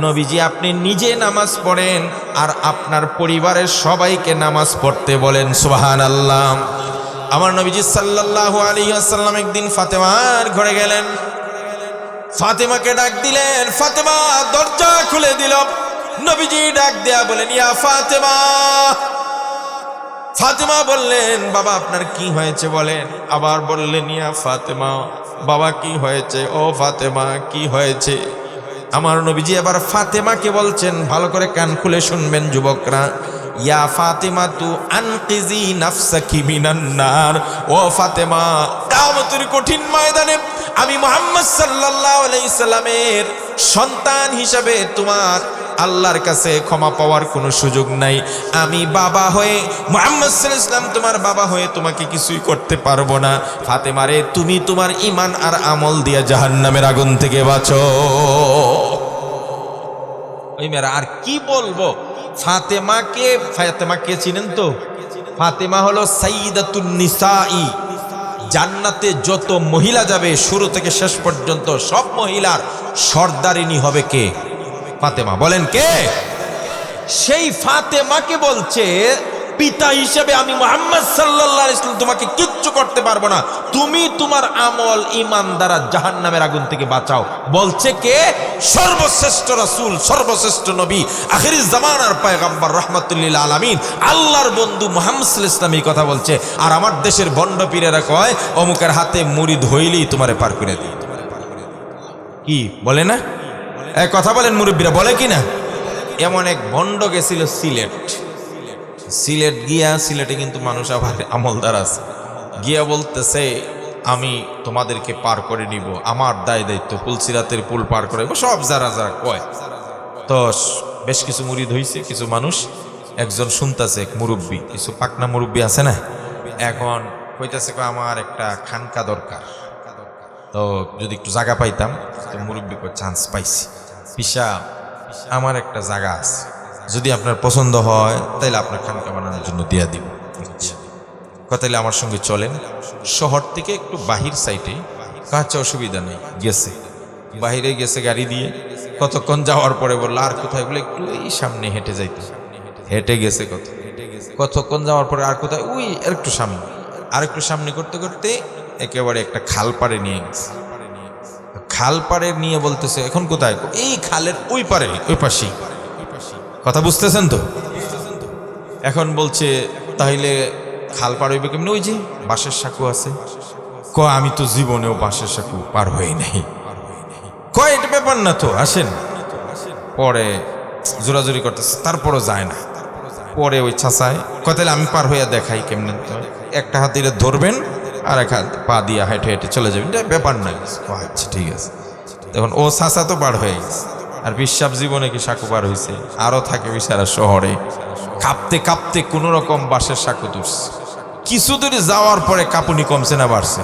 নবীজি আপনি নিজে নামাজ পড়েন আর আপনার পরিবারের সবাইকে নামাজ পড়তে বলেন। সুবহানাল্লাহ। আমার নবীজি সাল্লাল্লাহু আলাইহি ওয়াসাল্লাম একদিন ফাতেমার ঘরে গেলেন, ফাতেমাকে ডাক দিলেন, ফাতেমা দরজা খুলে দিল। নবীজি ডাক দেয়া বলেন, ইয়া ফাতেমা। ফাতেমা বললেন, বাবা আপনার কি হয়েছে বলেন। আবার বললেন, ইয়া ফাতেমা, বাবা কি হয়েছে? ও ফাতেমা কি হয়েছে? আমার নবীজি আবার ফাতেমাকে বলছেন, ভালো করে কান খুলে শুনবেন যুবকরা, ইয়া ফাতেমা তু আনকিজি নাফসাকি মিনান নার। ও ফাতেমা, কিয়ামতের কঠিন ময়দানে আমি মুহাম্মদ সাল্লাল্লাহু আলাইহি সাল্লামের সন্তান হিসাবে তোমার আল্লাহর কাছে ক্ষমা পাওয়ার কোনো সুযোগ নাই। আমি বাবা হয়ে, মুহাম্মদ সাল্লাল্লাহু আলাইহি সাল্লাম তোমার বাবা হয়ে তোমাকে কিছুই করতে পারবো না। ফাতেমারে, তুমি তোমার ঈমান আর আমল দিয়া জাহান্নামের আগুন থেকে বাঁচো। ওই মেয়েরা আর কি বলবো। ফাতেমাকে, ফাতেমাকে চিনেন তো? ফাতেমা হলো সাইয়্যিদাতুন নিসাই। জান্নাতে যত মহিলা যাবে শুরু থেকে শেষ পর্যন্ত সব মহিলার সর্দারিনী হবে কে? ফাতেমা। বলেন কে? সেই ফাতেমাকে বলছে পিতা হিসেবে আমি মুহাম্মদ সাল্লাল্লাহু আলাইহি ওয়াসাল্লাম তোমাকে কিচ্ছু করতে পারবো না, তুমি তোমার আমল ঈমান দ্বারা জাহান্নামের আগুন থেকে বাঁচাও। বলছে কে? সর্বশ্রেষ্ঠ রাসূল, সর্বশ্রেষ্ঠ নবী, আখিরিজ জামানার পয়গম্বর, রাহমাতুল লিল আলামিন, আল্লাহর বন্ধু মুহাম্মদ সাল্লাল্লাহু আলাইহি ওয়াসাল্লাম এই কথা বলছে। আর আমার দেশের ভণ্ড পীরেরা কয় অমুকের হাতে মুড়ি ধইলেই তোমারে পার করে দিই। কি বলে না? এক কথা বলেন মুরব্বীরা, বলে কি না? এমন এক ভণ্ড গেছিল সিলেট। সিলেট গিয়া, সিলেটে কিন্তু মানুষ আবার আমলদার আছে, গিয়া বলতেছে আমি তোমাদেরকে পার করে নিব, আমার দায় দায়িত্ব, পুলসিরাতের পুল পার করে সব যারা যারা কয়। তো বেশ কিছু মুরিদ হইছে, কিছু মানুষ, একজন শুনতেছে, এক মুরব্বী, কিছু পাকনা মুরব্বী আছে না, এখন কইতাছে আমার একটা খানকা দরকার, তো যদি একটু জায়গা পাইতাম। তো মুরব্বী কই চান্স পাইছি, পিসা আমার একটা জায়গা আছে, যদি আপনার পছন্দ হয় তাহলে আপনার খানকা বানানোর জন্য দিয়া দিব। তাহলে আমার সঙ্গে চলেন, শহর থেকে একটু বাহির সাইডে, কাছে অসুবিধা নেই। গেছে বাহিরে গেছে গাড়ি দিয়ে, কতক্ষণ যাওয়ার পরে বললো আর কোথায়, বলে একটু এই সামনে হেঁটে যাইতে। হেঁটে গেছে কতক্ষণ যাওয়ার পরে আর কোথায়, ওই একটু সামনে, আর একটু সামনে করতে করতে একেবারে একটা খাল পাড়ে নিয়ে গেছে। খাল পাড়ে নিয়ে বলতেছে এখন কোথায়, এই খালের ওই পারে, ওই পাশেই। কথা বুঝতেছেন তো? এখন বলছে তাহলে খাল পার হইবে কেমনি? ওই যে বাঁশের সাঁকু আছে। আমি তো জীবনেও বাঁশের সাঁকু পার হই নাই। এটা ব্যাপার না তো, আসেন। পরে জোরাজুরি করতেছে, তারপরও যায় না। পরে ওই ছাঁচায় তাহলে আমি পার হইয়া দেখাই কেমনে। একটা হাতে ধরবেন আর এক হাত পা দিয়ে হেঁটে হেঁটে চলে যাবেন, এটা ব্যাপার না। আচ্ছা ঠিক আছে। তখন ও ছাঁচা তো পার হয়ে গেছে, আর বিশ্বাস জীবনে কি সাঁকু পার হয়েছে? আরও থাকে বিশারা শহরে, কাঁপতে কাঁপতে কোনো রকম বাঁশের সাঁকু তুলছে। কিছু দূরে যাওয়ার পরে কাঁপুনি কমছে না বাড়ছে?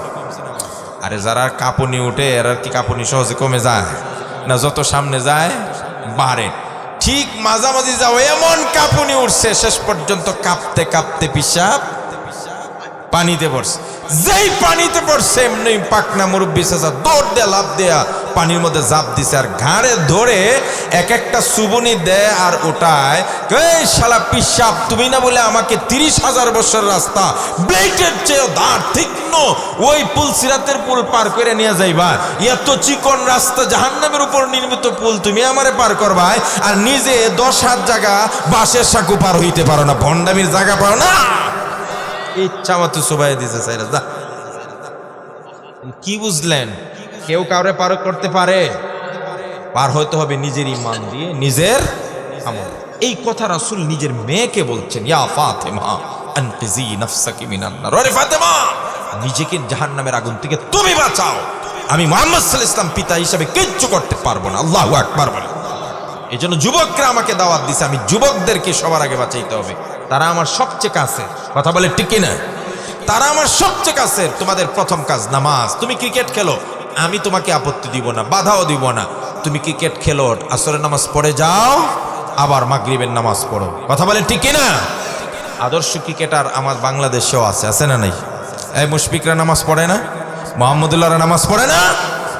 আরে যারা কাঁপুনি উঠে এরা কি কাঁপুনি সহজে কমে যায় না? যত সামনে যায় বাড়ে। ঠিক মাঝামাঝি যাও, এমন কাঁপুনি উঠছে, শেষ পর্যন্ত কাঁপতে কাঁপতে পিসাব পানিতে পড়ছে। যেই পানিতে পড়ছে এমনি পাকনা মুরব্বী চাচা দৌড় দেয়া লাভ দেয়া পানির মধ্যে জাপ দিছে, আর ঘাড়ে ধরে এক একটা সুবনি দেয় আর ওটায়, এই শালা পিসাব, তুমি না বলে আমাকে 30,000 বছর রাস্তা ব্লেডের চেয়ে দাঁড় তীক্ষ্ণ ওই পুল সিরাতের পুল পার করে নিয়ে যাইবা, এত চিকন রাস্তা জাহান্নামের উপর নির্মিত পুল তুমি আমারে পার করবাই, আর নিজে 10 হাত জায়গা বাঁশের সাঁকু পার হইতে পারো না, ভণ্ডামির জায়গা পাও না। ইচ্ছা মতো সবাই দিতে চাই না। কি বুঝলেন? কেউ কাউরে পার করতে পারে? পার হইতে হবে নিজের ঈমান দিয়ে, নিজের আমল। এই কথা রাসূল নিজের মেয়েকে বলছেন, ইয়া ফাতেমা আনকিজি নাফসাকি মিনান নার। ওরে ফাতেমা, নিজেকে জাহান্নামের আগুন থেকে তুমি বাঁচাও। আমি মুহাম্মদ সাল্লাল্লাহু আলাইহি ওয়াসাল্লাম পিতা হিসেবে কিচ্ছু করতে পারবো না। আল্লাহু আকবার বলেন। এই জন্য যুবকরা আমাকে দাওয়াত দিছে, আমি যুবকদেরকে সবার আগে বাঁচাইতে হবে। তারা আমার সবচেয়ে কাছে, কথা বলে ঠিক কিনা? তারা আমার সবচেয়ে কাছে। তোমাদের প্রথম কাজ নামাজ। তুমি ক্রিকেট খেলো, আমি তোমাকে আপত্তি দিব না, বাধাও দিব না। তুমি ক্রিকেট খেলো, আসরের নামাজ পড়ে যাও, আবার মাগরিবের নামাজ পড়ো। কথা বলে ঠিক কিনা? আদর্শ ক্রিকেটার আমার বাংলাদেশেও আছে না নাই? এই মুশফিকরা নামাজ পড়ে না, মোহাম্মদুল্লাহরা নামাজ পড়ে না।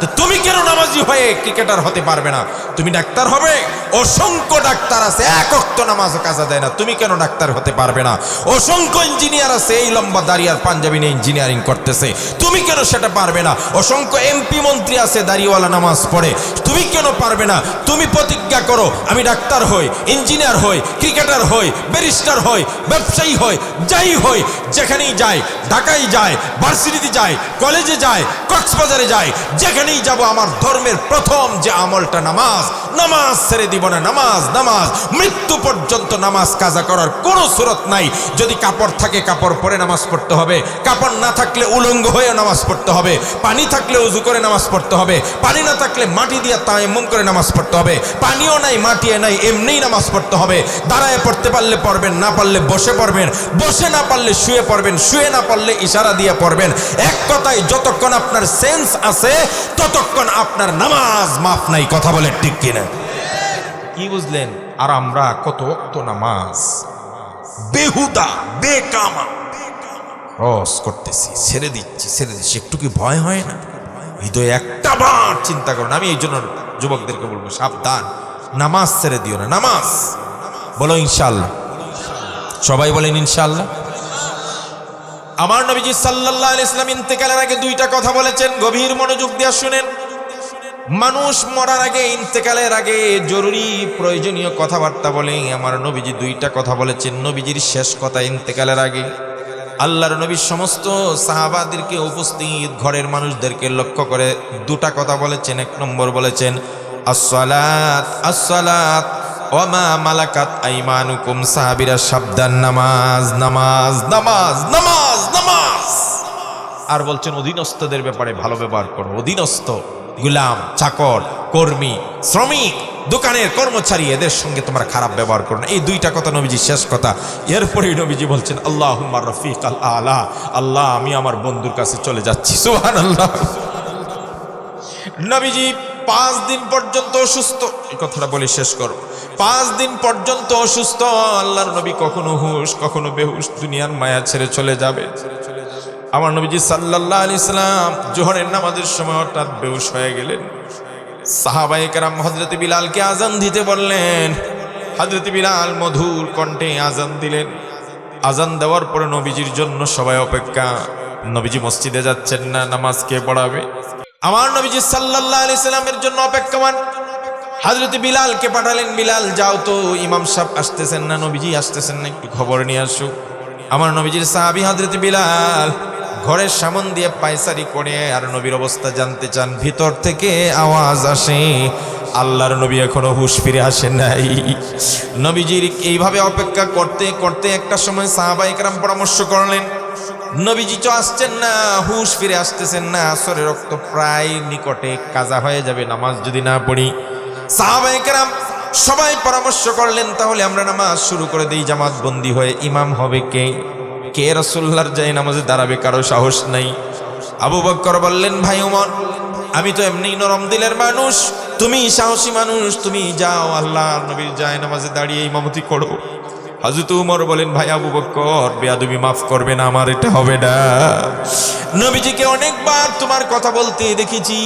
তো তুমি কেন নামাজি হয়ে ক্রিকেটার হতে পারবে না? তুমি ডাক্তার হবে, অসংখ্য ডাক্তার আছে এক ওয়াক্ত নামাজও কাজা দেয় না, তুমি কেন ডাক্তার হতে পারবে না? অসংখ্য ইঞ্জিনিয়ার আছে এই লম্বা দাড়ি আর পাঞ্জাবি নিয়ে ইঞ্জিনিয়ারিং করতেছে, তুমি কেন সেটা পারবে না? অসংখ্য এমপি মন্ত্রী আছে দাড়িওয়ালা নামাজ পড়ে, তুমি কেন পারবে না? তুমি প্রতিজ্ঞা করো, আমি ডাক্তার হই, ইঞ্জিনিয়ার হই, ক্রিকেটার হই, ব্যারিস্টার হই, ব্যবসায়ী হই, যাই হই, যেখানেই যাই, ঢাকায় যাই, ভার্সিটিতে যাই, কলেজে যাই, কক্সবাজারে যাই, যেখানেই যাব আমার ধর্মের প্রথম যে আমলটা নামাজ। নামাজ ছেড়ে দিব না, নামাজ নামাজ, মৃত্যু পর্যন্ত নামাজ কাজা করার কোনো সুরত নাই। যদি কাপড় থাকে কাপড় পরে নামাজ পড়তে হবে, কাপড় না থাকলে উলঙ্গ হয়ে নামাজ পড়তে হবে, পানি থাকলে উজু করে নামাজ পড়তে হবে, পানি না থাকলে মাটি দিয়ে তায়াম্মুম করে নামাজ পড়তে হবে, পানিও নাই মাটিও নাই এমনিই নামাজ পড়তে হবে। দাঁড়ায় পড়তে পারলে পড়বেন, না পারলে বসে পড়বেন, বসে না পারলে শুয়ে পড়বেন, শুয়ে না পারলে ইশারা দিয়ে পড়বেন। এক কথায় যতক্ষণ আপনার সেন্স আছে ততক্ষণ আপনার নামাজ মাফ নাই। কথা বলে ঠিক কিনা? কি বুঝলেন? আর আমরা কত ওয়াক্ত নামাজ বেহুদা বেকামা রস করতেছি, ছেড়ে দিচ্ছি। একটু কি ভয় হয় না? হৃদয়ে একটা বার চিন্তা করুন। আমি এই জন্য যুবকদেরকে বলবো, সাবধান, নামাজ ছেড়ে দিও না। নামাজ বলো ইনশাআল্লাহ, সবাই বলেন ইনশাআল্লাহ। আমার নবীজি সাল্লাল্লাহু আলাইহি ওয়াসাল্লাম ইন্তেকালের আগে দুইটা কথা বলেছেন, গভীর মনোযোগ দিয়ে শুনেন। মানুষ মরার আগে, ইন্তেকালের আগে জরুরি প্রয়োজনীয় কথাবার্তা বলে আমার নবীজি দুইটা কথা বলেছেন। নবীজির শেষ কথা ইন্তেকালের আগে আল্লাহর নবী সমস্ত সাহাবাদেরকে, উপস্থিত ঘরের মানুষদেরকে লক্ষ্য করে দুটা কথা বলেছেন। এক নম্বর বলেছেন আসসালাত আসসালাত ওয়া মা মালাকাত আইমানুকুম। সাহাবীরা সাবধান, নামাজ নামাজ নামাজ নামাজ নামাজ। আর বলছেন অধীনস্থদের ব্যাপারে ভালো ব্যবহার করো। অধীনস্থ, গোলাম, চাকর, কর্মী, শ্রমিক, দোকানের কর্মচারী, এদের সঙ্গে তোমরা খারাপ ব্যবহার করো না। এই দুইটা কথা নবীজি শেষ কথা। এরপরেই নবীজি বলছেন আল্লাহুম্মা রফিকাল আলা, আল্লাহ আমি আমার বন্ধুর কাছে চলে যাচ্ছি। সুবহানাল্লাহ। নবীজি 5 দিন পর্যন্ত অসুস্থ। এই কথাটা বলে শেষ করব। 5 দিন পর্যন্ত অসুস্থ। আল্লাহর নবী কখনো হুঁশ কখনো বেহুশ, দুনিয়ার মায়া ছেড়ে চলে যাবে। আমার নবীজি সাল্লাল্লাহু আলাইহি সাল্লাম জোহরের নামাজের সময় হঠাৎ বেহুশ হয়ে গেলেন। সাহাবায়ে কেরাম হযরত বিলালকে আজান দিতে বললেন। হযরত বিলাল মধুর কণ্ঠে আজান দিলেন। আজান দেওয়ার পরে নবীজির জন্য সবাই অপেক্ষা। নবীজি মসজিদে যাচ্ছেন না, নামাজ কে পড়াবে? আমার নবীজি সাল্লাল্লাহু আলাইহি সাল্লামের জন্য অপেক্ষমান। হযরত বিলালকে পাঠালেন, বিলাল যাও তো, ইমাম সাহেব আসতেছেন না, নবীজি আসতেছেন না, একটু খবর নিয়ে আসো। আমার নবীজির সাহাবী হযরত বিলাল ঘরের সামন দিয়ে পায়চারি করে আর নবীর অবস্থা জানতে চান। ভিতর থেকে আওয়াজ আসে, আল্লাহর নবী এখনো হুঁশ ফিরে আসেন নাই। নবীজির এইভাবে অপেক্ষা করতে করতে একটা সময় সাহাবায়ে কেরাম পরামর্শ করলেন, নবীজি তো আসছেন না, হুঁশ ফিরে আসতেছেন না, আসরের রক্ত প্রায় নিকটে, কাজা হয়ে যাবে নামাজ যদি না পড়ি। সাহাবায়ে কেরাম সবাই পরামর্শ করলেন, তাহলে আমরা নামাজ শুরু করে দেই জামাত বন্দী হয়ে। ইমাম হবে কে? কে রাসূলুল্লাহর যায় নামাজে দাঁড়াবে? কারো সাহস নাই। আবু বকর বললেন, ভাই ওমর, আমি তো এমনি নরম দিলের মানুষ, তুমি সাহসী মানুষ, তুমি যাও আল্লাহর নবীর যায় নামাজে দাঁড়িয়ে ইমামতি করো। হযরত উমর বলেন, ভাই আবু বকর, বেয়াদবি মাফ করবে না, আমার এটা হবে না। নবীজিকে অনেকবার তোমার কথা বলতে দেখেছি।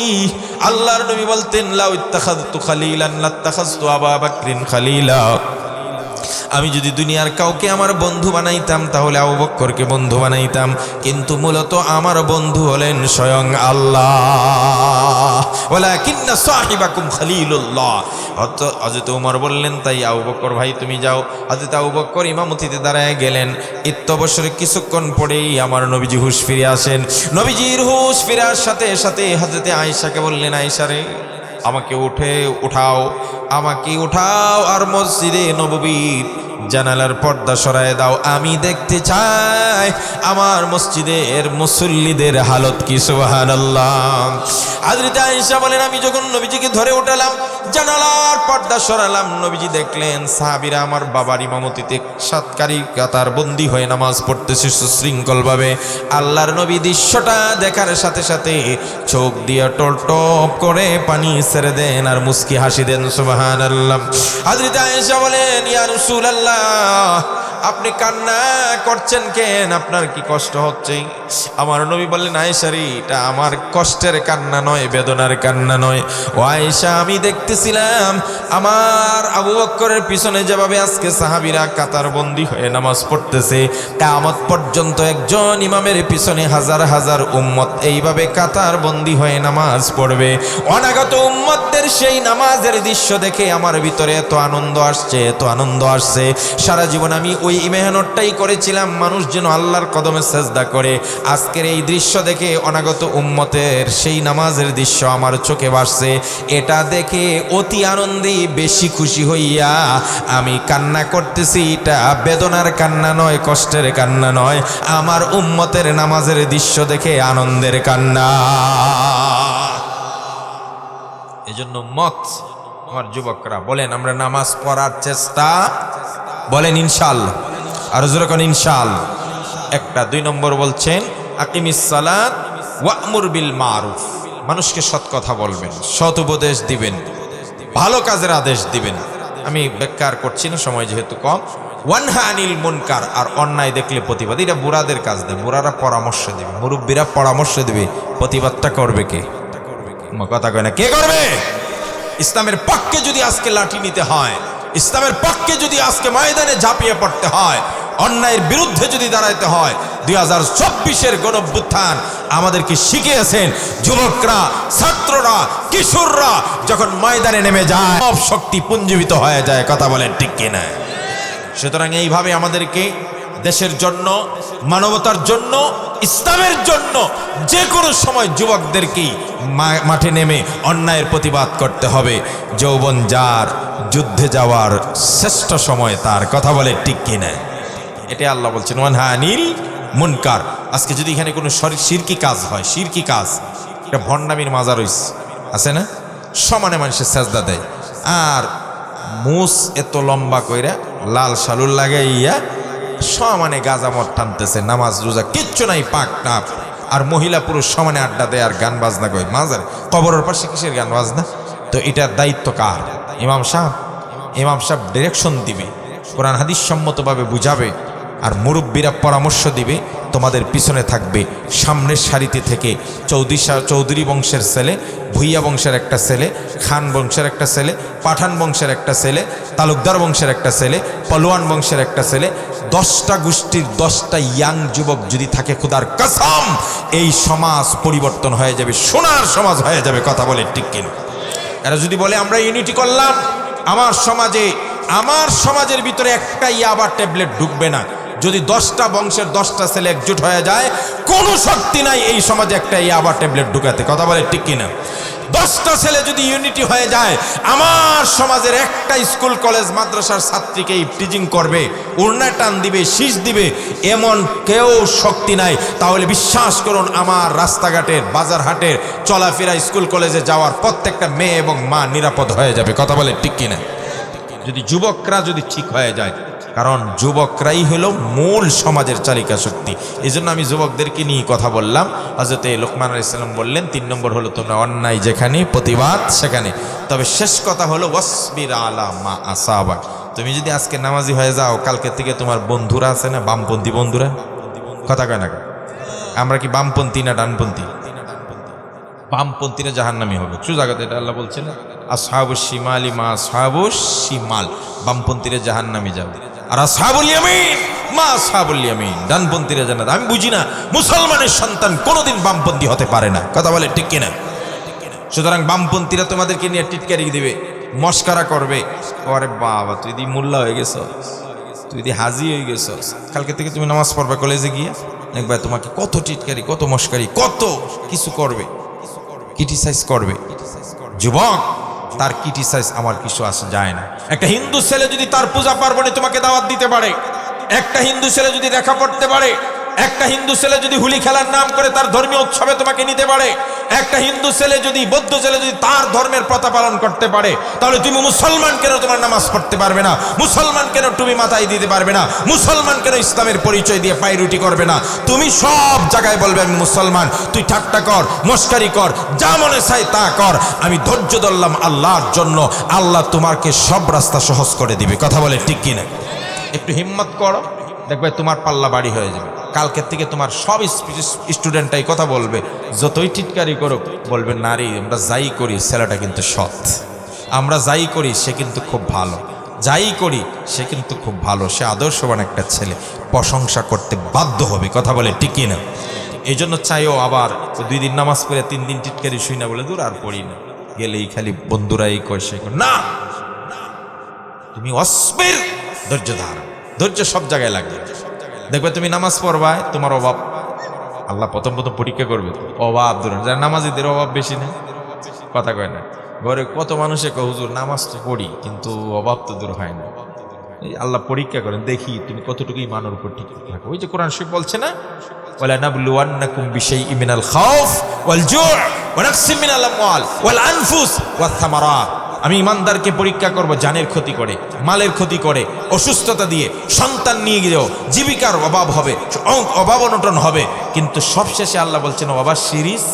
আল্লাহর নবী বলতেন, লাউ ইত্তাখাযতু খালিলান লাত্তাখাযতু আবা বকরিন খালিলা। আমি যদি দুনিয়ার কাউকে আমার বন্ধু বানাইতাম তাহলে আবু বকরকে বন্ধু বানাইতাম, কিন্তু মূলত আমার বন্ধু হলেন স্বয়ং আল্লাহ। ওয়ালাকিন্না সাহিবাকুম খলিলুল্লাহ। হযরত ওমর বললেন, তাই আবু বকর ভাই তুমি যাও। হযরত আবু বকর ইমামতিতে দাঁড়ায় গেলেন। ইত্যবসরে কিছুক্ষণ পরেই আমার নবীজি হুঁশ ফিরে আসেন। নবীজির হুঁশ ফেরার সাথে সাথে হযরত আয়েশাকে বললেন, আয়েশা রে, আমাকে উঠাও, আমাকে উঠাও আর মসজিদে নববীর জানালার পর্দা সরায় দাও। আমি দেখতে চাই আমার মসজিদের মুসল্লিদের হালত কি। সুবহানাল্লাহ। হযরত আয়েশা বলেন, আমি যখন নবীজিকে ধরে উঠালাম, জানালার পর্দা সরালাম, নবীজি দেখলেন সাহাবীরা আমার বাবার ইমামতিতে সাতকারী কাতার বন্দী হয়ে নামাজ পড়তেছে সুশৃঙ্খলভাবে। আল্লাহর নবী দৃশ্যটা দেখার সাথে সাথে চোখ দিয়ে টলটপ করে পানি ছেড়ে দেন আর মুস্কি হাসি দেন। সুবহানাল্লাহ। হযরত আয়েশা বলেন, ইয়া রাসূলুল্লাহ, আপনি কান্না করছেন কেন? আপনার কি কষ্ট হচ্ছে? আমার নবী বললেন, আয়েশা রে, এটা আমার কষ্টের কান্না নয়, বেদনার কান্না নয়। ও আয়েশা, আমি দেখতেছিলাম আমার আবু বকরের পিছনে যেভাবে আজকে সাহাবীরা কাতারবন্দি হয়ে নামাজ পড়তেছে, কিয়ামত পর্যন্ত একজন ইমামের পিছনে হাজার হাজার উম্মত এইভাবে কাতারবন্দি হয়ে নামাজ পড়বে। অনাগত উম্মতদের সেই নামাজের দৃশ্য দেখে আমার ভিতরে এত আনন্দ আসছে, এত আনন্দ আসছে। সারা জীবন আমি ওই মেহনতটাই করেছিলাম, মানুষ যেন আল্লাহর কদমে সেজদা করে। আজকের এই দৃশ্য দেখে অনাগত উম্মতের সেই নামাজের দৃশ্য আমার চোখে ভাসছে। এটা দেখে অতি আনন্দে বেশি খুশি হইয়া আমি কান্না করতেছি। এটা বেদনার কান্না নয়, কষ্টের কান্না নয়, আমার উম্মতের নামাজের দৃশ্য দেখে আনন্দের কান্না। এজন্য মত আমার যুবকরা বলেন, আমরা নামাজ পড়ার চেষ্টা, বলেন ইনশাআল্লাহ, আর জোরে কোন ইনশাআল্লাহ। একটা 2 নম্বর বলছেন, আকিমিস সালাত ওয়া'মুর বিল মারুফ, মানুষকে সৎ কথা বলবেন, সৎ উপদেশ দিবেন, ভালো কাজের আদেশ দিবেন। আমি বেকার করছি না, সময় যেহেতু কম। ওয়ানহা আনিল মুনকার, আর অন্যায় দেখলে প্রতিবাদ। এটা বুড়াদের কাজ দেয়, বুড়ারা পরামর্শ দেবে, মুরব্বীরা পরামর্শ দেবে, প্রতিবাদটা করবে কে? কথা কয় না, কে করবে? ইসলামের পক্ষে যদি আজকে লাঠি নিতে হয়, ইসলামের পক্ষে যদি আজকে ময়দানে ঝাঁপিয়ে পড়তে হয়, অন্যায়ের বিরুদ্ধে যদি দাঁড়াইতে হয়, 2024-এর গণঅভ্যুত্থান আমাদেরকে শিখিয়েছেন, যুবকরা, ছাত্ররা, কিশোররা যখন ময়দানে নেমে যায় সব শক্তি পুঞ্জীবিত হয়ে যায়। কথা বলেন ঠিক কিনা? সুতরাং এইভাবে আমাদেরকে দেশের জন্য, মানবতার জন্য, ইসলামের জন্য যে কোনো সময় যুবকদেরকেই মাঠে নেমে অন্যায়ের প্রতিবাদ করতে হবে। যৌবন যার, যুদ্ধে যাওয়ার শ্রেষ্ঠ সময় তার। কথা বলে ঠিক কিনা? এটা আল্লাহ বলছেন, ওয়ানহা আনিল মুনকার। আজকে যদি এখানে কোনো শিরকি কাজ হয়, শিরকি কাজ, এটা ভণ্ডামির মাজার আছে না, সমানে মানুষের সেজদা দেয়, আর মুস এত লম্বা কইরা লাল শালুর লাগাইয়া সমানে গাজামত টানতেছে, নামাজ রোজা কিচ্ছু নাই, পাক টাপ, আর মহিলা পুরুষ সমানে আড্ডা দেয় আর গান বাজনা কই। মাজার কবরের পাশে কিসের গান বাজনা? তো এটার দায়িত্ব কার? ইমাম সাহেব। ইমাম সাহেব ডিরেকশন দিবে, কোরআন হাদিস সম্মতভাবে বুঝাবে, আর মুরব্বীরা পরামর্শ দিবে, তোমাদের পিছনে থাকবে। সামনের সারিতে থেকে চৌধুরী বংশের ছেলে, ভুইয়া বংশের একটা ছেলে, খান বংশের একটা ছেলে, পাঠান বংশের একটা ছেলে, তালুকদার বংশের একটা ছেলে, পলোয়ান বংশের একটা ছেলে, 10টা গোষ্ঠীর 10টা ইয়াং যুবক যদি থাকে, খোদার কসম এই সমাজ পরিবর্তন হয়ে যাবে, সোনার সমাজ হয়ে যাবে। কথা বলে ঠিক কিনা? এরা যদি বলে আমরা ইউনিটি করলাম, আমার সমাজের ভিতরে একটা ইয়াবা ট্যাবলেট ঢুকবে না। যদি 10টা বংশের 10টা ছেলে একজোট হয়ে যায়, কোনো শক্তি নাই এই সমাজে একটা ইয়াবা ট্যাবলেট ঢুকাতে। কথা বলে ঠিক কিনা? 10টা ছেলে যদি ইউনিটি হয়ে যায়, আমার সমাজের একটা স্কুল কলেজ মাদ্রাসার ছাত্রীকে টিচিং করবে, উড়নায় টান দিবে, শীষ দিবে, এমন কেউ শক্তি নাই। তাহলে বিশ্বাস করুন, আমার রাস্তাঘাটের বাজারহাটের চলাফেরা, স্কুল কলেজে যাওয়ার প্রত্যেকটা মেয়ে এবং মা নিরাপদ হয়ে যাবে। কথা বলে ঠিক কিনা? যদি যুবকরা যদি ঠিক হয়ে যায়, কারণ যুবকরাই হলো মূল সমাজের চালিকা শক্তি। এই জন্য আমি যুবকদেরকে নিয়ে কথা বললাম। হযরত লোকমান আলাইহিস সালাম বললেন 3 নম্বর হলো তোমরা অন্যায় যেখানে, প্রতিবাদ সেখানে। তবে শেষ কথা হলো ওয়াসবির আলা মা আসাবাক। তুমি যদি আজকে নামাজি হয়ে যাও, কালকে থেকে তোমার বন্ধুরা আছে না, বামপন্থী বন্ধুরা, কথা কয় না? আমরা কি বামপন্থী না ডানপন্থী? বামপন্থীরা জাহান্নামী হবে, সোজা কথা। এটা আল্লাহ বলছে না, আসহাবুশ শিমালি মা আসহাবুশ শিমাল, বামপন্থীরা জাহান্নামী যাবে, আর আসহাবুল ইয়ামিন মা আসহাবুল ইয়ামিন, ডানপন্থীরা জান্নাত। আমি বুঝি না, মুসলমানের সন্তান কোনোদিন বামপন্থী হতে পারে না। কথা বলে ঠিক কিনা? সুতরাং বামপন্থীরা তোমাদেরকে নিয়ে টিটকারি দিবে, মস্কারা করবে। আরে বাবা, তুই দি মোল্লা হয়ে গেছ, তুই দি হাজি হয়ে গেছ, কালকে থেকে তুমি নামাজ পড়বে কলেজে গিয়ে, দেখবে তোমাকে কত টিটকারি, কত মস্কারি, কত কিছু করবে, ক্রিটিসাইজ করবে। যুবক, তার ক্রিটিসাইজ আমার কিছু আসে যায় না। একটা হিন্দু ছেলে যদি তার পূজা পার্বণে তোমাকে দাওয়াত দিতে পারে, একটা হিন্দু ছেলে যদি লেখা পড়তে পারে, একটা হিন্দু ছেলে যদি হুলি খেলার নাম করে তার ধর্মীয় উৎসবে তোমাকে নিতে পারে, একটা হিন্দু ছেলে যদি, বৌদ্ধ ছেলে যদি তার ধর্মের প্রথা পালন করতে পারে, তাহলে তুমি মুসলমান কেন তোমার নামাজ পড়তে পারবে না? মুসলমান কেন টুপি মাথায় দিতে পারবে না? মুসলমান কেন ইসলামের পরিচয় দিয়ে পায়রুটি করবে না? তুমি সব জায়গায় বলবে আমি মুসলমান। তুই ঠাট্টা কর, মস্কারি কর, যা মনে চাই তা কর, আমি ধৈর্য ধরলাম আল্লাহর জন্য। আল্লাহ তোমাকে সব রাস্তা সহজ করে দিবে। কথা বলে ঠিক কিনা? একটু হিম্মত করো, দেখবে তোমার পাল্লা বাড়ি হয়ে যাবে। কালকের থেকে তোমার সব স্টুডেন্টটাই কথা বলবে, যতই টিটকারি করুক বলবে নারী, আমরা যাই করি ছেলেটা কিন্তু সৎ, আমরা যাই করি সে কিন্তু খুব ভালো, যাই করি সে কিন্তু খুব ভালো, সে আদর্শবান একটা ছেলে, প্রশংসা করতে বাধ্য হবে। কথা বলে ঠিক না? এই জন্য চাইও আবার 2 দিন নামাজ পড়ে 3 দিন টিটকারি শুই না বলে দূর আর পড়ি না, গেলেই খালি বন্ধুরা এই কয় সে না। তুমি অস্পির ধৈর্য ধারণ, ধৈর্য সব জায়গায় লাগবে। দেখবে তুমি নামাজ পড়বা, তোমার অভাব আল্লাহ প্রথম পরীক্ষা করবে, অভাব দূর। যারা নামাজিদের অভাব বেশি না, কথা কয় না, ঘরে কত মানুষে কয় হুজুর নামাজ তো পড়ি কিন্তু অভাব তো দূর হয় না। আল্লাহ পরীক্ষা করেন, দেখি তুমি কতটুকু ইমানের উপর ঠিক থাকো। ওই যে কোরআন শরীফ বলছে না, ওয়ালা নাবলুওয়ান্নাকুম বিশাইইম মিনাল খাউফ ওয়াল জু' ওয়া নাকসিম মিনাল আমওয়াল ওয়াল আনফুস ওয়াথ থামারাত। আমি ইমানদারকে পরীক্ষা করব জানের ক্ষতি করে, মালের ক্ষতি করে, অসুস্থতা দিয়ে, সন্তান নিয়ে গিয়েও জীবিকার অভাব হবে, অভাব অনটন হবে, কিন্তু সবশেষে আল্লাহ বলছেন ওয়াবাশশিরিস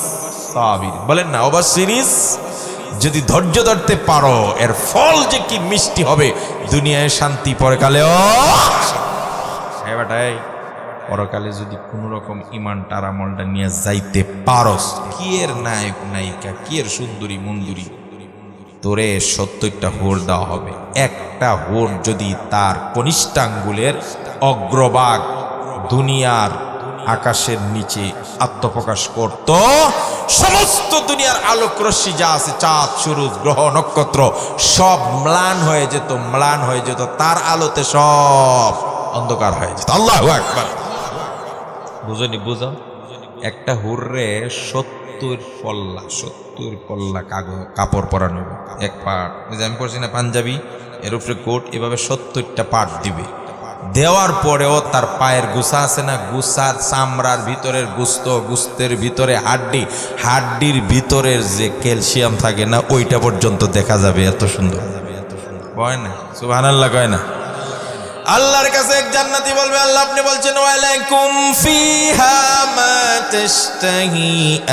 সাবির। বলেন না ওয়াবাশশিরিস, যদি ধৈর্য ধরতে পারো এর ফল যে কি মিষ্টি হবে, দুনিয়ায় শান্তি, পরকালেও এবারটাই পরকালে যদি কোনো রকম ইমানটার আমলটা নিয়ে যাইতে পারস, কি এর নায়ক নায়িকা, কি এর সুন্দরী মন্দুরি, তোরে 70টা হোর দেওয়া হবে। একটা হোর যদি তার কনিষ্ঠাঙ্গুলের অগ্রভাগ দুনিয়ার আকাশের নিচে আত্মপ্রকাশ করত, সমস্ত দুনিয়ার আলোক রশ্মি যা আছে, চাঁদ সূরজ গ্রহ নক্ষত্র সব ম্লান হয়ে যেত, ম্লান হয়ে যেত, তার আলোতে সব অন্ধকার হয়ে যেত। আল্লাহু আকবার। বুঝনি? বুঝো, একটা হুররে 70 পল্লা কাপড় পরানো, এক পাট, আমি পড়ছি না পাঞ্জাবি, এর উপরে কোট, এভাবে 70টা পাট দিবে। দেওয়ার পরেও তার পায়ের গুছা আছে না, গুছার চামড়ার ভিতরের গুস্ত, গুস্তের ভিতরে হাড্ডি, হাড্ডির ভিতরের যে ক্যালসিয়াম থাকে না, ওইটা পর্যন্ত দেখা যাবে। এত সুন্দর কয় না? সুবহানাল্লাহ কয় না? আল্লাহর কাছে এক জান্নাতি বলবে, আল্লাহ আপনি বলছেন ওয়ালাকুম ফিহা মা তাশতাহি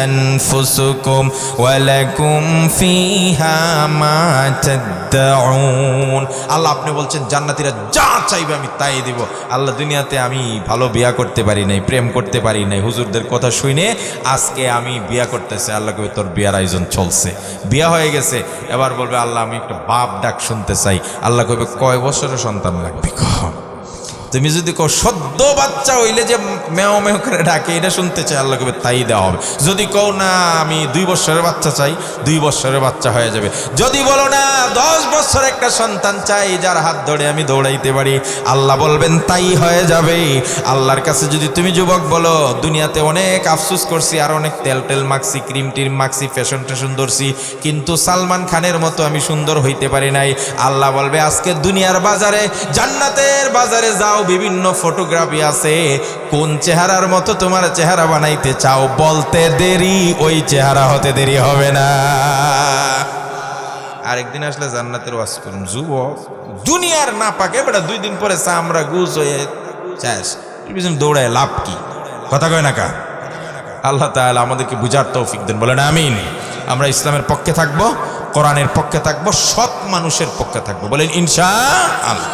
আনফুসুকুম ওয়ালাকুম ফিহা মা তাদউন। আল্লাহ আপনি বলছেন জান্নাতীরা যা চাইবে আমি তাই দিব। আল্লাহ দুনিয়াতে আমি ভালো বিয়া করতে পারি নাই, প্রেম করতে পারি নাই, হুজুরদের কথা শুনে আজকে আমি বিয়া করতেছি। আল্লাহ কবে তোর বিয়ার আয়োজন চলছে, বিয়া হয়ে গেছে, এবার বলবে আল্লাহ আমি একটা বাপ ডাক শুনতে চাই। আল্লাহ কবে কয় বছরের সন্তান লাগবে? তুমি যদি কো সদ্য বাচ্চা হইলে যে মেও মেও করে ডাকে এটা শুনতে চাই, আল্লাহ কবে তাই দেওয়া হবে। যদি কও না আমি 2 বছরের বাচ্চা চাই, 2 বছরের বাচ্চা হয়ে যাবে। যদি বলো না 10 বছর একটা সন্তান চাই যার হাত ধরে আমি দৌড়াইতে পারি, আল্লাহ বলবেন তাই হয়ে যাবে। আল্লাহর কাছে যদি তুমি যুবক বলো দুনিয়াতে অনেক আফসোস করছি, আর অনেক তেল টেল মাখছি, ক্রিম টিম মাখছি, ফ্যাশন টেশন ধরছি, কিন্তু সালমান খানের মতো আমি সুন্দর হইতে পারি নাই। আল্লাহ বলবে আজকে দুনিয়ার বাজারে, জান্নাতের বাজারে যাও, বিভিন্ন ফটোগ্রাফি আছে, কোন চেহারার মতো তোমার চেহারা বানাইতে চাও, বলতে দেরি ওই চেহারা হতে দেরি হবে না। আরেকদিন আসলে জান্নাতের ওয়াজ করুন। যুবক দুনিয়ার না পাকে বেটা 2 দিন পরে চামড়া গুজ হয়ে শেষ, দৌড়ায় লাভ কি? কথা কয় না কা? আল্লাহ তাআলা আমাদেরকে বুঝার তৌফিক দেন, বলেন আমিন। আমরা ইসলামের পক্ষে থাকবো, কোরআনের পক্ষে থাকবো, সৎ মানুষের পক্ষে থাকবো, বলেন ইনশাআল্লাহ।